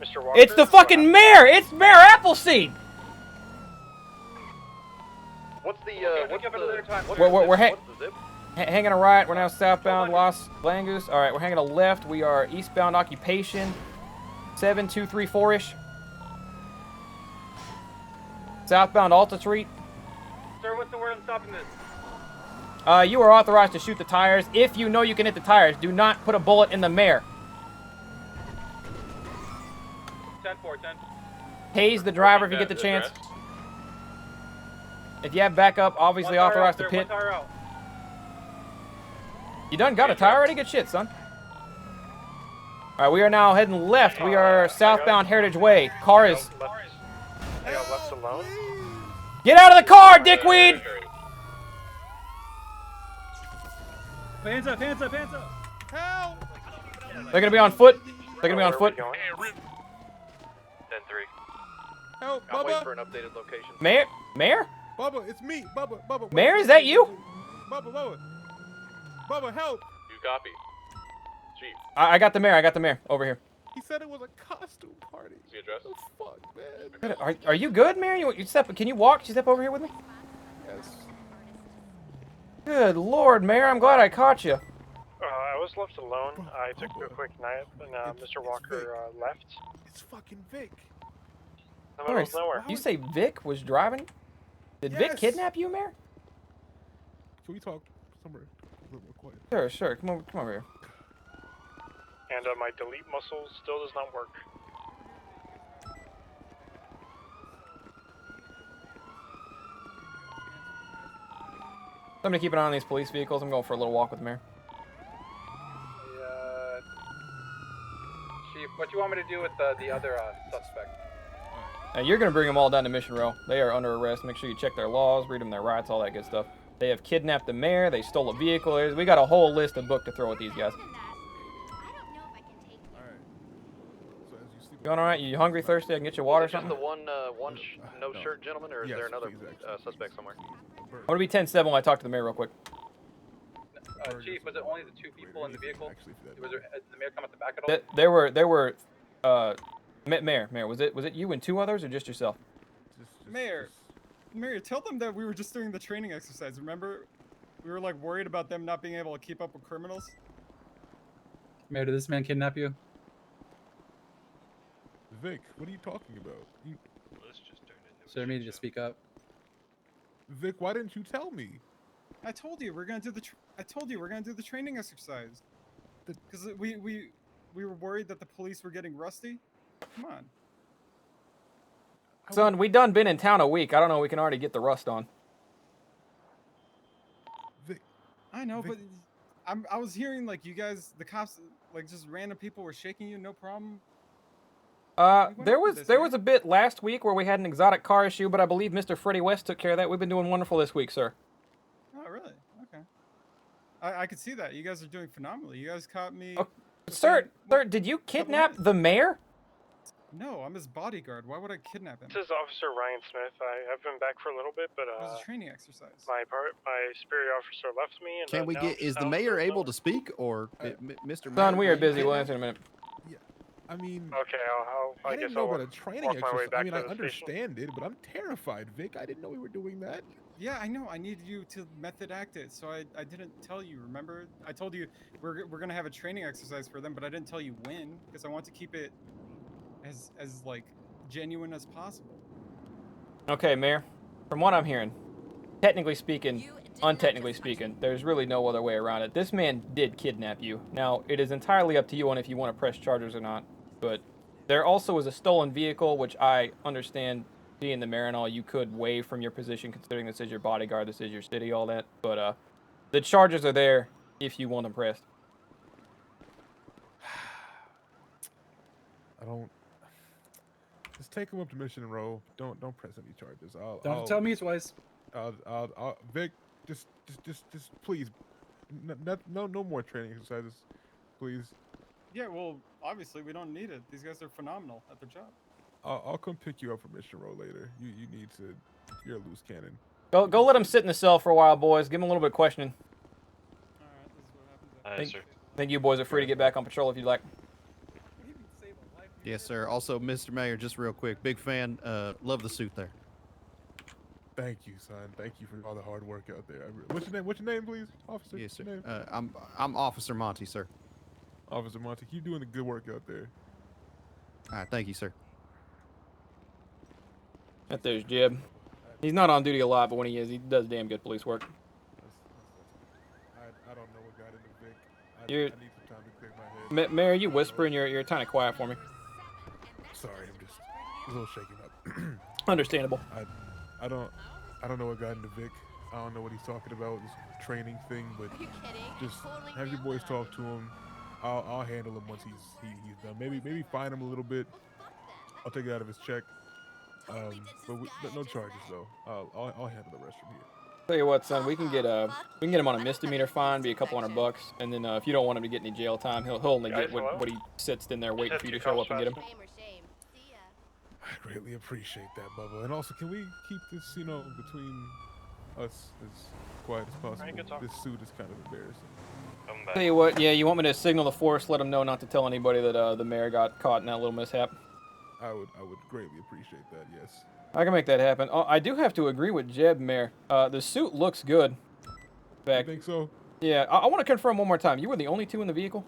Mr. Walker? It's the fucking mayor! It's Mayor Appleseed! What's the We're hanging a right. We're now southbound Los Langus. All right, we're hanging a left. We are eastbound Occupation 7234-ish. Southbound Alta Street. Sir, what's the word on stopping this? You are authorized to shoot the tires. If you know you can hit the tires, do not put a bullet in the mayor. 10-4, 10. Haze the driver if you get the chance. If you have backup, obviously authorized to pit. You done got a tire already? Good shit, son. Alright, we are now heading left. We are southbound Heritage Way. Car is... I got left alone. Get out of the car, dickweed! Hands up, hands up, hands up! Help! They're gonna be on foot. They're gonna be on foot. 10-3. Help, I'm waiting Bubba! for an updated location. Mayor? Mayor? Bubba, it's me, Bubba. Mayor, is that you? Bubba, help! You copy. Chief. I got the mayor. Over here. He said it was a costume party. Is the address? What the fuck, man? Are you good, Mayor? You step? Can you walk? Can you step over here with me? Yes. Good Lord, Mayor. I'm glad I caught you. I was left alone. I took a quick nap, and Mr. Walker left. It's fucking Vic. In the middle of nowhere. You say Vic was driving? Did Vic kidnap you, Mayor? Can we talk somewhere a little more quiet? Sure. Come over here. And my delete muscle still does not work. I'm gonna keep an eye on these police vehicles. I'm going for a little walk with the Mayor. Chief, what do you want me to do with the other suspect? You're gonna bring them all down to Mission Row. They are under arrest. Make sure you check their laws, read them their rights, all that good stuff. They have kidnapped the mayor. They stole a vehicle. We got a whole list of book to throw at these guys. Going all right? You hungry, thirsty? I can get you water or something? Just the one no shirt gentleman, or is there another suspect somewhere? I'm gonna be 10-7 when I talk to the mayor real quick. Chief, was it only the two people in the vehicle? Was there, did the mayor come at the back at all? There were Mayor, was it you and two others or just yourself? Mayor, tell them that we were just doing the training exercise. Remember, we were like worried about them not being able to keep up with criminals. Mayor, did this man kidnap you? Vic, what are you talking about? So I need you to speak up. Vic, why didn't you tell me? I told you we're gonna do the training exercise. Because we were worried that the police were getting rusty. Come on. Son, we done been in town a week. I don't know. We can already get the rust on. Vic, I know, but I was hearing like you guys, the cops, like just random people were shaking you. No problem. There was a bit last week where we had an exotic car issue, but I believe Mr. Freddie West took care of that. We've been doing wonderful this week, sir. Oh, really? Okay. I could see that. You guys are doing phenomenally. You guys caught me. Sir, did you kidnap the mayor? No, I'm his bodyguard. Why would I kidnap him? This is Officer Ryan Smith. I've been back for a little bit, but It was a training exercise. my superior officer left me, and Can we now get? Is the mayor able to speak, or Mr. Mayor? Son, we are you busy. We'll kidnapped? answer in a minute. I mean, Okay, I guess didn't know I'll about a training walk my way exercise. back I mean, to I the station. understand it, but I'm terrified, Vic. I didn't know we were doing that. Yeah, I know. I needed you to method act it, so I didn't tell you. Remember, I told you we're gonna have a training exercise for them, but I didn't tell you when because I want to keep it as like genuine as possible. Okay, Mayor. From what I'm hearing, technically speaking, untechnically speaking, there's really no other way around it. This man did kidnap you. Now, it is entirely up to you on if you want to press charges or not, but there also is a stolen vehicle, which I understand, being the mayor and all, you could waive from your position considering this is your bodyguard, this is your city, all that, but the charges are there if you want them pressed. I don't. Just take him up to Mission Row. Don't press any charges. Don't tell me twice. Vic, just please, no more training exercises, please. Yeah, well, obviously we don't need it. These guys are phenomenal at their job. I'll come pick you up from Mission Row later. You need to. You're a loose cannon. Go let him sit in the cell for a while, boys. Give him a little bit of questioning. All right, this is what happens. Think you boys are free to get back on patrol if you'd like. Yes, sir. Also, Mr. Mayor, just real quick, big fan. Love the suit there. Thank you, son. Thank you for all the hard work out there. What's your name? What's your name, please, officer? Yes, sir. Your name? I'm Officer Monty, sir. Officer Monty, keep doing the good work out there. All right, thank you, sir. That there's Jeb. He's not on duty a lot, but when he is, he does damn good police work. I don't know what got into Vic. I You're- need some time to clear my head. Mayor, you whispering? You're kind of quiet for me. Sorry, I'm just a little shaken up. Understandable. I don't know what got into Vic. I don't know what he's talking about, this training thing, but just have your boys talk to him. I'll handle him once he's done. Maybe fine him a little bit. I'll take it out of his check. But no charges though. I'll handle the rest from here. Tell you what, son, we can get him on a misdemeanor fine, be a couple $100, and then if you don't want him to get any jail time, he'll only get what he sits in there waiting for you to show up and get him. I greatly appreciate that, Bubba. And also, can we keep this, between us as quiet as possible? This suit is kind of embarrassing. Tell you what, yeah, you want me to signal the force, let him know not to tell anybody that the mayor got caught in that little mishap? I would greatly appreciate that. Yes. I can make that happen. Oh, I do have to agree with Jeb, Mayor. The suit looks good. You think so? Yeah, I want to confirm one more time. You were the only two in the vehicle?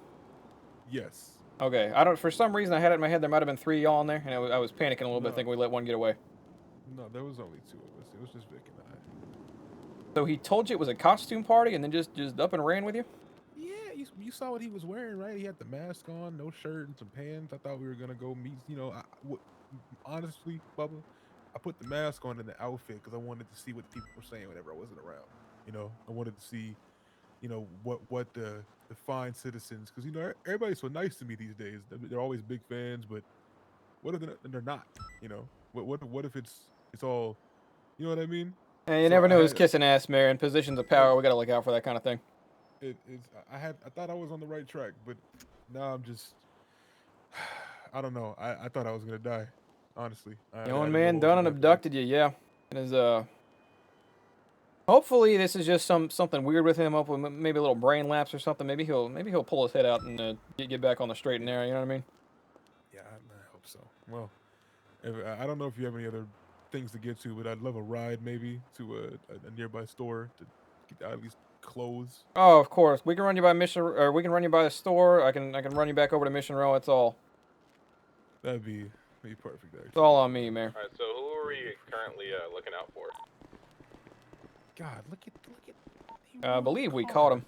Yes. Okay. For some reason I had it in my head there might have been 3 of y'all in there, and I was panicking a little bit, thinking we let one get away. No, there was only 2 of us. It was just Vic and I. So he told you it was a costume party, and then just up and ran with you? Yeah, you saw what he was wearing, right? He had the mask on, no shirt, and some pants. I thought we were gonna go meet. Honestly, Bubba, I put the mask on in the outfit because I wanted to see what people were saying whenever I wasn't around. I wanted to see, what the fine citizens, because everybody's so nice to me these days. They're always big fans, but what if they're not? What if it's all, you know what I mean? And you never know who's kissing ass, Mayor. In positions of power, we gotta look out for that kind of thing. I thought I was on the right track, but now I'm just, I don't know. I thought I was gonna die, honestly. Your own man done and abducted you, yeah. It is hopefully this is just something weird with him. Hopefully maybe a little brain lapse or something. Maybe he'll pull his head out and get back on the straight and narrow. You know what I mean? Yeah, I hope so. Well, I don't know if you have any other things to get to, but I'd love a ride maybe to a nearby store to get at least clothes. Oh, of course. We can run you by we can run you by the store. I can run you back over to Mission Row. It's all. That'd be perfect. Actually. It's all on me, Mayor. All right. So who are we currently looking out for? God, look at. I believe we caught him.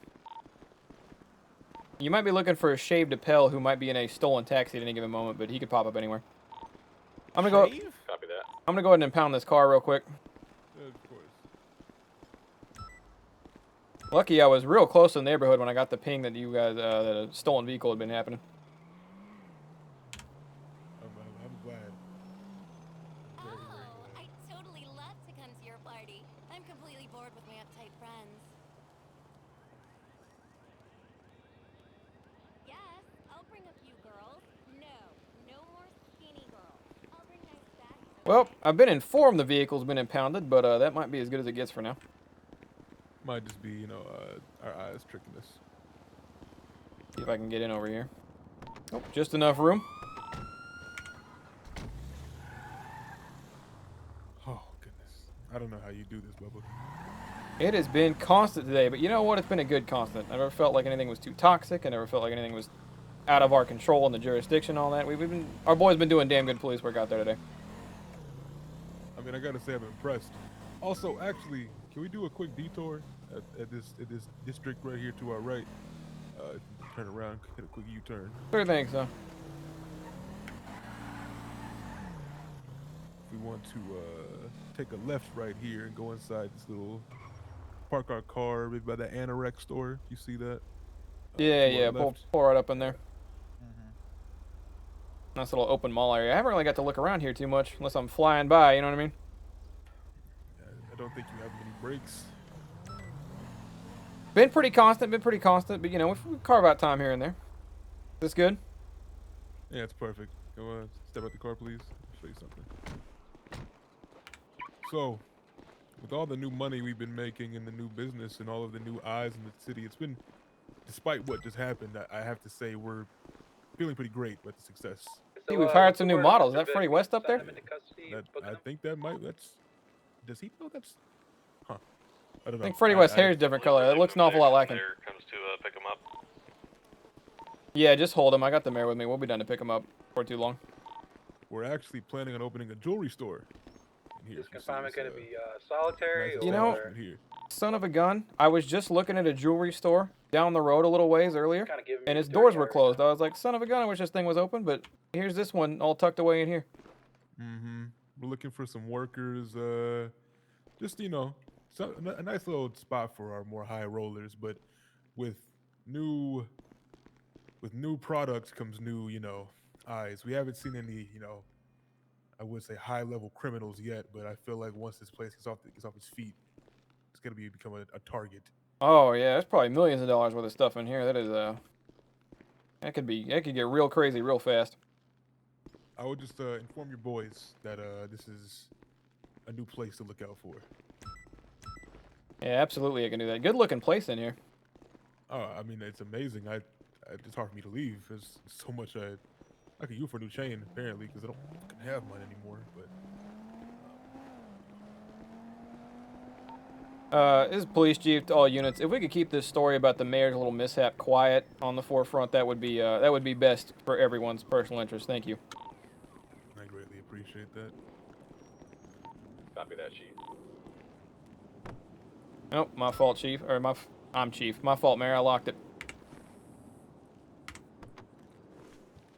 You might be looking for a shaved Appel who might be in a stolen taxi at any given moment, but he could pop up anywhere. I'm gonna go. Copy that. I'm gonna go ahead and impound this car real quick. Of course. Lucky I was real close to the neighborhood when I got the ping that you guys that a stolen vehicle had been happening. I'm glad. Oh, I totally love to come to your party. I'm completely bored with my uptight friends. Yes, I'll bring a few girls. No more skinny girls. Well, I've been informed the vehicle's been impounded, but that might be as good as it gets for now. Might just be, our eyes tricking us. See if I can get in over here. Oh, just enough room. Oh, goodness. I don't know how you do this, Bubba. It has been constant today, but you know what? It's been a good constant. I never felt like anything was too toxic. I never felt like anything was out of our control in the jurisdiction, all that. Our boys been doing damn good police work out there today. I mean, I gotta say I'm impressed. Also, actually, can we do a quick detour at this district right here to our right? Turn around, hit a quick U-turn. Sure thing, so. If we want to take a left right here and go inside this little, park our car maybe by the Anorex store. You see that? Yeah, pull right up in there. Nice little open mall area. I haven't really got to look around here too much, unless I'm flying by, you know what I mean? I don't think you have many breaks. Been pretty constant, but you know, we carve out time here and there. Is this good? Yeah, it's perfect. Go on, step out the car, please. I'll show you something. So, with all the new money we've been making in the new business and all of the new eyes in the city, it's been, despite what just happened, I have to say we're feeling pretty great about the success. See, we've hired some new models. Is that Freddie West up there? I think that might, does he know that's, huh. I don't know. I think Freddie West's hair is different color. That looks an awful lot like him. Comes to pick him up. Yeah, just hold him. I got the mayor with me. We'll be done to pick him up before too long. We're actually planning on opening a jewelry store. Is confinement going to be solitary? You know, son of a gun, I was just looking at a jewelry store down the road a little ways earlier, and its doors were closed. I was like, son of a gun, I wish this thing was open, but here's this one all tucked away in here. We're looking for some workers, just, a nice little spot for our more high rollers, but with new products comes new, eyes. We haven't seen any, I would say high-level criminals yet, but I feel like once this place gets off its feet, it's gonna become a target. Oh yeah, there's probably millions of dollars worth of stuff in here. That is that could get real crazy real fast. I would just inform your boys that this is a new place to look out for. Yeah, absolutely, I can do that. Good looking place in here. Oh, I mean, it's amazing. It's hard for me to leave. There's so much I could use for a new chain, apparently, because I don't fucking have mine anymore. But This is police chief to all units. If we could keep this story about the mayor's little mishap quiet on the forefront, that would be best for everyone's personal interest. Thank you. I greatly appreciate that. Copy that, chief. Oh, my fault, chief. I'm chief. My fault, mayor. I locked it.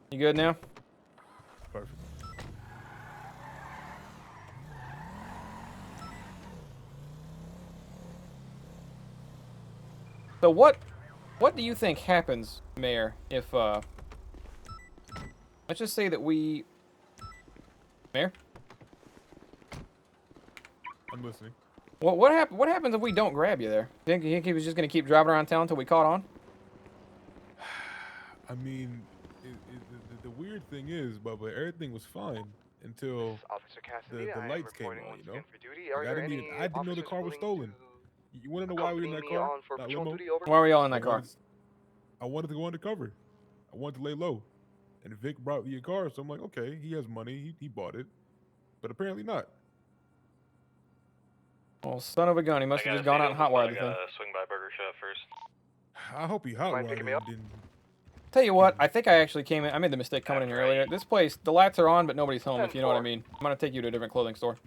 You good now? Perfect. So what do you think happens, Mayor, if let's just say that Mayor? I'm listening. What happens if we don't grab you there? You think he was just gonna keep driving around town until we caught on? I mean, the weird thing is, Bubba, everything was fine until the lights came on, Like, I didn't know the car was stolen. You want to know why we were in that car? That limo? Why were y'all in that car? I wanted to go undercover. I wanted to lay low. And Vic brought me a car, so I'm like, okay, he has money. He bought it. But apparently not. Well, son of a gun, he must have just gone out and hotwired the thing. Swing by Burger Shop first. I hope he hotwired it and didn't. Tell you what, I think I actually came in. I made the mistake coming in here earlier. This place, the lights are on, but nobody's home, if you know what I mean. I'm gonna take you to a different clothing store.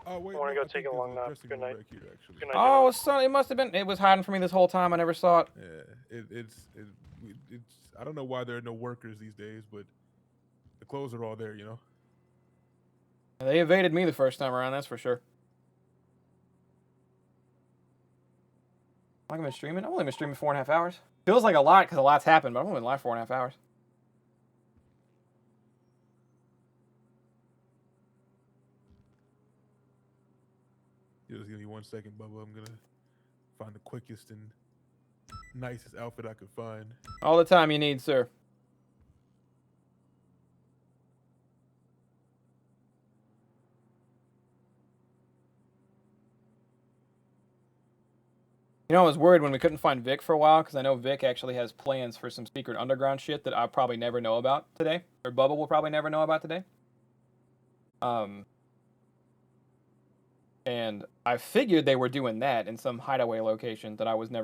Oh, wait, I want to go take a long nap. Good night. Good night. Oh, son, it must have been. It was hiding from me this whole time. I never saw it. Yeah, it's. I don't know why there are no workers these days, but the clothes are all there, They evaded me the first time around, that's for sure. I've been streaming. I've only been streaming 4.5 hours. Feels like a lot because a lot's happened, but I've only been live 4.5 hours. Just give me 1 second, Bubba. I'm gonna find the quickest and nicest outfit I could find. All the time you need, sir. You know, I was worried when we couldn't find Vic for a while, because I know Vic actually has plans for some secret underground shit that I'll probably never know about today, or Bubba will probably never know about today. And I figured they were doing that in some hideaway location that I was never